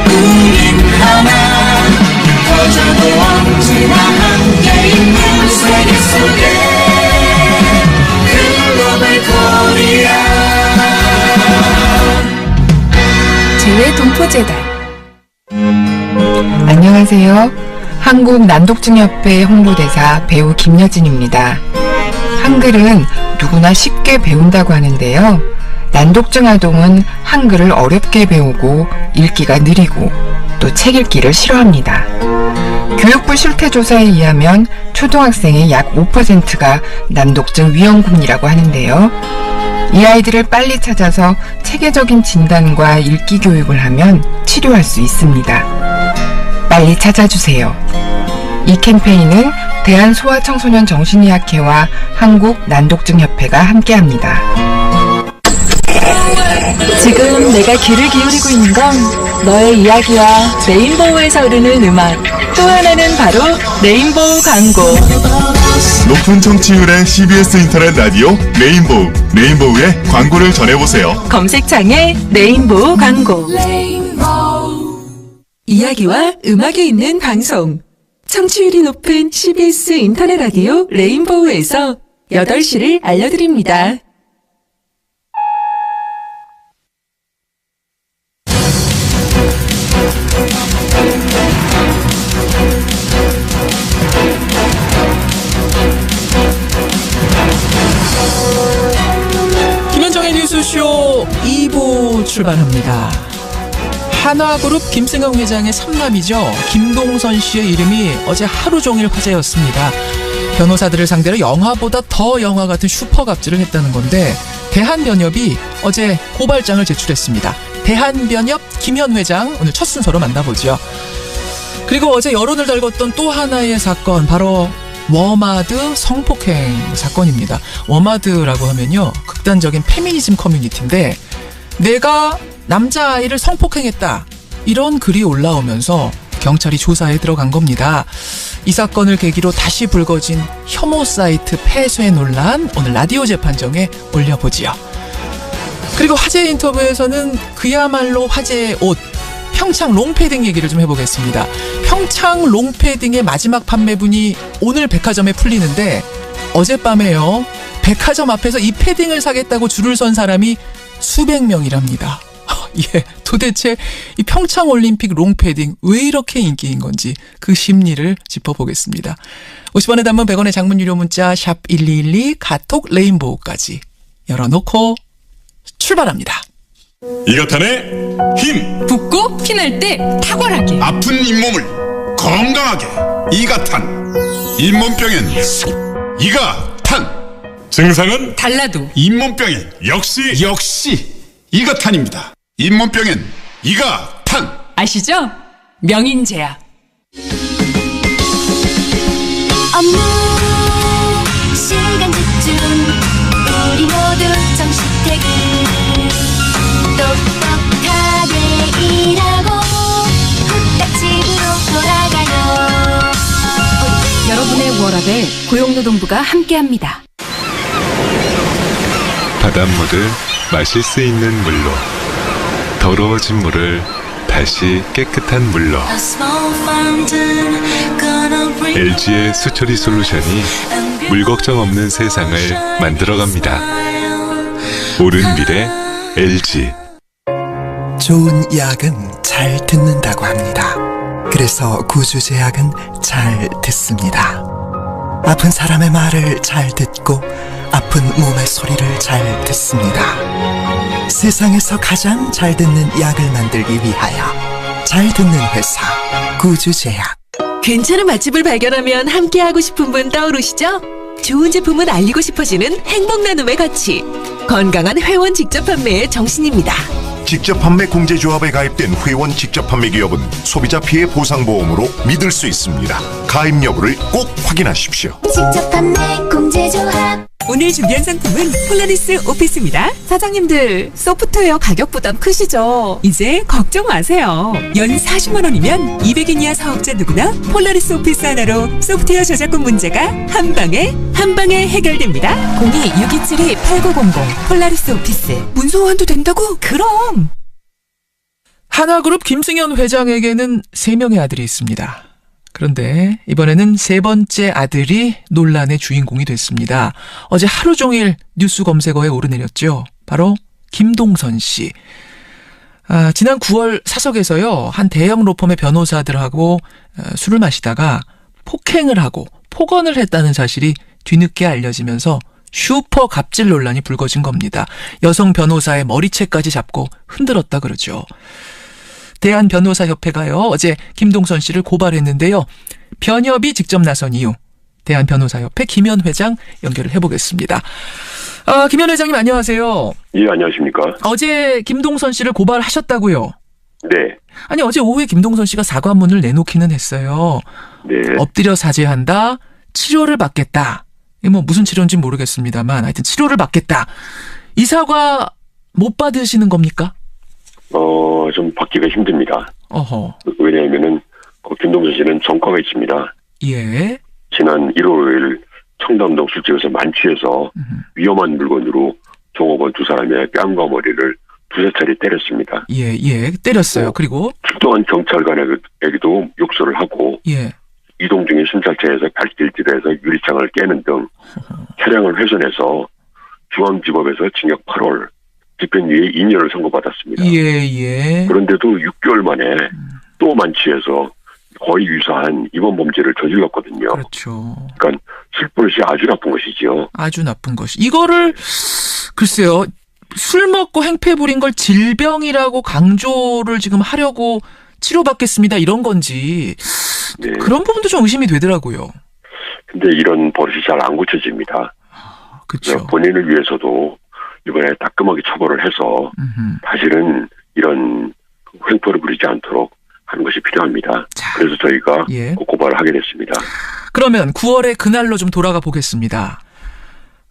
[SPEAKER 13] 우린 하나 터져도 언제나 함께 있는 세계 속에
[SPEAKER 24] 재외동포재단.
[SPEAKER 9] 안녕하세요. 한국난독증협회 홍보대사 배우 김여진입니다. 한글은 누구나 쉽게 배운다고 하는데요. 난독증 아동은 한글을 어렵게 배우고 읽기가 느리고 또 책 읽기를 싫어합니다. 교육부 실태조사에 의하면 초등학생의 약 5%가 난독증 위험군이라고 하는데요. 이 아이들을 빨리 찾아서 체계적인 진단과 읽기 교육을 하면 치료할 수 있습니다. 빨리 찾아주세요. 이 캠페인은 대한소아청소년 정신의학회와 한국난독증협회가 함께합니다.
[SPEAKER 20] 지금 내가 귀를 기울이고 있는 건 너의 이야기와 레인보우에서 흐르는 음악, 또 하나는 바로 레인보우 광고.
[SPEAKER 2] 높은 청취율의 CBS 인터넷 라디오 레인보우. 레인보우의 광고를 전해보세요.
[SPEAKER 20] 검색창에 레인보우 광고. 이야기와 음악이 있는 방송. 청취율이 높은 CBS 인터넷 라디오 레인보우에서 8시를 알려드립니다.
[SPEAKER 4] 김현정의 뉴스쇼 2부 출발합니다. 한화그룹 김승영 회장의 삼남이죠. 김동선 씨의 이름이 어제 하루 종일 화제였습니다. 변호사들을 상대로 영화보다 더 영화 같은 슈퍼갑질을 했다는 건데 대한변협이 어제 고발장을 제출했습니다. 대한변협 김현 회장 오늘 첫 순서로 만나보죠. 그리고 어제 여론을 달궜던 또 하나의 사건, 바로 워마드 성폭행 사건입니다. 워마드라고 하면요, 극단적인 페미니즘 커뮤니티인데 내가 남자아이를 성폭행했다, 이런 글이 올라오면서 경찰이 조사에 들어간 겁니다. 이 사건을 계기로 다시 불거진 혐오 사이트 폐쇄 논란, 오늘 라디오 재판정에 올려보지요. 그리고 화제 인터뷰에서는 그야말로 화제의 옷, 평창 롱패딩 얘기를 좀 해보겠습니다. 평창 롱패딩의 마지막 판매분이 오늘 백화점에 풀리는데 어젯밤에요, 백화점 앞에서 이 패딩을 사겠다고 줄을 선 사람이 수백 명이랍니다. 예, 도대체 이 평창 올림픽 롱패딩 왜 이렇게 인기인 건지 그 심리를 짚어보겠습니다. 50원에 담은 100원의 장문 유료 문자 샵 1212 카톡 레인보우까지 열어놓고 출발합니다.
[SPEAKER 7] 이것탄의 힘!
[SPEAKER 24] 붓고 피날 때 탁월하게,
[SPEAKER 7] 아픈 잇몸을 건강하게. 이가탄. 잇몸병엔 이가탄. 증상은
[SPEAKER 24] 달라도
[SPEAKER 7] 잇몸병엔 역시 이가탄입니다. 잇몸병엔 이가탄.
[SPEAKER 24] 아시죠? 명인제약.
[SPEAKER 15] 업무 시간 집중, 우리 모두 정시퇴근, 똑똑하게 일하고 후딱 집으로 돌아가요.
[SPEAKER 24] 여러분의 워라벨 고용노동부가 함께합니다.
[SPEAKER 16] 바닷물을 마실 수 있는 물로, 더러워진 물을 다시 깨끗한 물로, LG의 수처리 솔루션이 물 걱정 없는 세상을 만들어갑니다. 옳은 미래 LG.
[SPEAKER 17] 좋은 약은 잘 듣는다고 합니다. 그래서 구주제약은 잘 듣습니다. 아픈 사람의 말을 잘 듣고 아픈 몸의 소리를 잘 듣습니다. 세상에서 가장 잘 듣는 약을 만들기 위하여 잘 듣는 회사 구주제약.
[SPEAKER 19] 괜찮은 맛집을 발견하면 함께하고 싶은 분 떠오르시죠? 좋은 제품은 알리고 싶어지는 행복 나눔의 가치. 건강한 회원 직접 판매의 정신입니다.
[SPEAKER 22] 직접 판매 공제조합에 가입된 회원 직접 판매 기업은 소비자 피해 보상보험으로 믿을 수 있습니다. 가입 여부를 꼭 확인하십시오.
[SPEAKER 15] 직접 판매 공제조합.
[SPEAKER 19] 오늘 준비한 상품은 폴라리스 오피스입니다. 사장님들, 소프트웨어 가격 부담 크시죠? 이제 걱정 마세요. 연 40만 원이면 200인 이하 사업자 누구나 폴라리스 오피스 하나로 소프트웨어 저작권 문제가 한 방에 해결됩니다. 02-627-8900 폴라리스 오피스. 문서 호환도 된다고? 그럼!
[SPEAKER 4] 한화그룹 김승현 회장에게는 3명의 아들이 있습니다. 그런데 이번에는 3번째 아들이 논란의 주인공이 됐습니다. 어제 하루 종일 뉴스 검색어에 오르내렸죠. 바로 김동선 씨. 지난 9월 사석에서요, 한 대형 로펌의 변호사들하고 술을 마시다가 폭행을 하고 폭언을 했다는 사실이 뒤늦게 알려지면서 슈퍼 갑질 논란이 불거진 겁니다. 여성 변호사의 머리채까지 잡고 흔들었다 그러죠. 대한변호사협회가요, 어제 김동선 씨를 고발했는데요. 변협이 직접 나선 이유, 대한변호사협회 김현 회장 연결을 해보겠습니다. 김현 회장님 안녕하세요.
[SPEAKER 1] 예, 안녕하십니까.
[SPEAKER 4] 어제 김동선 씨를 고발하셨다고요?
[SPEAKER 1] 네.
[SPEAKER 4] 아니, 어제 오후에 김동선 씨가 사과문을 내놓기는 했어요.
[SPEAKER 1] 네.
[SPEAKER 4] 엎드려 사죄한다, 치료를 받겠다. 뭐 무슨 치료인지 모르겠습니다만 하여튼 치료를 받겠다. 이 사과 못 받으시는 겁니까?
[SPEAKER 1] 좀 받기가 힘듭니다.
[SPEAKER 4] 어허.
[SPEAKER 1] 왜냐하면은 김동선 씨는 전과가 있습니다.
[SPEAKER 4] 예.
[SPEAKER 1] 지난 1월 청담동 술집에서 만취해서 위험한 물건으로 종업원 두 사람의 뺨과 머리를 두세 차례 때렸습니다.
[SPEAKER 4] 예, 때렸어요. 그리고
[SPEAKER 1] 출동한 경찰관에게도 욕설을 하고,
[SPEAKER 4] 예.
[SPEAKER 1] 이동 중인 순찰차에서 발길질해서 유리창을 깨는 등 차량을 훼손해서 중앙지법에서 징역 8월, 집행유예 2년을 선고받았습니다.
[SPEAKER 4] 예.
[SPEAKER 1] 그런데도 6개월 만에 또 만취해서 거의 유사한 이번 범죄를 저질렀거든요.
[SPEAKER 4] 그렇죠.
[SPEAKER 1] 그러니까 술버릇이 아주 나쁜 것이죠.
[SPEAKER 4] 아주 나쁜 것이. 이거를 글쎄요, 술 먹고 행패 부린 걸 질병이라고 강조를 지금 하려고 치료받겠습니다 이런 건지,
[SPEAKER 1] 네.
[SPEAKER 4] 그런 부분도 좀 의심이 되더라고요.
[SPEAKER 1] 근데 이런 버릇이 잘 안 고쳐집니다.
[SPEAKER 4] 그렇죠.
[SPEAKER 1] 본인을 위해서도 이번에 따끔하게 처벌을 해서 다시는 이런 횡포를 부리지 않도록 하는 것이 필요합니다. 그래서 저희가 고발을 하게 됐습니다.
[SPEAKER 4] 그러면 9월에 그날로 좀 돌아가 보겠습니다.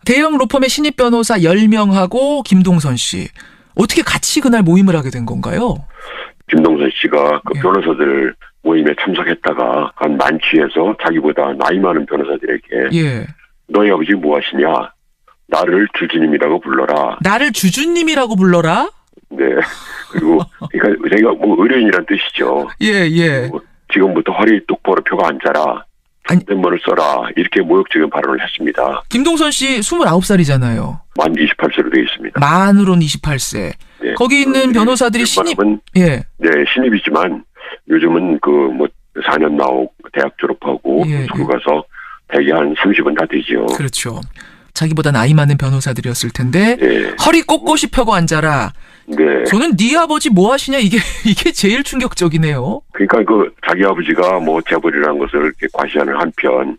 [SPEAKER 4] 대형 로펌의 신입 변호사 10명하고 김동선 씨, 어떻게 같이 그날 모임을 하게 된 건가요?
[SPEAKER 1] 김동선 씨가 그 변호사들 모임에 참석했다가 한 만취해서 자기보다 나이 많은 변호사들에게 너희 아버지 뭐 하시냐? 나를 주주님이라고 불러라.
[SPEAKER 4] 나를 주주님이라고 불러라?
[SPEAKER 1] 네. 그리고 그러니까 저희가 뭐 의뢰인이란 뜻이죠.
[SPEAKER 4] 예.
[SPEAKER 1] 지금부터 허리 똑바로 펴고 앉아라. 존댓말을 써라. 이렇게 모욕적인 발언을 했습니다.
[SPEAKER 4] 김동선 씨 29살이잖아요.
[SPEAKER 1] 만 28세로 되어 있습니다.
[SPEAKER 4] 만으로는 28세.
[SPEAKER 1] 네.
[SPEAKER 4] 거기 있는 변호사들이 신입.
[SPEAKER 1] 네, 신입이지만 요즘은 그 뭐 4년 나오고 대학 졸업하고 스쿨 가서 대개 한 30은 다 되죠.
[SPEAKER 4] 그렇죠. 자기보다 나이 많은 변호사들이었을 텐데 허리 꼿꼿이 펴고 앉아라.
[SPEAKER 1] 네.
[SPEAKER 4] 저는 네 아버지 뭐 하시냐 이게 제일 충격적이네요.
[SPEAKER 1] 그러니까 그 자기 아버지가 뭐 재벌이라는 것을 이렇게 과시하는 한편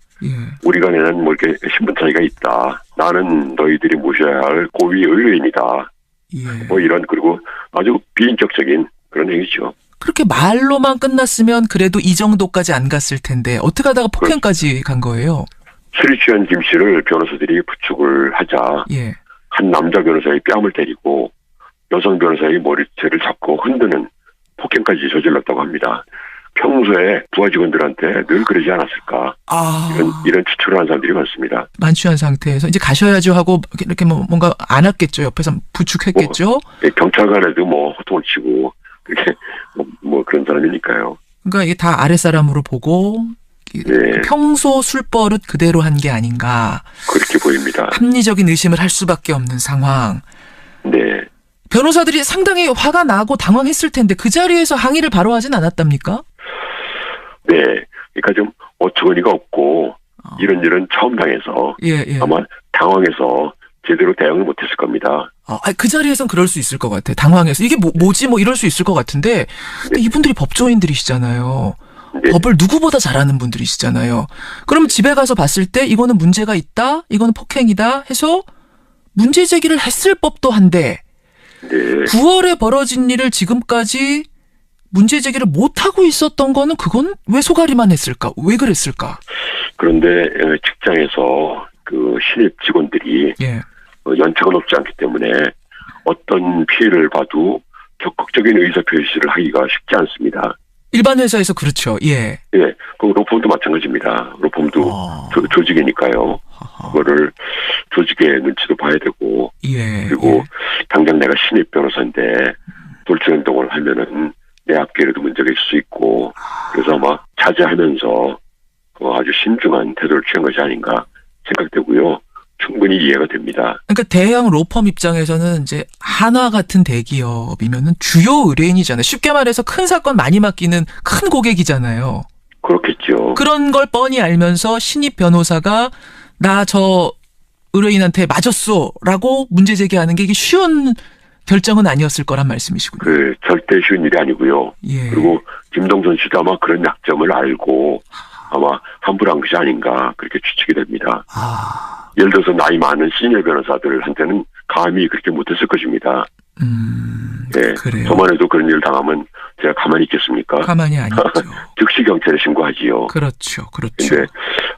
[SPEAKER 1] 우리 간에는 뭐 이렇게 신분 차이가 있다. 나는 너희들이 모셔야 할 고위 의뢰인이다. 뭐 이런, 그리고 아주 비인격적인 그런 행위죠.
[SPEAKER 4] 그렇게 말로만 끝났으면 그래도 이 정도까지 안 갔을 텐데 어떻게 하다가 폭행까지 간 거예요?
[SPEAKER 1] 술이 취한 김 씨를 변호사들이 부축을 하자 한 남자 변호사의 뺨을 때리고 여성 변호사의 머리채를 잡고 흔드는 폭행까지 저질렀다고 합니다. 평소에 부하 직원들한테 늘 그러지 않았을까? 이런 추측을 한 사람들이 많습니다.
[SPEAKER 4] 만취한 상태에서 이제 가셔야죠 하고 이렇게 뭔가 안았겠죠. 옆에서 부축했겠죠.
[SPEAKER 1] 경찰관에도 뭐 호통을 치고 그렇게 뭐 그런 사람이니까요.
[SPEAKER 4] 그러니까 이게 다 아랫사람으로 보고 평소 술버릇 그대로 한 게 아닌가.
[SPEAKER 1] 그렇게 보입니다.
[SPEAKER 4] 합리적인 의심을 할 수밖에 없는 상황.
[SPEAKER 1] 네.
[SPEAKER 4] 변호사들이 상당히 화가 나고 당황했을 텐데 그 자리에서 항의를 바로 하진 않았답니까?
[SPEAKER 1] 네. 그러니까 좀 어처구니가 없고 이런 처음 당해서 아마 당황해서 제대로 대응을 못했을 겁니다.
[SPEAKER 4] 그 자리에선 그럴 수 있을 것 같아요. 당황해서 이게 뭐지 이럴 수 있을 것 같은데 근데 이분들이 법조인들이시잖아요. 법을 누구보다 잘 아는 분들이시잖아요. 그럼 집에 가서 봤을 때 이거는 문제가 있다, 이거는 폭행이다 해서 문제 제기를 했을 법도 한데 9월에 벌어진 일을 지금까지 문제 제기를 못하고 있었던 거는 그건 왜 소가리만 했을까? 왜 그랬을까?
[SPEAKER 1] 그런데 직장에서 그 신입 직원들이 연차가 높지 않기 때문에 어떤 피해를 봐도 적극적인 의사표시를 하기가 쉽지 않습니다.
[SPEAKER 4] 일반 회사에서 그렇죠. 예.
[SPEAKER 1] 그 로펌도 마찬가지입니다. 로펌도 조직이니까요. 그거를 조직의 눈치도 봐야 되고 그리고 당장 내가 신입 변호사인데 돌출 행동을 하면은 내 앞길에도 문제가 있을 수 있고 그래서 아마 자제하면서 아주 신중한 태도를 취한 것이 아닌가 생각되고요. 충분히 이해가 됩니다.
[SPEAKER 4] 그러니까 대형 로펌 입장에서는 이제 한화 같은 대기업이면은 주요 의뢰인이잖아요. 쉽게 말해서 큰 사건 많이 맡기는 큰 고객이잖아요.
[SPEAKER 1] 그렇겠죠.
[SPEAKER 4] 그런 걸 뻔히 알면서 신입 변호사가 나 저 의뢰인한테 맞았어라고 문제 제기하는 게 이게 쉬운 결정은 아니었을 거란 말씀이시군요.
[SPEAKER 1] 절대 쉬운 일이 아니고요.
[SPEAKER 4] 예.
[SPEAKER 1] 그리고 김동선 씨도 아마 그런 약점을 알고 아마 함부로 한 것이 아닌가 그렇게 추측이 됩니다. 예를 들어서 나이 많은 시니어 변호사들한테는 감히 그렇게 못했을 것입니다. 네,
[SPEAKER 4] 그래요.
[SPEAKER 1] 저만 해도 그런 일을 당하면 제가 가만히 있겠습니까?
[SPEAKER 4] 가만히 안 있죠.
[SPEAKER 1] 즉시 경찰에 신고하지요.
[SPEAKER 4] 그렇죠.
[SPEAKER 1] 근데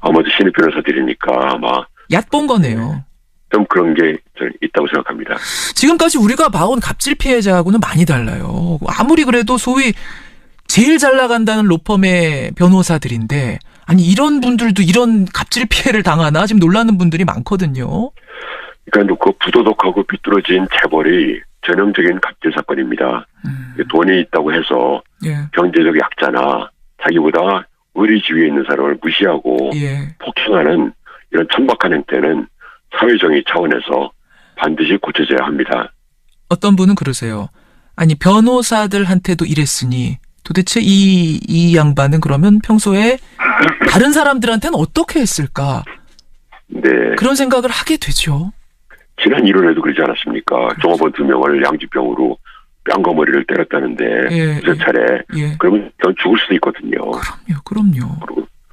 [SPEAKER 1] 아마도 신입 변호사들이니까 아마
[SPEAKER 4] 얕본 거네요.
[SPEAKER 1] 좀 그런 게 있다고 생각합니다.
[SPEAKER 4] 지금까지 우리가 봐온 갑질 피해자하고는 많이 달라요. 아무리 그래도 소위 제일 잘 나간다는 로펌의 변호사들인데 아니 이런 분들도 이런 갑질 피해를 당하나 지금 놀라는 분들이 많거든요.
[SPEAKER 1] 그러니까 그 부도덕하고 비뚤어진 재벌이 전형적인 갑질 사건입니다. 돈이 있다고 해서 경제적 약자나 자기보다 의리 지위에 있는 사람을 무시하고 폭행하는 이런 천박한 행태는 사회정의 차원에서 반드시 고쳐져야 합니다.
[SPEAKER 4] 어떤 분은 그러세요. 아니 변호사들한테도 이랬으니 도대체 이 양반은 그러면 평소에 다른 사람들한테는 어떻게 했을까?
[SPEAKER 1] 네.
[SPEAKER 4] 그런 생각을 하게 되죠.
[SPEAKER 1] 지난 1월에도 그러지 않았습니까? 종업원 2명을 양지병으로 뺨과 머리를 때렸다는데 두세 차례. 그러면 전 죽을 수도 있거든요.
[SPEAKER 4] 그럼요.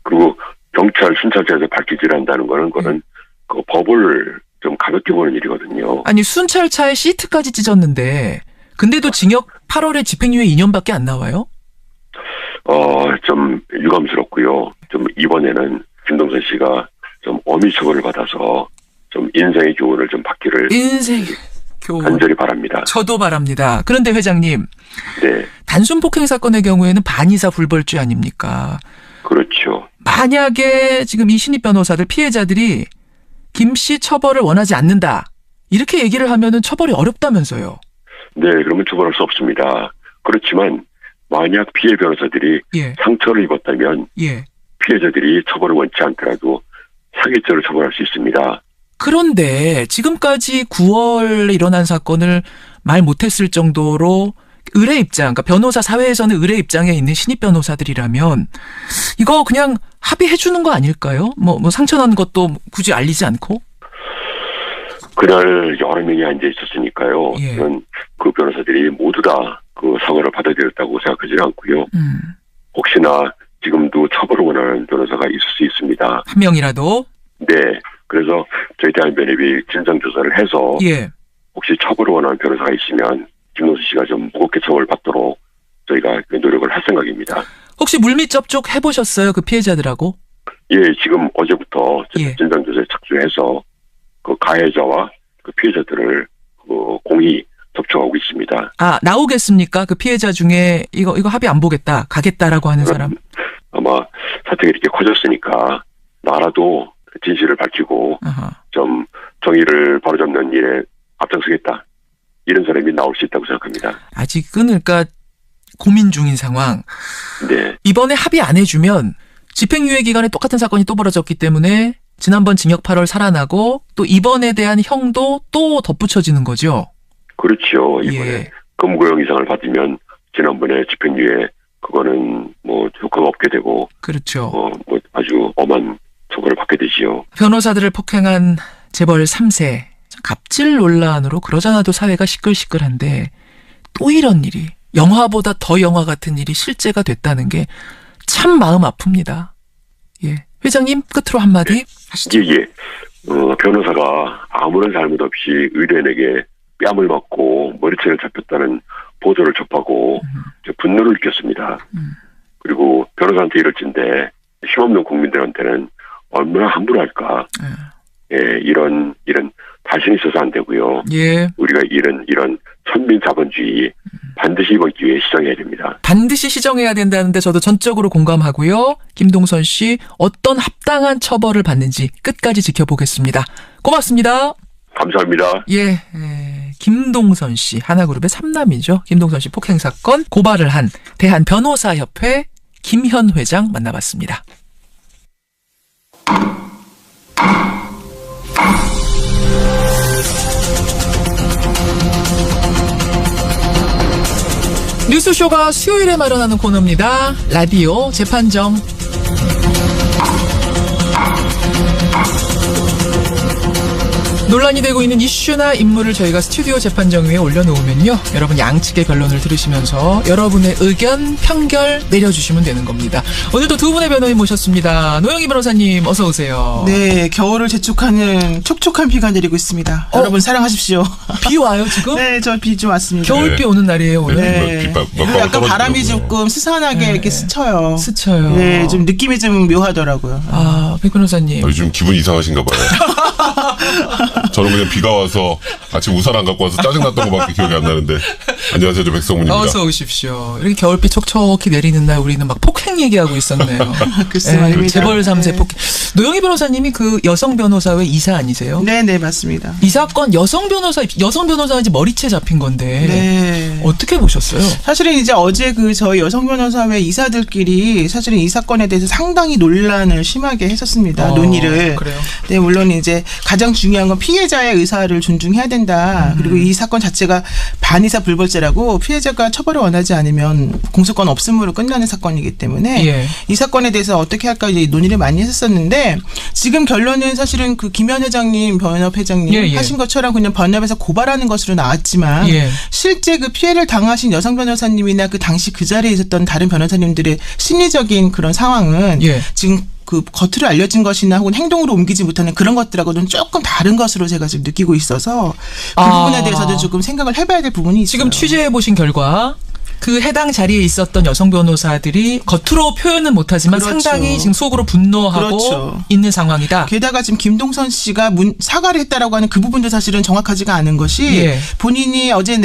[SPEAKER 1] 그리고 경찰 순찰차에서 밝히질 한다는 거는 그 법을 좀 가볍게 보는 일이거든요.
[SPEAKER 4] 아니 순찰차에 시트까지 찢었는데 근데도 징역 8월에 집행유예 2년밖에 안 나와요?
[SPEAKER 1] 좀 유감스럽고요. 좀 이번에는 김동선 씨가 좀 엄히 처벌을 받아서 좀 인생의 교훈을 좀 받기를
[SPEAKER 4] 교훈
[SPEAKER 1] 간절히 바랍니다.
[SPEAKER 4] 저도 바랍니다. 그런데 회장님,
[SPEAKER 1] 네.
[SPEAKER 4] 단순 폭행 사건의 경우에는 반의사 불벌죄 아닙니까?
[SPEAKER 1] 그렇죠.
[SPEAKER 4] 만약에 지금 이 신입 변호사들 피해자들이 김 씨 처벌을 원하지 않는다 이렇게 얘기를 하면은 처벌이 어렵다면서요?
[SPEAKER 1] 네, 그러면 처벌할 수 없습니다. 그렇지만 만약 피해 변호사들이 상처를 입었다면 피해자들이 처벌을 원치 않더라도 사기죄로 처벌할 수 있습니다.
[SPEAKER 4] 그런데 지금까지 9월에 일어난 사건을 말 못했을 정도로 의뢰 입장, 그러니까 변호사 사회에서는 의뢰 입장에 있는 신입 변호사들이라면 이거 그냥 합의해 주는 거 아닐까요? 뭐 상처난 것도 굳이 알리지 않고?
[SPEAKER 1] 그날 여러 명이 앉아 있었으니까요. 그 변호사들이 모두 다 그 사과를 받아들였다고 생각하지는 않고요. 혹시나 지금도 처벌을 원하는 변호사가 있을 수 있습니다.
[SPEAKER 4] 한 명이라도?
[SPEAKER 1] 네. 그래서 저희 대한변협이 진상조사를 해서 혹시 처벌을 원하는 변호사가 있으면 김동선 씨가 좀 무겁게 처벌받도록 저희가 노력을 할 생각입니다.
[SPEAKER 4] 혹시 물밑 접촉 해보셨어요? 그 피해자들하고?
[SPEAKER 1] 예, 지금 어제부터 진상조사에 착수해서 그 가해자와 그 피해자들을 공히 접촉하고 있습니다.
[SPEAKER 4] 아, 나오겠습니까? 그 피해자 중에 이거 합의 안 보겠다, 가겠다라고 하는 사람?
[SPEAKER 1] 아마 사태가 이렇게 커졌으니까 나라도 진실을 밝히고 좀 정의를 바로잡는 일에 앞장서겠다. 이런 사람이 나올 수 있다고 생각합니다.
[SPEAKER 4] 아직은 그러니까 고민 중인 상황.
[SPEAKER 1] 네.
[SPEAKER 4] 이번에 합의 안 해주면 집행유예 기간에 똑같은 사건이 또 벌어졌기 때문에 지난번 징역 8월 살아나고 또 이번에 대한 형도 또 덧붙여지는 거죠.
[SPEAKER 1] 그렇죠. 이번에 금고형 이상을 받으면 지난번에 집행유예 그거는 뭐 효과가 없게 되고.
[SPEAKER 4] 그렇죠.
[SPEAKER 1] 뭐 아주 엄한 처벌을 받게 되지요.
[SPEAKER 4] 변호사들을 폭행한 재벌 3세 갑질 논란으로 그러잖아도 사회가 시끌시끌한데 또 이런 일이 영화보다 더 영화 같은 일이 실제가 됐다는 게 참 마음 아픕니다. 예, 회장님 끝으로 한마디 하시죠.
[SPEAKER 1] 변호사가 아무런 잘못 없이 의뢰인에게 뺨을 맞고 머리채를 잡혔다는 보도를 접하고 분노를 느꼈습니다. 그리고 변호사한테 이럴 텐데 힘없는 국민들한테는 얼마나 함부로 할까. 이런 다시는 있어서 안 되고요. 우리가 이런 천민 자본주의 반드시 이번 기회에 시정해야 됩니다.
[SPEAKER 4] 반드시 시정해야 된다는데 저도 전적으로 공감하고요. 김동선 씨 어떤 합당한 처벌을 받는지 끝까지 지켜보겠습니다. 고맙습니다.
[SPEAKER 1] 감사합니다.
[SPEAKER 4] 김동선 씨 하나그룹의 3남이죠. 김동선 씨 폭행 사건 고발을 한 대한변호사협회 김현 회장 만나봤습니다. 뉴스쇼가 수요일에 마련하는 코너입니다. 라디오 재판정. 논란이 되고 있는 이슈나 인물을 저희가 스튜디오 재판정 위에 올려놓으면요, 여러분 양측의 변론을 들으시면서 여러분의 의견, 판결 내려주시면 되는 겁니다. 오늘도 두 분의 변호인 모셨습니다. 노영희 변호사님 어서 오세요.
[SPEAKER 5] 네, 겨울을 재촉하는 촉촉한 비가 내리고 있습니다. 여러분 사랑하십시오.
[SPEAKER 4] 비 와요 지금?
[SPEAKER 5] 네, 저 비 좀 왔습니다.
[SPEAKER 4] 겨울비 오는 날이에요 오늘.
[SPEAKER 5] 네. 약간 바람이 조금 스산하게 이렇게 스쳐요.
[SPEAKER 4] 스쳐요.
[SPEAKER 5] 네, 좀 느낌이 좀 묘하더라고요.
[SPEAKER 4] 아, 백 변호사님.
[SPEAKER 1] 요즘 기분 이상하신가 봐요. 저는 그냥 비가 와서 아침 우산 안 갖고 와서 짜증났던 것밖에 기억이 안 나는데. 안녕하세요, 저 백성문입니다.
[SPEAKER 4] 어서 오십시오. 이렇게 겨울비 촉촉히 내리는 날 우리는 막 폭행 얘기하고 있었네요.
[SPEAKER 5] 글쎄 말입니다.
[SPEAKER 4] 재벌 3세 폭행. 노영희 변호사님이 그 여성 변호사회 이사 아니세요?
[SPEAKER 5] 네, 맞습니다.
[SPEAKER 4] 이 사건 여성 변호사가 이제 머리채 잡힌 건데.
[SPEAKER 5] 네.
[SPEAKER 4] 어떻게 보셨어요?
[SPEAKER 5] 사실은 이제 어제 그 저희 여성 변호사회 이사들끼리 사실은 이 사건에 대해서 상당히 논란을 심하게 했었습니다. 논의를.
[SPEAKER 4] 그래요?
[SPEAKER 5] 네, 물론 이제 가장 중요한 건 피해자의 의사를 존중해야 된다. 그리고 이 사건 자체가 반의사 불벌죄라고 피해자가 처벌을 원하지 않으면 공소권 없음으로 끝나는 사건이기 때문에 이 사건에 대해서 어떻게 할까 이제 논의를 많이 했었는데, 지금 결론은 사실은 그 김현 회장님, 변협 회장님 하신 것처럼 그냥 변협에서 고발하는 것으로 나왔지만 실제 그 피해를 당하신 여성 변호사님이나 그 당시 그 자리에 있었던 다른 변호사님들의 심리적인 그런 상황은 지금 그 겉으로 알려진 것이나 혹은 행동으로 옮기지 못하는 그런 것들하고는 조금 다른 것으로 제가 지금 느끼고 있어서 그 부분에 대해서도 조금 생각을 해봐야 될 부분이 있어요.
[SPEAKER 4] 지금 취재해 보신 결과 그 해당 자리에 있었던 여성 변호사들이 겉으로 표현은 못하지만 상당히 지금 속으로 분노하고 있는 상황이다.
[SPEAKER 5] 게다가 지금 김동선 씨가 사과를 했다라고 하는 그 부분도 사실은 정확하지가 않은 것이 본인이 어제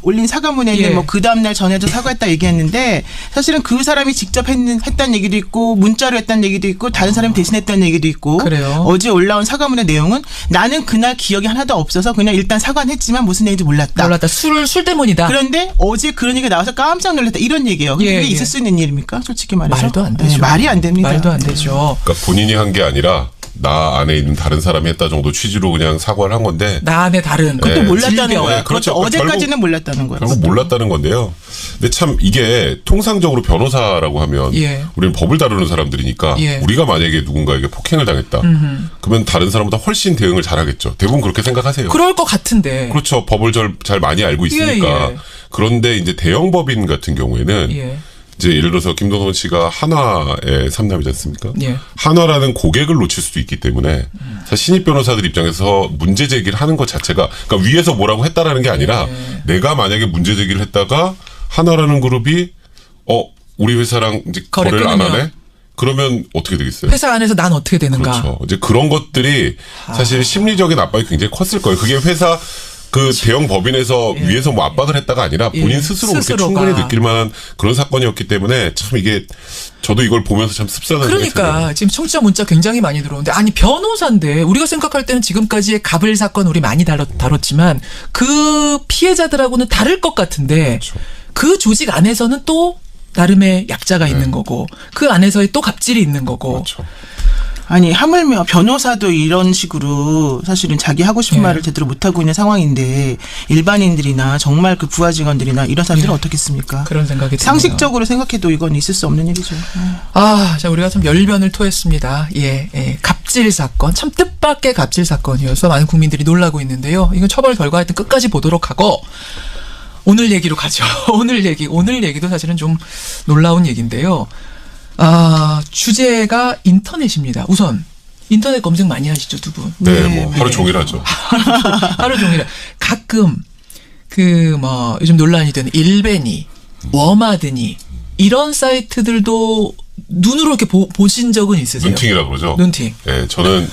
[SPEAKER 5] 올린 사과문에는 뭐 그 다음날 전에도 사과했다 얘기했는데, 사실은 그 사람이 직접 했다는 얘기도 있고 문자로 했다는 얘기도 있고 다른 사람이 대신했다는 얘기도 있고. 그래요? 어제 올라온 사과문의 내용은 나는 그날 기억이 하나도 없어서 그냥 일단 사과는 했지만 무슨 얘기인지 몰랐다.
[SPEAKER 4] 술 때문이다.
[SPEAKER 5] 그런데 어제 그런 얘기가 나와서 깜짝 놀랐다 이런 얘기예요. 근데 그게 있을 수 있는 일입니까? 솔직히 말해서.
[SPEAKER 4] 말도 안 되죠.
[SPEAKER 5] 말이 안 됩니다.
[SPEAKER 4] 말도 안 되죠.
[SPEAKER 1] 그러니까 본인이 한 게 아니라 나 안에 있는 다른 사람이 했다 정도 취지로 그냥 사과를 한 건데.
[SPEAKER 4] 나 안에 다른.
[SPEAKER 5] 그것도 몰랐다는 거예요. 그렇죠. 어제까지는 몰랐다는 거예요.
[SPEAKER 1] 결국 몰랐다는 건데요. 근데 참 이게 통상적으로 변호사라고 하면 우리는 법을 다루는 사람들이니까 우리가 만약에 누군가에게 폭행을 당했다. 그러면 다른 사람보다 훨씬 대응을 잘하겠죠. 대부분 그렇게 생각하세요.
[SPEAKER 4] 그럴 것 같은데.
[SPEAKER 1] 그렇죠. 법을 잘 많이 알고 있으니까. 그런데 이제 대형 법인 같은 경우에는 이제 예를 들어서 김동선 씨가 한화의 삼남이지 않습니까? 한화라는 고객을 놓칠 수도 있기 때문에 사실 신입 변호사들 입장에서 문제 제기를 하는 것 자체가, 그러니까 위에서 뭐라고 했다라는 게 아니라 내가 만약에 문제 제기를 했다가 한화라는 그룹이 우리 회사랑 이제 거래를 안 하네? 그러면 어떻게 되겠어요?
[SPEAKER 4] 회사 안에서 난 어떻게 되는가?
[SPEAKER 1] 그렇죠. 이제 그런 것들이 사실 심리적인 압박이 굉장히 컸을 거예요. 그게 회사 그 대형 법인에서 위에서 뭐 압박을 했다가 아니라 본인 스스로 그렇게 충분히 느낄 만한 그런 사건이었기 때문에 참 이게 저도 이걸 보면서 참 씁쓸하다는 생각이 들어요.
[SPEAKER 4] 그러니까 지금 청취자 문자 굉장히 많이 들어오는데, 아니 변호사인데 우리가 생각할 때는 지금까지의 갑을 사건 우리 많이 다뤘지만 그 피해자들하고는 다를 것 같은데 그 조직 안에서는 또 나름의 약자가 있는 거고 그 안에서의 또 갑질이 있는 거고.
[SPEAKER 5] 아니 하물며 변호사도 이런 식으로 사실은 자기 하고 싶은 말을 제대로 못하고 있는 상황인데 일반인들이나 정말 그 부하 직원들이나 이런 사람들은 어떻겠습니까?
[SPEAKER 4] 그런 생각이 드네요.
[SPEAKER 5] 상식적으로 생각해도 이건 있을 수 없는 일이죠.
[SPEAKER 4] 자 우리가 참 열변을 토했습니다. 갑질 사건, 참 뜻밖의 갑질 사건이어서 많은 국민들이 놀라고 있는데요. 이건 처벌 결과 하여튼 끝까지 보도록 하고 오늘 얘기로 가죠. 오늘 얘기도 사실은 좀 놀라운 얘기인데요. 주제가 인터넷입니다. 우선 인터넷 검색 많이 하시죠, 두 분?
[SPEAKER 1] 네, 뭐 하루 종일 하죠.
[SPEAKER 4] 하루 종일. 가끔 요즘 논란이 되는 일베니, 워마드니 이런 사이트들도 눈으로 이렇게 보신 적은 있으세요?
[SPEAKER 1] 눈팅이라고 그러죠.
[SPEAKER 4] 눈팅.
[SPEAKER 1] 네, 저는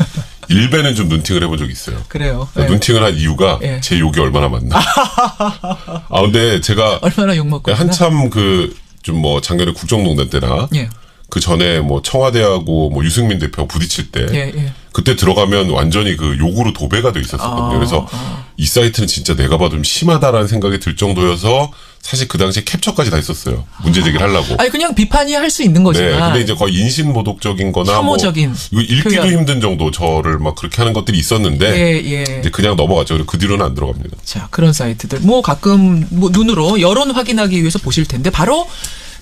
[SPEAKER 1] 일베는 좀 눈팅을 해본 적이 있어요.
[SPEAKER 4] 그래요.
[SPEAKER 1] 눈팅을 한 이유가 제 욕이 얼마나 많나. 근데 제가
[SPEAKER 4] 얼마나 욕 먹고
[SPEAKER 1] 한참 작년에 국정농단 때나 그 전에 뭐 청와대하고 뭐 유승민 대표 부딪힐 때 그때 들어가면 완전히 그 욕으로 도배가 돼 있었거든요. 그래서 이 사이트는 진짜 내가 봐도 좀 심하다라는 생각이 들 정도여서
[SPEAKER 6] 사실 그 당시에 캡처까지 다 있었어요. 문제 제기를 하려고.
[SPEAKER 4] 아니 그냥 비판이 할 수 있는 거지만.
[SPEAKER 6] 네, 근데 이제 거의 인신모독적인 거나
[SPEAKER 4] 혐오적인
[SPEAKER 6] 뭐 이거 읽기도
[SPEAKER 4] 표현.
[SPEAKER 6] 힘든 정도 저를 막 그렇게 하는 것들이 있었는데 이제 그냥 넘어갔죠. 그리고 그 뒤로는 안 들어갑니다.
[SPEAKER 4] 자, 그런 사이트들 뭐 가끔 뭐 눈으로 여론 확인하기 위해서 보실 텐데 바로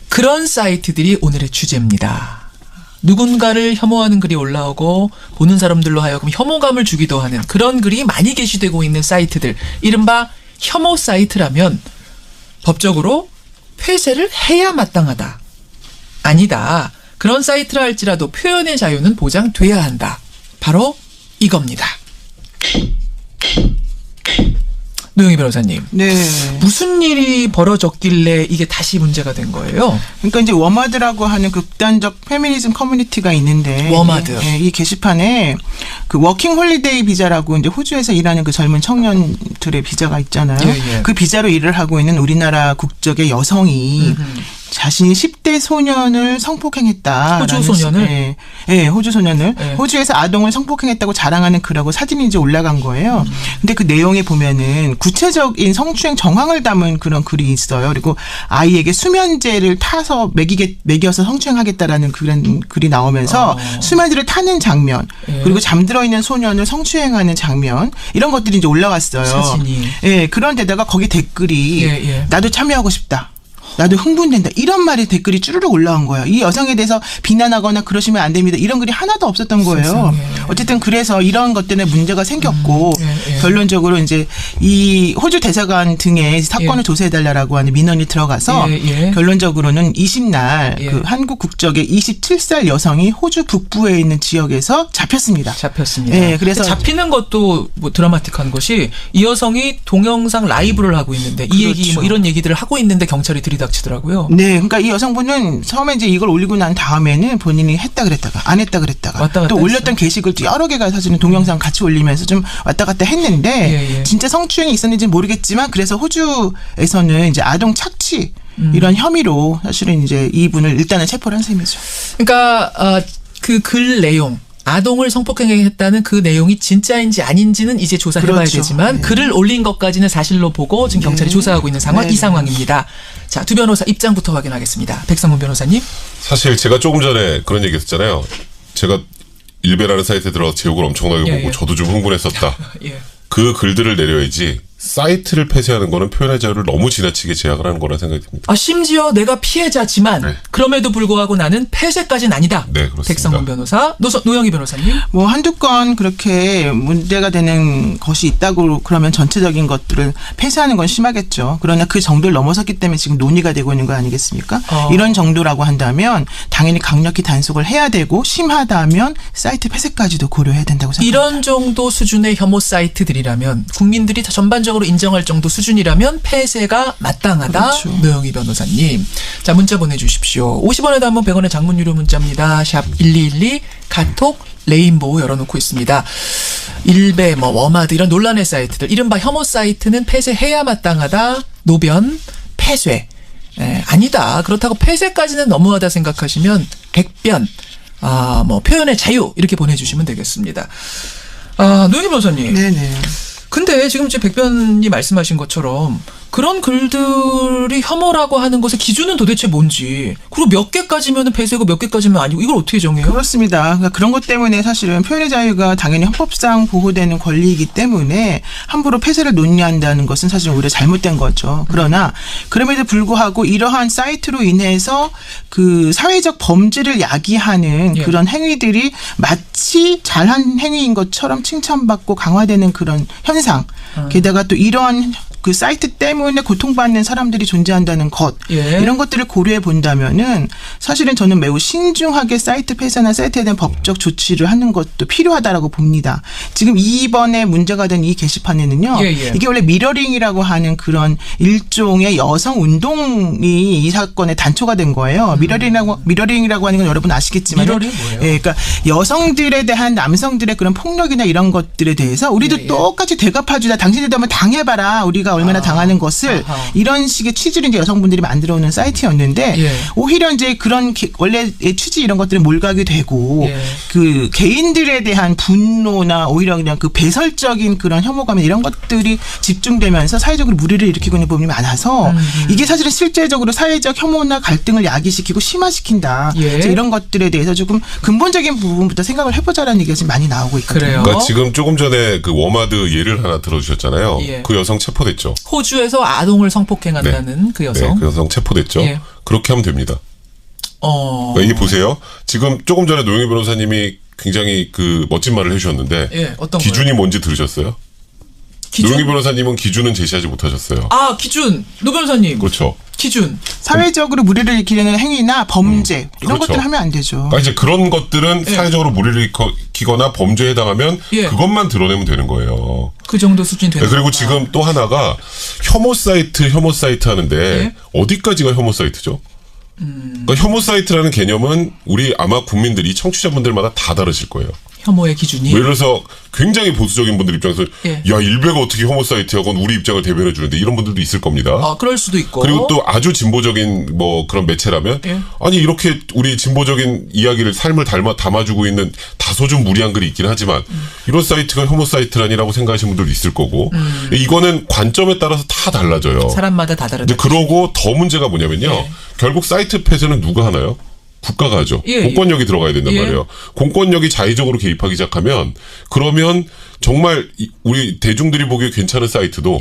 [SPEAKER 4] 그런 사이트들이 오늘의 주제입니다. 누군가를 혐오하는 글이 올라오고 보는 사람들로 하여금 혐오감을 주기도 하는 그런 글이 많이 게시되고 있는 사이트들, 이른바 혐오 사이트라면 법적으로 폐쇄를 해야 마땅하다. 아니다. 그런 사이트라 할지라도 표현의 자유는 보장돼야 한다. 바로 이겁니다. 노영희 변호사님.
[SPEAKER 5] 네.
[SPEAKER 4] 무슨 일이 벌어졌길래 이게 다시 문제가 된 거예요?
[SPEAKER 5] 그러니까 이제 워마드라고 하는 극단적 페미니즘 커뮤니티가 있는데.
[SPEAKER 4] 워마드.
[SPEAKER 5] 이 게시판에 그 워킹 홀리데이 비자라고 이제 호주에서 일하는 그 젊은 청년들의 비자가 있잖아요.
[SPEAKER 4] 예.
[SPEAKER 5] 그 비자로 일을 하고 있는 우리나라 국적의 여성이 자신이 10대 소년을 성폭행했다.
[SPEAKER 4] 호주 소년을?
[SPEAKER 5] 네, 호주 소년을. 호주에서 아동을 성폭행했다고 자랑하는 글하고 사진이 이제 올라간 거예요. 근데 그 내용에 보면은 구체적인 성추행 정황을 담은 그런 글이 있어요. 그리고 아이에게 수면제를 타서 먹여서 성추행하겠다라는 그런 글이 나오면서 수면제를 타는 장면, 그리고 잠들어 있는 소년을 성추행하는 장면, 이런 것들이 이제 올라왔어요.
[SPEAKER 4] 사진이.
[SPEAKER 5] 예, 그런 데다가 거기 댓글이 나도 참여하고 싶다. 나도 흥분된다. 이런 말이 댓글이 쭈르륵 올라온 거예요. 이 여성에 대해서 비난하거나 그러시면 안 됩니다. 이런 글이 하나도 없었던 거예요. 어쨌든 그래서 이런 것 때문에 문제가 생겼고 결론적으로 이제 이 호주 대사관 등에 사건을 조사해달라고 하는 민원이 들어가서 결론적으로는 20날 그 한국 국적의 27살 여성이 호주 북부에 있는 지역에서 잡혔습니다.
[SPEAKER 4] 예, 그래서 잡히는 것도 뭐 드라마틱한 것이 이 여성이 동영상 라이브를 하고 있는데 이 얘기 뭐 이런 얘기들을 하고 있는데 경찰이 들이닥치더라고요.
[SPEAKER 5] 네, 그러니까 이 여성분은 처음에 이제 이걸 올리고 난 다음에는 본인이 했다 그랬다가 안 했다 그랬다가 또 올렸던 게시글도 여러 개가 사실은 동영상 같이 올리면서 좀 왔다 갔다 했는데 진짜 성추행이 있었는지 모르겠지만 그래서 호주에서는 이제 아동 착취 이런 혐의로 사실은 이제 이분을 일단은 체포를 한 셈이죠.
[SPEAKER 4] 그러니까 그 글 내용. 아동을 성폭행했다는 그 내용이 진짜인지 아닌지는 이제 조사해봐야 되지만 글을 올린 것까지는 사실로 보고 지금 경찰이 조사하고 있는 상황, 이 상황입니다. 자, 두 변호사 입장부터 확인하겠습니다. 백성문 변호사님.
[SPEAKER 6] 사실 제가 조금 전에 그런 얘기 했었잖아요. 제가 일베라는 사이트에 들어가서 제목을 엄청나게 보고 저도 좀 흥분했었다. 그 글들을 내려야지 사이트를 폐쇄하는 거는 표현의 자유를 너무 지나치게 제약을 하는 거라 생각이 듭니다.
[SPEAKER 4] 심지어 내가 피해자지만 그럼에도 불구하고 나는 폐쇄까지는 아니다.
[SPEAKER 6] 네, 그렇습니다.
[SPEAKER 4] 백성문 변호사, 노영희 변호사님.
[SPEAKER 5] 뭐 한두 건 그렇게 문제가 되는 것이 있다고 그러면 전체적인 것들을 폐쇄하는 건 심하겠죠. 그러나 그 정도를 넘어섰기 때문에 지금 논의가 되고 있는 거 아니겠습니까? 이런 정도라고 한다면 당연히 강력히 단속을 해야 되고 심하다면 사이트 폐쇄까지도 고려해야 된다고 생각합니다.
[SPEAKER 4] 이런 정도 수준의 혐오 사이트들이라면 국민들이 전반적으로 인정할 정도 수준이라면 폐쇄가 마땅하다.
[SPEAKER 5] 그렇죠.
[SPEAKER 4] 노영희 변호사님. 자, 문자 보내주십시오. 50원에 단문 100원의 장문 유료 문자입니다. 샵 1212 카톡 레인보우 열어놓고 있습니다. 일베 워마드 이런 논란의 사이트들 이른바 혐오 사이트는 폐쇄해야 마땅하다. 노변 폐쇄. 아니다. 그렇다고 폐쇄까지는 너무하다 생각하시면 백변 표현의 자유 이렇게 보내주시면 되겠습니다. 노영희 변호사님.
[SPEAKER 5] 네네.
[SPEAKER 4] 근데 지금 제 백변이 말씀하신 것처럼 그런 글들이 혐오라고 하는 것의 기준은 도대체 뭔지, 그리고 몇 개까지면 폐쇄고 몇 개까지면 아니고 이걸 어떻게 정해요?
[SPEAKER 5] 그렇습니다. 그러니까 그런 것 때문에 사실은 표현의 자유가 당연히 헌법상 보호되는 권리이기 때문에 함부로 폐쇄를 논의한다는 것은 사실 오히려 잘못된 거죠. 그러나 그럼에도 불구하고 이러한 사이트로 인해서 그 사회적 범죄를 야기하는 그런 행위들이 마치 잘한 행위인 것처럼 칭찬받고 강화되는 그런 현상. 게다가 또 이러한 그 사이트 때문에 고통받는 사람들이 존재한다는 것, 이런 것들을 고려해 본다면은 사실은 저는 매우 신중하게 사이트 폐쇄나 사이트에 대한 법적 조치를 하는 것도 필요하다라고 봅니다. 지금 이번에 문제가 된 이 게시판에는요, 이게 원래 미러링이라고 하는 그런 일종의 여성 운동이 이 사건의 단초가 된 거예요. 미러링이라고 하는 건 여러분 아시겠지만,
[SPEAKER 4] 미러링 뭐예요?
[SPEAKER 5] 그러니까 여성들에 대한 남성들의 그런 폭력이나 이런 것들에 대해서 우리도 똑같이 대갚아주자. 당신들도 한번 당해봐라. 우리가 얼마나 당하는 것을 이런 식의 취지를 이제 여성분들이 만들어오는 사이트였는데 오히려 이제 그런 원래의 취지 이런 것들은 몰각이 되고 그 개인들에 대한 분노나 오히려 그냥 그 배설적인 그런 혐오감 이런 것들이 집중되면서 사회적으로 무리를 일으키고 있는 부분이 많아서 이게 사실은 실제적으로 사회적 혐오나 갈등을 야기시키고 심화시킨다. 이런 것들에 대해서 조금 근본적인 부분부터 생각을 해보자라는 얘기가 지금 많이 나오고 있거든요.
[SPEAKER 6] 그러니까 지금 조금 전에 그 워마드 예를 하나 들어주셨잖아요. 그 여성 체포됐죠.
[SPEAKER 4] 호주에서 아동을 성폭행한다는 그 여성.
[SPEAKER 6] 네, 그 여성 체포됐죠. 그렇게 하면 됩니다. 그러니까 이게 보세요. 지금 조금 전에 노영희 변호사님이 굉장히 그 멋진 말을 해주셨는데
[SPEAKER 4] 어떤
[SPEAKER 6] 기준이 뭔지 들으셨어요? 노영희 변호사님은 기준은 제시하지 못하셨어요.
[SPEAKER 4] 아, 기준. 노 변호사님.
[SPEAKER 6] 그렇죠.
[SPEAKER 4] 기준.
[SPEAKER 5] 사회적으로 무리를 일으키는 행위나 범죄 이런
[SPEAKER 6] 그렇죠.
[SPEAKER 5] 것들을 하면 안 되죠.
[SPEAKER 6] 그러니까 이제 그런 것들은 사회적으로 무리를 일으키거나 범죄에 해당하면 그것만 드러내면 되는 거예요.
[SPEAKER 4] 그 정도 수준 되는
[SPEAKER 6] 그리고 지금 또 하나가 혐오 사이트 하는데 어디까지가 혐오 사이트죠? 그러니까 혐오 사이트라는 개념은 우리 아마 국민들이 청취자분들마다 다 다르실 거예요.
[SPEAKER 4] 혐오의 기준이.
[SPEAKER 6] 예를 들어서 굉장히 보수적인 분들 입장에서 야 일베가 어떻게 혐오 사이트야? 그건 우리 입장을 대변해 주는데 이런 분들도 있을 겁니다.
[SPEAKER 4] 그럴 수도 있고.
[SPEAKER 6] 그리고 또 아주 진보적인 뭐 그런 매체라면 아니 이렇게 우리 진보적인 이야기를 삶을 담아주고 있는 다소 좀 무리한 글이 있긴 하지만 이런 사이트가 혐오 사이트라니라고 생각하시는 분들도 있을 거고 이거는 관점에 따라서 다 달라져요.
[SPEAKER 4] 사람마다 다 다르다.
[SPEAKER 6] 그러고 더 문제가 뭐냐면요. 결국 사이트 폐쇄는 누가 하나요? 국가가 하죠. 공권력이 들어가야 된단 말이에요. 공권력이 자의적으로 개입하기 시작하면 그러면 정말 우리 대중들이 보기에 괜찮은 사이트도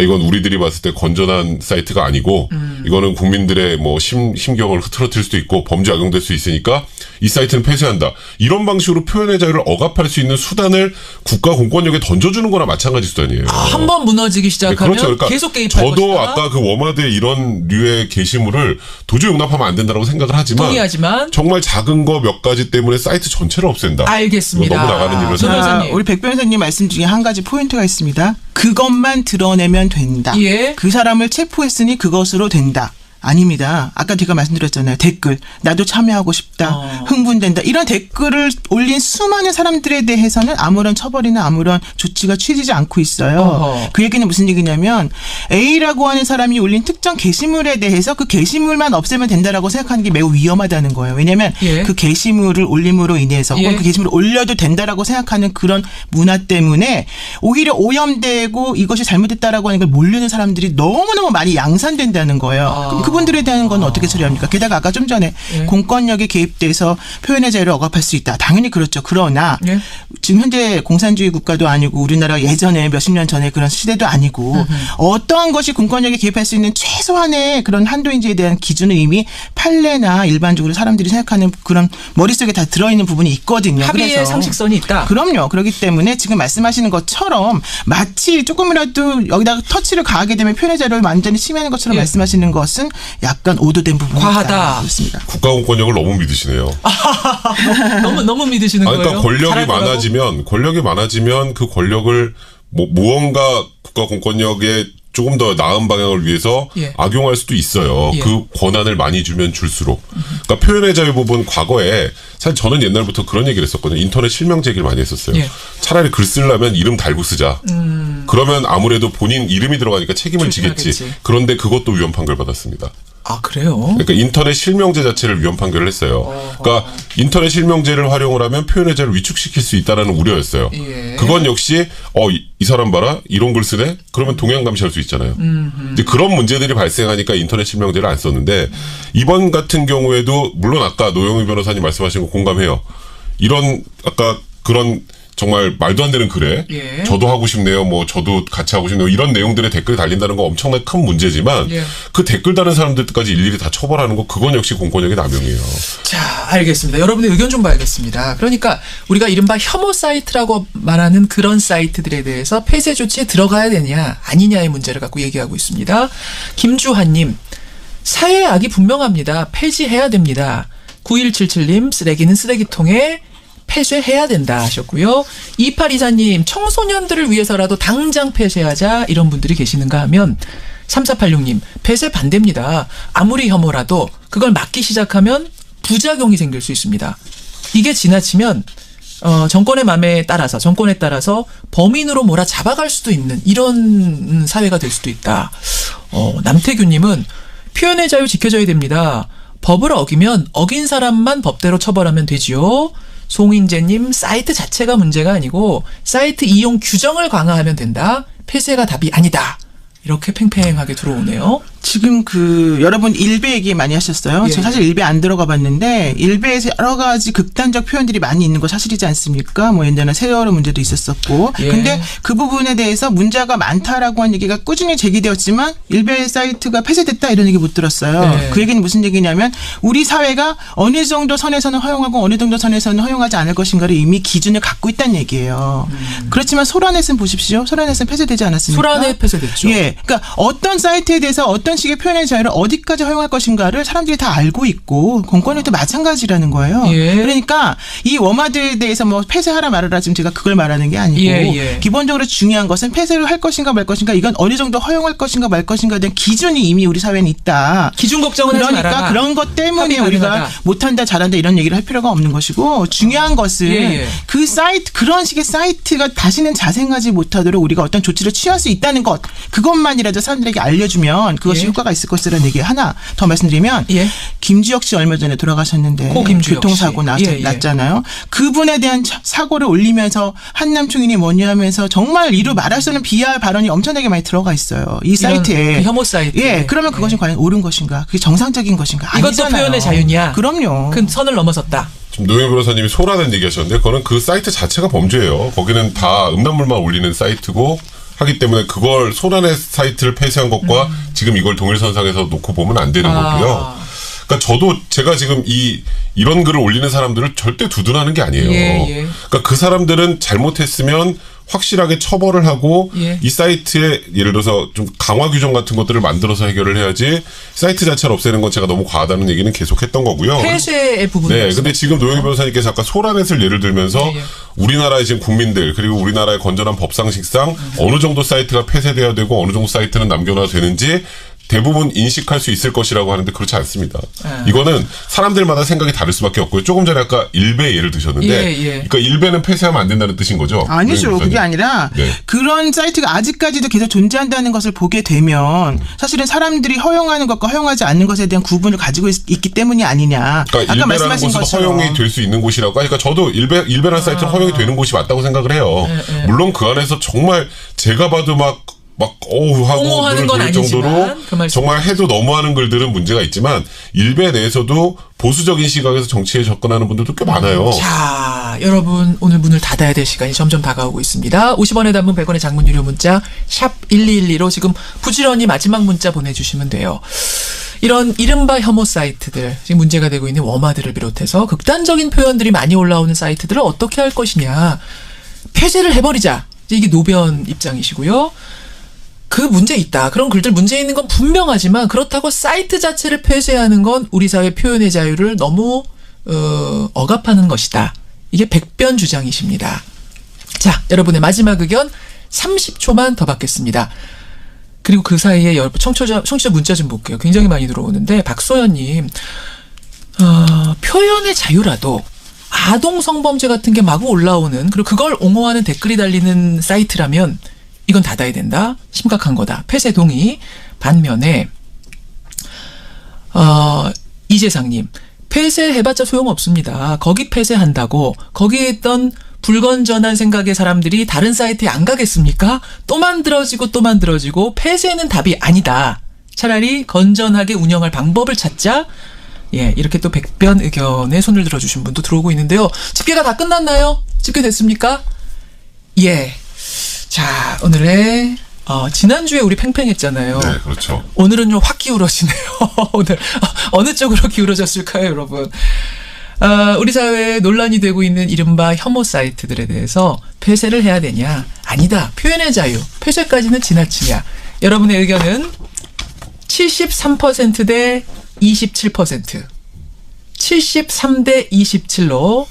[SPEAKER 6] 이건 우리들이 봤을 때 건전한 사이트가 아니고 이거는 국민들의 뭐 심경을 흐트러뜨릴 수도 있고 범죄 악용될 수 있으니까 이 사이트는 폐쇄한다. 이런 방식으로 표현의 자유를 억압할 수 있는 수단을 국가 공권력에 던져주는 거나 마찬가지 수단이에요.
[SPEAKER 4] 한 번 무너지기 시작하면
[SPEAKER 6] 그렇죠. 그러니까
[SPEAKER 4] 계속 개입할
[SPEAKER 6] 저도
[SPEAKER 4] 것이다.
[SPEAKER 6] 아까 그 워마드의 이런 류의 게시물을 도저히 용납하면 안 된다고 생각을 하지만
[SPEAKER 4] 동의하지만
[SPEAKER 6] 정말 작은 거 몇 가지 때문에 사이트 전체를 없앤다.
[SPEAKER 4] 알겠습니다.
[SPEAKER 6] 너무 나가는 일을
[SPEAKER 5] 우리 백 변호사님 말씀 중에 한 가지 포인트가 있습니다. 그것만 드러내면 된다. 그 사람을 체포했으니 그것으로 된다. 아닙니다. 아까 제가 말씀드렸잖아요. 댓글. 나도 참여하고 싶다. 흥분된다. 이런 댓글을 올린 수많은 사람들에 대해서는 아무런 처벌이나 아무런 조치가 취지지 않고 있어요. 그 얘기는 무슨 얘기냐면 A라고 하는 사람이 올린 특정 게시물에 대해서 그 게시물만 없애면 된다라고 생각하는 게 매우 위험하다는 거예요. 왜냐하면 그 게시물을 올림으로 인해서 혹은 그 게시물을 올려도 된다라고 생각하는 그런 문화 때문에 오히려 오염되고 이것이 잘못됐다라고 하는 걸 모르는 사람들이 너무너무 많이 양산된다는 거예요. 그럼 그분들에 대한 건 어떻게 처리합니까? 게다가 아까 좀 전에 공권력에 개입돼서 표현의 자유를 억압할 수 있다. 당연히 그렇죠. 그러나 지금 현재 공산주의 국가도 아니고 우리나라 예전에 몇십 년 전에 그런 시대도 아니고 어떠한 것이 공권력에 개입할 수 있는 최소한의 그런 한도인지에 대한 기준은 이미 판례나 일반적으로 사람들이 생각하는 그런 머릿속에 다 들어있는 부분이 있거든요.
[SPEAKER 4] 합의의
[SPEAKER 5] 그래서
[SPEAKER 4] 상식선이 있다.
[SPEAKER 5] 그럼요. 그렇기 때문에 지금 말씀하시는 것처럼 마치 조금이라도 여기다가 터치를 가하게 되면 표현의 자유를 완전히 침해하는 것처럼 말씀하시는 것은 약간 오도된 부분이
[SPEAKER 4] 과하다.
[SPEAKER 5] 그렇습니다.
[SPEAKER 6] 국가 공권력을 너무 믿으시네요.
[SPEAKER 4] 너무 믿으시는 거예요.
[SPEAKER 6] 그러니까 권력이 많아지면 그 권력을 무언가 국가 공권력에 조금 더 나은 방향을 위해서 악용할 수도 있어요. 그 권한을 많이 주면 줄수록. 그러니까 표현의 자유 부분 과거에 사실 저는 옛날부터 그런 얘기를 했었거든요. 인터넷 실명 제기를 많이 했었어요. 차라리 글 쓰려면 이름 달고 쓰자. 그러면 아무래도 본인 이름이 들어가니까 책임을 지겠지. 그런데 그것도 위헌 판결 받았습니다.
[SPEAKER 4] 아, 그래요?
[SPEAKER 6] 그러니까 인터넷 실명제 자체를 위헌 판결을 했어요. 그러니까 인터넷 실명제를 활용을 하면 표현의 자유를 위축시킬 수 있다는 우려였어요. 그건 역시 이 사람 봐라 이런 글 쓰네? 그러면 동향 감시할 수 있잖아요. 이제 그런 문제들이 발생하니까 인터넷 실명제를 안 썼는데 이번 같은 경우에도 물론 아까 노영희 변호사님 말씀하신 거 공감해요. 이런 아까 그런 정말 말도 안 되는 글에 저도 하고 싶네요. 뭐 저도 같이 하고 싶네요. 이런 내용들의 댓글이 달린다는 건 엄청나게 큰 문제지만 그 댓글 다는 사람들까지 일일이 다 처벌하는 거 그건 역시 공권력의 남용이에요.
[SPEAKER 4] 자, 알겠습니다. 여러분의 의견 좀 봐야겠습니다. 그러니까 우리가 이른바 혐오 사이트라고 말하는 그런 사이트들에 대해서 폐쇄 조치에 들어가야 되냐 아니냐의 문제를 갖고 얘기하고 있습니다. 김주환님, 사회의 악이 분명합니다. 폐지해야 됩니다. 9177님, 쓰레기는 쓰레기통에 폐쇄해야 된다 하셨고요. 2824님, 청소년들을 위해서라도 당장 폐쇄하자 이런 분들이 계시는가 하면 3486님, 폐쇄 반대입니다. 아무리 혐오라도 그걸 막기 시작하면 부작용이 생길 수 있습니다. 이게 지나치면 정권의 맘에 따라서, 정권에 따라서 범인으로 몰아 잡아갈 수도 있는 이런 사회가 될 수도 있다. 남태규님은 표현의 자유 지켜져야 됩니다. 법을 어기면 어긴 사람만 법대로 처벌하면 되지요. 송인재님, 사이트 자체가 문제가 아니고 사이트 이용 규정을 강화하면 된다. 폐쇄가 답이 아니다. 이렇게 팽팽하게 들어오네요.
[SPEAKER 5] 지금 여러분 일베 얘기 많이 하셨어요.
[SPEAKER 4] 예.
[SPEAKER 5] 저 사실 일베 안 들어가 봤는데 일베에서 여러 가지 극단적 표현들이 많이 있는 거 사실이지 않습니까? 뭐 예전에 세월호 문제도 있었었고.
[SPEAKER 4] 예.
[SPEAKER 5] 근데 그 부분에 대해서 문제가 많다라고 한 얘기가 꾸준히 제기되었지만 일베 사이트가 폐쇄됐다 이런 얘기 못 들었어요.
[SPEAKER 4] 예.
[SPEAKER 5] 그 얘기는 무슨 얘기냐면 우리 사회가 어느 정도 선에서는 허용하고 어느 정도 선에서는 허용하지 않을 것인가를 이미 기준을 갖고 있다는 얘기예요. 그렇지만 소라넷은 보십시오. 소라넷은 폐쇄되지 않았습니까?
[SPEAKER 4] 소라넷 폐쇄됐죠.
[SPEAKER 5] 예. 그러니까 어떤 사이트에 대해서 어떤 식의 표현의 자유를 어디까지 허용할 것인가를 사람들이 다 알고 있고 공권에도 마찬가지라는 거예요.
[SPEAKER 4] 예.
[SPEAKER 5] 그러니까 이 워마드에 대해서 뭐 폐쇄하라 말아라 지금 제가 그걸 말하는 게 아니고
[SPEAKER 4] 예.
[SPEAKER 5] 기본적으로 중요한 것은 폐쇄를 할 것인가 말 것인가 이건 어느 정도 허용할 것인가 말 것인가에 대한 기준이 이미 우리 사회는 있다.
[SPEAKER 4] 기준 걱정은 하지 말아라.
[SPEAKER 5] 그러니까 그런 것 때문에 우리가 못한다 잘한다 이런 얘기를 할 필요가 없는 것이고 중요한 것은 그 사이트 그런 식의 사이트가 다시는 자생하지 못하도록 우리가 어떤 조치를 취할 수 있다는 것 그것만이라도 사람들에게 알려주면 그것이 효과가 있을 것이라는 얘기 하나 더 말씀드리면 김주혁 씨 얼마 전에 돌아가셨는데 교통사고 났잖아요. 그분에 대한 사고를 올리면서 한남 총인이 뭐냐 하면서 정말 이루 말할 수 없는 비하할 발언이 엄청나게 많이 들어가 있어요. 이 사이트에.
[SPEAKER 4] 그 혐오 사이트.
[SPEAKER 5] 예. 그러면 그것이 과연 옳은 것인가? 그게 정상적인 것인가?
[SPEAKER 4] 이것도
[SPEAKER 5] 아니잖아요.
[SPEAKER 4] 표현의 자유냐?
[SPEAKER 5] 그럼요.
[SPEAKER 4] 그 선을 넘어섰다.
[SPEAKER 6] 지금 노영 변호사님이 소라는 얘기하셨는데 그거는 그 사이트 자체가 범죄예요. 거기는 다 음란물만 올리는 사이트고 하기 때문에 그걸 소란의 사이트를 폐쇄한 것과 지금 이걸 동일선상에서 놓고 보면 안 되는 거고요. 그러니까 제가 지금 이런 글을 올리는 사람들을 절대 두둔하는 게 아니에요. 그러니까 그 사람들은 잘못했으면 확실하게 처벌을 하고 이 사이트에 예를 들어서 좀 강화 규정 같은 것들을 만들어서 해결을 해야지 사이트 자체를 없애는 건 제가 너무 과하다는 얘기는 계속했던 거고요.
[SPEAKER 4] 폐쇄의 부분은
[SPEAKER 6] 네, 근데 지금 노영희 변호사님께서 아까 소라넷을 예를 들면서 우리나라의 지금 국민들 그리고 우리나라의 건전한 법상식상 어느 정도 사이트가 폐쇄돼야 되고 어느 정도 사이트는 남겨놔야 되는지 대부분 인식할 수 있을 것이라고 하는데 그렇지 않습니다. 이거는 사람들마다 생각이 다를 수밖에 없고요. 조금 전에 아까 일베 예를 드셨는데 그러니까 일베는 폐쇄하면 안 된다는 뜻인 거죠?
[SPEAKER 5] 아니죠. 그게 아니라 그런 사이트가 아직까지도 계속 존재한다는 것을 보게 되면 사실은 사람들이 허용하는 것과 허용하지 않는 것에 대한 구분을 가지고 있기 때문이 아니냐.
[SPEAKER 6] 그러니까
[SPEAKER 5] 아까
[SPEAKER 6] 일베라는 곳은 허용이 될 수 있는 곳이라고. 그러니까 저도 일베라는 사이트는 허용이 되는 곳이 맞다고 생각을 해요. 물론 그 안에서 정말 제가 봐도 막 하고
[SPEAKER 4] 하는 건
[SPEAKER 6] 글 정도로 정말 해도 너무하는 글들은 문제가 있지만 일베 내에서도 보수적인 시각에서 정치에 접근하는 분들도 꽤 많아요.
[SPEAKER 4] 자, 여러분 오늘 문을 닫아야 될 시간이 점점 다가오고 있습니다. 50원의 단문 100원의 장문 유료 문자 샵 1212로 지금 부지런히 마지막 문자 보내주시면 돼요. 이런 이른바 혐오 사이트들, 지금 문제가 되고 있는 워마드를 비롯해서 극단적인 표현들이 많이 올라오는 사이트들을 어떻게 할 것이냐. 폐쇄를 해버리자. 이게 노변 입장이시고요. 그 문제 있다. 그런 글들 문제 있는 건 분명하지만 그렇다고 사이트 자체를 폐쇄하는 건 우리 사회 표현의 자유를 너무 억압하는 것이다. 이게 백변 주장이십니다. 자, 여러분의 마지막 의견 30초만 더 받겠습니다. 그리고 그 사이에 청취자 문자 좀 볼게요. 굉장히 많이 들어오는데 박소연님 표현의 자유라도 아동 성범죄 같은 게 마구 올라오는 그리고 그걸 옹호하는 댓글이 달리는 사이트라면 이건 닫아야 된다. 심각한 거다. 폐쇄 동의. 반면에 이재상님 폐쇄해봤자 소용없습니다. 거기 폐쇄한다고 거기에 있던 불건전한 생각의 사람들이 다른 사이트에 안 가겠습니까? 또 만들어지고 폐쇄는 답이 아니다. 차라리 건전하게 운영할 방법을 찾자. 예, 이렇게 또 백변 의견에 손을 들어주신 분도 들어오고 있는데요. 집계가 다 끝났나요? 집계됐습니까? 예. 자, 오늘의 지난주에 우리 팽팽했잖아요.
[SPEAKER 6] 네, 그렇죠.
[SPEAKER 4] 오늘은 좀 확 기울어지네요. 오늘 어느 쪽으로 기울어졌을까요, 여러분? 우리 사회에 논란이 되고 있는 이른바 혐오 사이트들에 대해서 폐쇄를 해야 되냐? 아니다. 표현의 자유. 폐쇄까지는 지나치냐? 여러분의 의견은 73% 대 27%. 73대 27로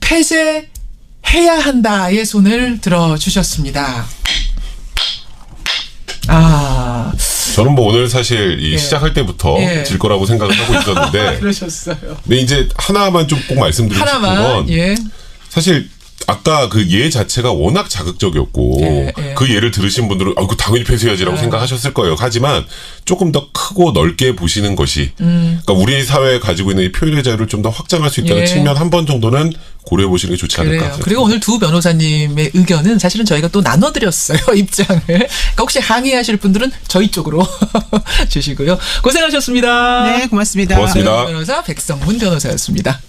[SPEAKER 4] 폐쇄해야 한다의 손을 들어주셨습니다.
[SPEAKER 6] 저는 뭐 오늘 사실 이 시작할 때부터 질 거라고 생각을 하고 있었는데.
[SPEAKER 4] 그러셨어요.
[SPEAKER 6] 근데 이제 하나만 좀 꼭 말씀드리고 싶은 건 사실 아까 그 예 자체가 워낙 자극적이었고 그 예를 들으신 분들은 그 당연히 폐쇄해야지라고 생각하셨을 거예요. 하지만 조금 더 크고 넓게 보시는 것이 그러니까 우리 사회에 가지고 있는 이 표현의 자유를 좀 더 확장할 수 있다는 측면 한 번 정도는 고려해 보시는 게 좋지 않을까.
[SPEAKER 4] 그리고 오늘 두 변호사님의 의견은 사실은 저희가 또 나눠드렸어요. 입장을. 그러니까 혹시 항의하실 분들은 저희 쪽으로 주시고요. 고생하셨습니다.
[SPEAKER 5] 네, 고맙습니다.
[SPEAKER 6] 고맙습니다.
[SPEAKER 4] 변호사 백성문 변호사였습니다.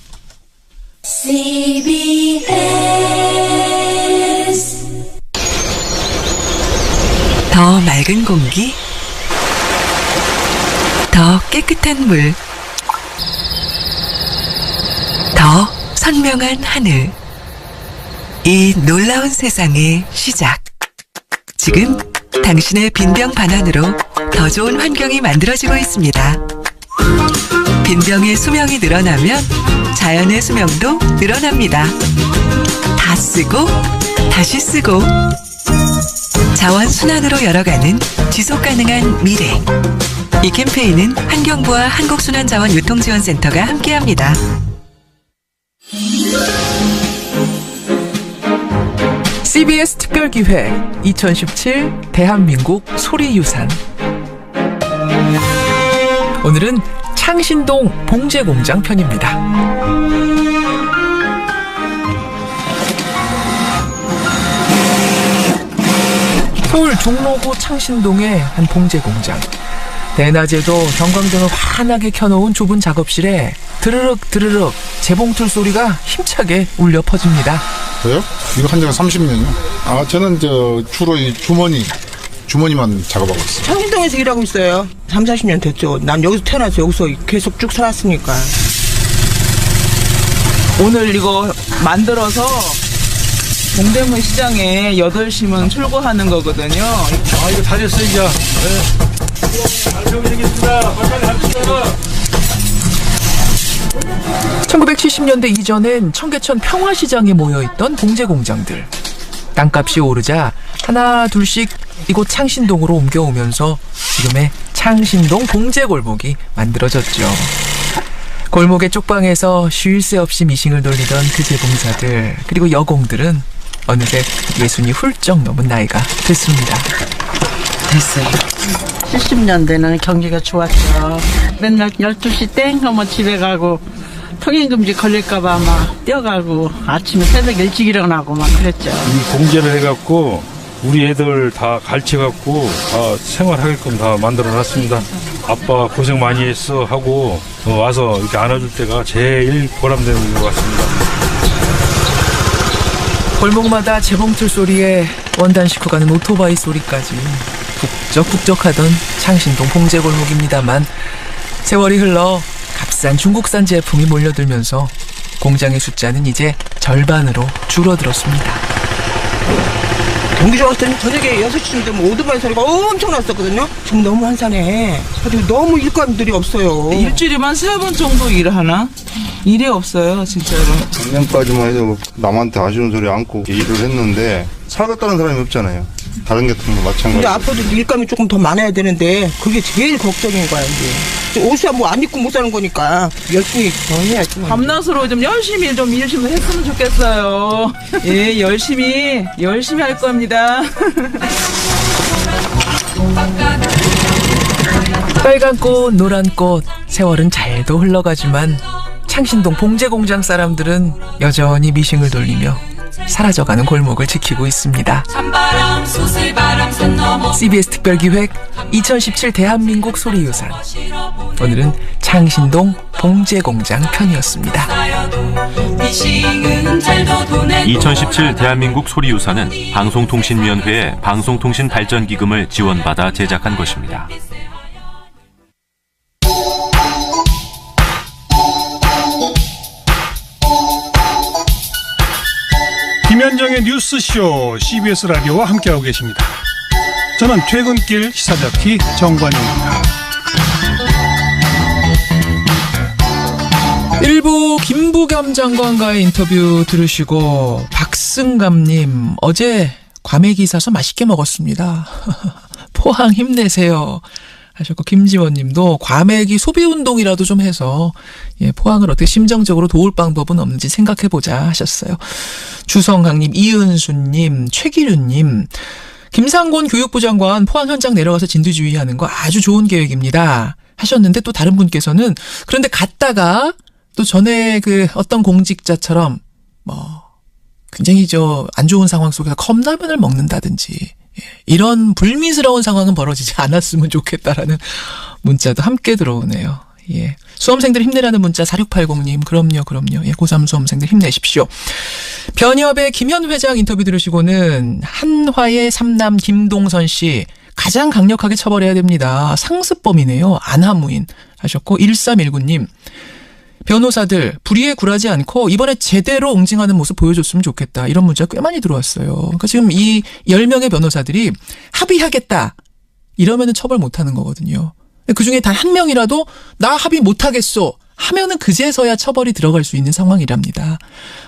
[SPEAKER 3] CBS 더 맑은 공기, 더 깨끗한 물, 더 선명한 하늘. 이 놀라운 세상의 시작. 지금 당신의 빈병 반환으로 더 좋은 환경이 만들어지고 있습니다. 빈병의 수명이 늘어나면 자연의 수명도 늘어납니다. 다 쓰고 다시 쓰고 자원 순환으로 열어가는 지속가능한 미래. 이 캠페인은 환경부와 한국순환자원유통지원센터가 함께합니다.
[SPEAKER 4] CBS 특별기획 2017 대한민국 소리유산. 오늘은 창신동 봉제공장 편입니다. 서울 종로구 창신동의 한 봉제공장. 대낮에도 형광등을 환하게 켜놓은 좁은 작업실에 드르륵 드르륵 재봉틀 소리가 힘차게 울려 퍼집니다.
[SPEAKER 8] 저요? 이거 한 지가 30년이요. 저는 주로 이 주머니만 작업하고 있어요.
[SPEAKER 5] 창신동에서 일하고 있어요. 30-40년 됐죠. 난 여기서 태어나서 여기서 계속 쭉 살았으니까. 오늘 이거 만들어서 동대문 시장에 8시면 출고하는 거거든요.
[SPEAKER 10] 이거 다 됐어요, 이제. 잘 배우겠습니다. 빨리 합시다.
[SPEAKER 4] 1970년대 이전엔 청계천 평화시장에 모여있던 봉제공장들. 땅값이 오르자 하나 둘씩 이곳 창신동으로 옮겨오면서 지금의 창신동 봉제골목이 만들어졌죠. 골목의 쪽방에서 쉴 새 없이 미싱을 돌리던 그 재봉사들 그리고 여공들은 어느새 60이 훌쩍 넘은 나이가 됐습니다.
[SPEAKER 11] 됐어요. 70년대는 경기가 좋았죠. 맨날 12시 땡 하면 집에 가고 통행금지 걸릴까봐 막 뛰어가고 아침에 새벽 일찍 일어나고 막 그랬죠.
[SPEAKER 10] 이 공제를 해갖고 우리 애들 다 가르쳐갖고 다 생활하게끔 다 만들어놨습니다. 아빠 고생 많이 했어 하고 와서 이렇게 안아줄 때가 제일 보람되는 것 같습니다.
[SPEAKER 4] 골목마다 재봉틀 소리에 원단 싣고 가는 오토바이 소리까지 북적북적하던 창신동 봉제골목입니다만 세월이 흘러 값싼 중국산 제품이 몰려들면서 공장의 숫자는 이제 절반으로 줄어들었습니다.
[SPEAKER 5] 경기 좋았을 때는 저녁에 6시쯤 되면 오토바이 소리가 엄청 났었거든요. 지금 너무 한산해. 그리고 너무 일감들이 없어요. 일주일에만 3번 정도 일을 하나? 일이 없어요, 진짜로.
[SPEAKER 8] 작년까지만 해도 남한테 아쉬운 소리 안고 일을 했는데 살겠다는 사람이 없잖아요. 다른 게 마찬가지.
[SPEAKER 5] 근데 앞으로도 일감이 조금 더 많아야 되는데 그게 제일 걱정인 거야, 이제. 옷이야 뭐 안 입고 못 사는 거니까 열심히 더 해야지.
[SPEAKER 11] 밤낮으로 좀 열심히 했으면 좋겠어요. 예, 열심히 할 겁니다.
[SPEAKER 4] 빨간 꽃, 노란 꽃, 세월은 잘도 흘러가지만 창신동 봉제공장 사람들은 여전히 미싱을 돌리며 사라져가는 골목을 지키고 있습니다. CBS 특별기획 2017 대한민국 소리유산. 오늘은 창신동 봉제공장 편이었습니다.
[SPEAKER 21] 2017 대한민국 소리유산은 방송통신위원회의 방송통신발전기금을 지원받아 제작한 것입니다.
[SPEAKER 10] 김현정의 뉴스쇼 CBS 라디오와 함께하고 계십니다. 저는 퇴근길 시사자키 정관용입니다.
[SPEAKER 4] 일부 김부겸 장관과의 인터뷰 들으시고 박승감님 어제 과메기 사서 맛있게 먹었습니다. 포항 힘내세요. 하셨고, 김지원님도 과메기 소비운동이라도 좀 해서 포항을 어떻게 심정적으로 도울 방법은 없는지 생각해보자 하셨어요. 주성강님, 이은수님, 최기륜님, 김상곤 교육부 장관 포항 현장 내려가서 진두지휘하는 거 아주 좋은 계획입니다 하셨는데, 또 다른 분께서는 그런데 갔다가 또 전에 그 어떤 공직자처럼 굉장히 안 좋은 상황 속에서 컵라면을 먹는다든지 이런 불미스러운 상황은 벌어지지 않았으면 좋겠다라는 문자도 함께 들어오네요. 예. 수험생들 힘내라는 문자 4680님, 그럼요. 예, 고3 수험생들 힘내십시오. 변협의 김현 회장 인터뷰 들으시고는 한화의 삼남 김동선 씨 가장 강력하게 처벌해야 됩니다. 상습범이네요. 안하무인 하셨고, 1319님, 변호사들 불의에 굴하지 않고 이번에 제대로 응징하는 모습 보여줬으면 좋겠다. 이런 문자 꽤 많이 들어왔어요. 그러니까 지금 이 10명의 변호사들이 합의하겠다 이러면은 처벌 못하는 거거든요. 그중에 단 한 명이라도 나 합의 못하겠소 하면은 그제서야 처벌이 들어갈 수 있는 상황이랍니다.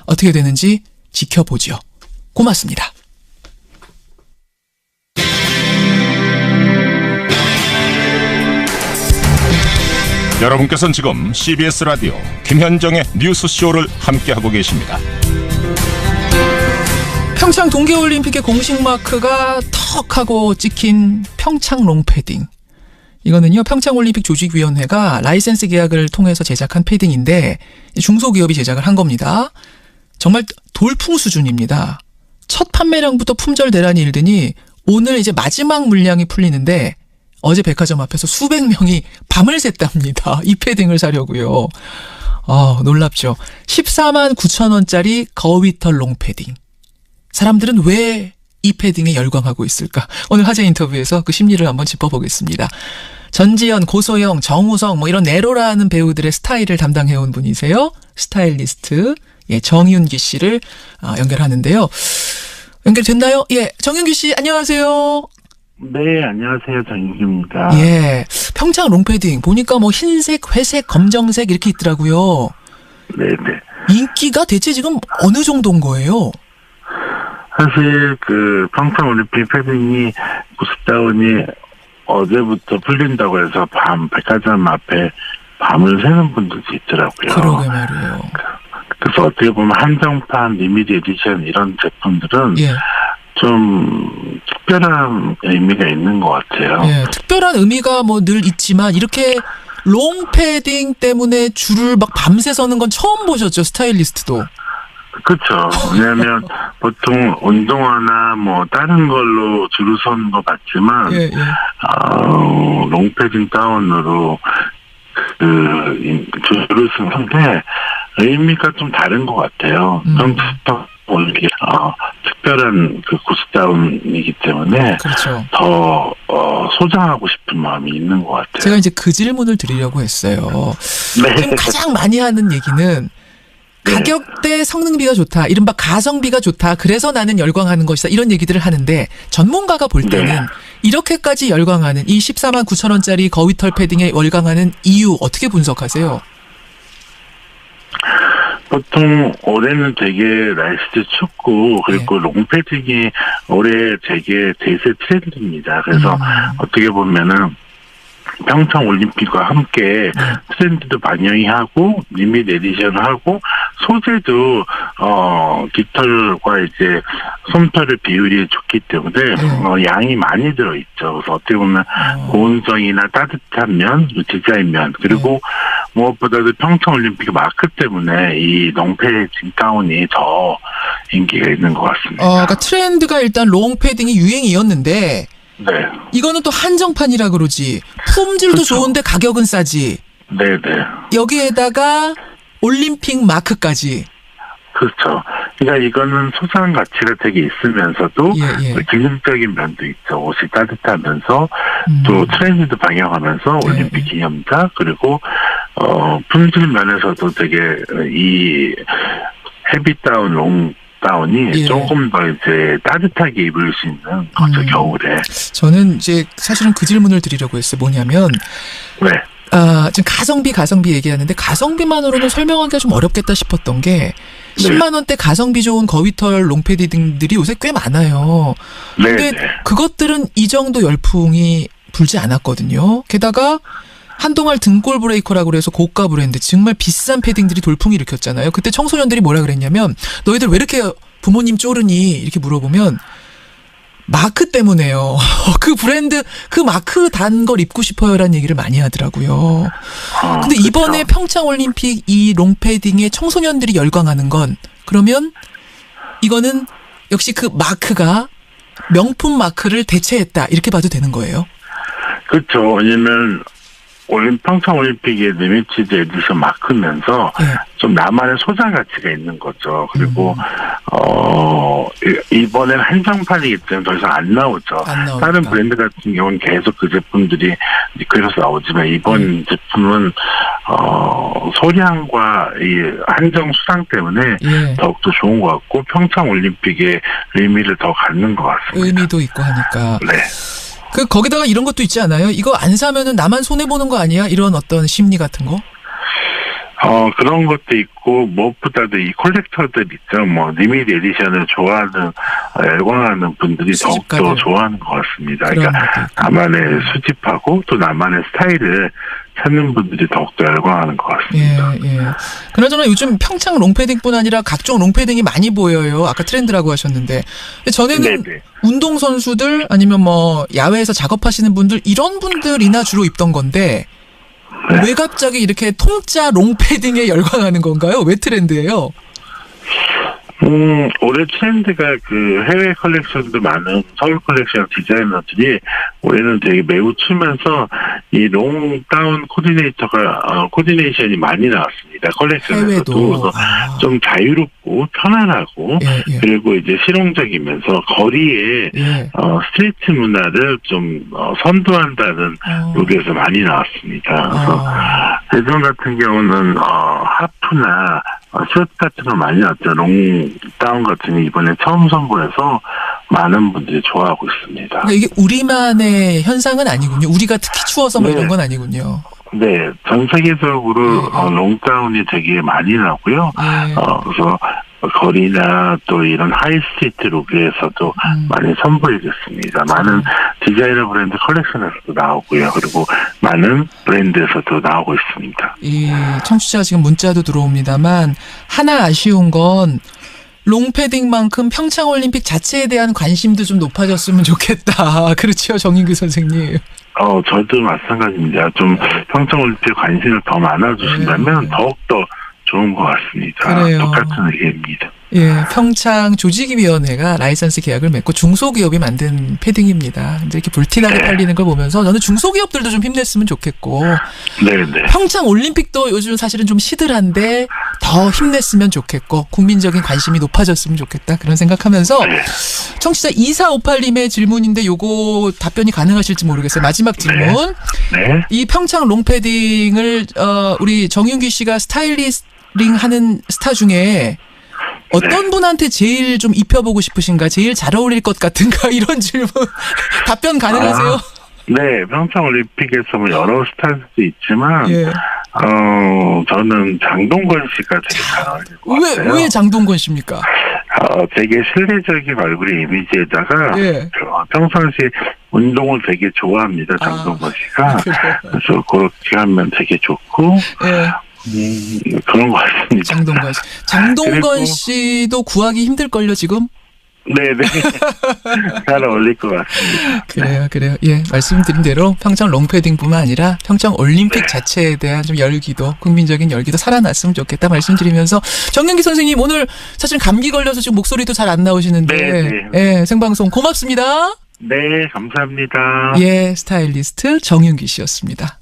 [SPEAKER 4] 어떻게 되는지 지켜보죠. 고맙습니다.
[SPEAKER 12] 여러분께서는 지금 CBS 라디오 김현정의 뉴스쇼를 함께하고 계십니다.
[SPEAKER 4] 평창 동계올림픽의 공식 마크가 턱 하고 찍힌 평창 롱패딩. 이거는요, 평창올림픽 조직위원회가 라이센스 계약을 통해서 제작한 패딩인데 중소기업이 제작을 한 겁니다. 정말 돌풍 수준입니다. 첫 판매량부터 품절 대란이 일더니 오늘 이제 마지막 물량이 풀리는데 어제 백화점 앞에서 수백 명이 밤을 샜답니다. 이 패딩을 사려고요. 놀랍죠. 14만 9천 원짜리 거위털 롱패딩. 사람들은 왜 이 패딩에 열광하고 있을까? 오늘 화제 인터뷰에서 그 심리를 한번 짚어보겠습니다. 전지현, 고소영, 정우성 이런 네로라는 배우들의 스타일을 담당해온 분이세요. 스타일리스트 정윤기 씨를 연결하는데요. 연결됐나요? 예, 정윤기 씨 안녕하세요.
[SPEAKER 14] 네, 안녕하세요. 정윤기입니다.
[SPEAKER 4] 예, 평창 롱패딩 보니까 흰색, 회색, 검정색 이렇게 있더라고요.
[SPEAKER 14] 네네.
[SPEAKER 4] 인기가 대체 지금 어느 정도인 거예요?
[SPEAKER 14] 사실 평창 올림픽 패딩이 구스다운이 어제부터 풀린다고 해서 백화점 앞에 밤을 새는 분들도 있더라고요.
[SPEAKER 4] 그러게 말이에요.
[SPEAKER 14] 그래서 어떻게 보면 한정판, 리미티 에디션 이런 제품들은 좀 특별한 의미가 있는 것 같아요.
[SPEAKER 4] 예, 특별한 의미가 늘 있지만 이렇게 롱패딩 때문에 줄을 밤새 서는 건 처음 보셨죠, 스타일리스트도?
[SPEAKER 14] 그렇죠. 왜냐하면 보통 운동화나 다른 걸로 줄을 서는 거 맞지만 롱패딩 다운으로 줄을 서는데 의미가 좀 다른 것 같아요. 이게 특별한 구스다운이기 때문에
[SPEAKER 4] 그렇죠.
[SPEAKER 14] 더 소장하고 싶은 마음이 있는 것 같아요.
[SPEAKER 4] 제가 이제 그 질문을 드리려고 했어요.
[SPEAKER 14] 네.
[SPEAKER 4] 지금 가장 많이 하는 얘기는 가격대 성능비가 좋다, 이른바 가성비가 좋다, 그래서 나는 열광하는 것이다, 이런 얘기들을 하는데 전문가가 볼 때는 이렇게까지 열광하는 이 14만 9천 원짜리 거위털 패딩에 열광하는 이유 어떻게 분석하세요?
[SPEAKER 14] 보통 올해는 되게 날씨도 춥고 그리고 롱패딩이 올해 되게 대세 트렌드입니다. 그래서 어떻게 보면은 평창 올림픽과 함께 트렌드도 반영이 하고 리미트 에디션 하고 소재도 깃털과 이제 솜털의 비율이 좋기 때문에 양이 많이 들어있죠. 그래서 어떻게 보면 보온성이나 따뜻한 면, 디자인 면, 그리고 무엇보다도 평창 올림픽 마크 때문에 이 롱패딩 가운이 더 인기가 있는 것 같습니다.
[SPEAKER 4] 그러니까 트렌드가 일단 롱패딩이 유행이었는데
[SPEAKER 14] 네.
[SPEAKER 4] 이거는 또 한정판이라 그러지. 품질도 그렇죠. 좋은데 가격은 싸지.
[SPEAKER 14] 네네.
[SPEAKER 4] 여기에다가 올림픽 마크까지.
[SPEAKER 14] 그렇죠. 그러니까 이거는 소장 가치가 되게 있으면서도 기능적인 면도 있죠. 옷이 따뜻하면서 또 트렌드도 방영하면서 올림픽 기념자 그리고 품질 면에서도 되게 이 헤비다운 롱 다운이 조금 더 이제 따뜻하게 입을 수 있는 거죠, 겨울에.
[SPEAKER 4] 저는 이제 사실은 그 질문을 드리려고 했어요. 뭐냐면, 지금 가성비 얘기하는데 가성비만으로는 설명하기가 좀 어렵겠다 싶었던 게 10만 원대 가성비 좋은 거위털 롱패딩들이 요새 꽤 많아요. 근데 그것들은 이 정도 열풍이 불지 않았거든요. 게다가 한동안 등골 브레이커라고 그래서 고가 브랜드 정말 비싼 패딩들이 돌풍 일으켰잖아요. 그때 청소년들이 뭐라 그랬냐면 너희들 왜 이렇게 부모님 쪼르니 이렇게 물어보면 마크 때문에요. 그 브랜드 그 마크 단 걸 입고 싶어요라는 얘기를 많이 하더라고요. 근데 이번에 평창올림픽 이 롱패딩에 청소년들이 열광하는 건 그러면 이거는 역시 그 마크가 명품 마크를 대체했다 이렇게 봐도 되는 거예요?
[SPEAKER 14] 그렇죠. 왜냐면 평창올림픽의 리미티드 에디션 마크면서 좀 나만의 소장 가치가 있는 거죠. 그리고 이번엔 한정판이기 때문에 더 이상 안 나오죠. 다른 브랜드 같은 경우는 계속 그 제품들이 그래서 나오지만 이번 제품은 소량과 이 한정 수량 때문에 더욱더 좋은 것 같고 평창올림픽의 의미를 더 갖는 것 같습니다.
[SPEAKER 4] 의미도 있고 하니까.
[SPEAKER 14] 네.
[SPEAKER 4] 거기다가 이런 것도 있지 않아요? 이거 안 사면은 나만 손해보는 거 아니야? 이런 어떤 심리 같은 거?
[SPEAKER 14] 그런 것도 있고, 무엇보다도 이 콜렉터들 있죠. 뭐, 리미드 에디션을 좋아하는, 열광하는 분들이 더욱더 좋아하는 것 같습니다. 그러니까, 나만의 수집하고 또 나만의 스타일을 찾는 분들이 더욱더 열광하는 것 같습니다.
[SPEAKER 4] 예. 그나저나 요즘 평창 롱패딩뿐 아니라 각종 롱패딩이 많이 보여요. 아까 트렌드라고 하셨는데. 전에는 운동선수들 아니면 뭐 야외에서 작업하시는 분들 이런 분들이나 주로 입던 건데 왜 갑자기 이렇게 통짜 롱패딩에 열광하는 건가요? 왜 트렌드예요?
[SPEAKER 14] 올해 트렌드가 그 해외 컬렉션도 많은 서울 컬렉션 디자이너들이 올해는 되게 매우 추면서 이 롱다운 코디네이션이 많이 나왔습니다. 컬렉션에서도. 그래서 좀 자유롭고 편안하고 그리고 이제 실용적이면서 거리에 스트리트 문화를 좀 선도한다는 룩에서 많이 나왔습니다. 그래서 예전 같은 경우는 하프나 숏 같은 거 많이 나왔죠. 롱다운 같은 게 이번에 처음 선보여서 많은 분들이 좋아하고 있습니다.
[SPEAKER 4] 그러니까 이게 우리만의 현상은 아니군요. 우리가 특히 추워서 뭐 이런 건 아니군요.
[SPEAKER 14] 네, 전 세계적으로 롱다운이 되게 많이 나고요. 그래서 거리나 또 이런 하이스트리트 룩에서도 많이 선보이겠습니다. 많은 디자이너 브랜드 컬렉션에서도 나오고요. 그리고 많은 브랜드에서도 나오고 있습니다.
[SPEAKER 4] 청취자가 지금 문자도 들어옵니다만 하나 아쉬운 건 롱패딩만큼 평창올림픽 자체에 대한 관심도 좀 높아졌으면 좋겠다. 그렇죠, 정인규 선생님.
[SPEAKER 14] 저도 마찬가지입니다. 좀 평창올림픽 관심을 더 많아주신다면 더욱더 좋은 것 같습니다.
[SPEAKER 4] 그래요.
[SPEAKER 14] 똑같은 의견입니다.
[SPEAKER 4] 예, 평창 조직위원회가 라이선스 계약을 맺고 중소기업이 만든 패딩입니다. 근데 이렇게 불티나게 팔리는 걸 보면서 저는 중소기업들도 좀 힘냈으면 좋겠고.
[SPEAKER 14] 네.
[SPEAKER 4] 평창 올림픽도 요즘 사실은 좀 시들한데 더 힘냈으면 좋겠고 국민적인 관심이 높아졌으면 좋겠다 그런 생각하면서 청취자 2458님의 질문인데 요거 답변이 가능하실지 모르겠어요. 마지막 질문. 이 평창 롱패딩을 우리 정윤기 씨가 스타일리스팅 하는 스타 중에 어떤 분한테 제일 좀 입혀보고 싶으신가? 제일 잘 어울릴 것 같은가? 이런 질문. 답변 가능하세요?
[SPEAKER 14] 네, 평창올림픽에서 뭐 여러 스타일도 있지만, 저는 장동건 씨가 되게 잘 어울릴 것 같아요.
[SPEAKER 4] 왜 장동건 씨입니까?
[SPEAKER 14] 되게 실내적인 얼굴의 이미지에다가, 평상시 운동을 되게 좋아합니다, 장동건 씨가. 그래서 그렇게 하면 되게 좋고, 그런 것 같습니다.
[SPEAKER 4] 장동건 씨도 구하기 힘들걸요, 지금?
[SPEAKER 14] 네네. 잘 어울릴 것 같습니다.
[SPEAKER 4] 그래요. 예, 말씀드린 대로 평창 롱패딩뿐만 아니라 평창 올림픽 자체에 대한 좀 열기도, 국민적인 열기도 살아났으면 좋겠다 말씀드리면서 정윤기 선생님 오늘 사실 감기 걸려서 지금 목소리도 잘 안 나오시는데 예, 생방송 고맙습니다.
[SPEAKER 14] 네, 감사합니다.
[SPEAKER 4] 예, 스타일리스트 정윤기 씨였습니다.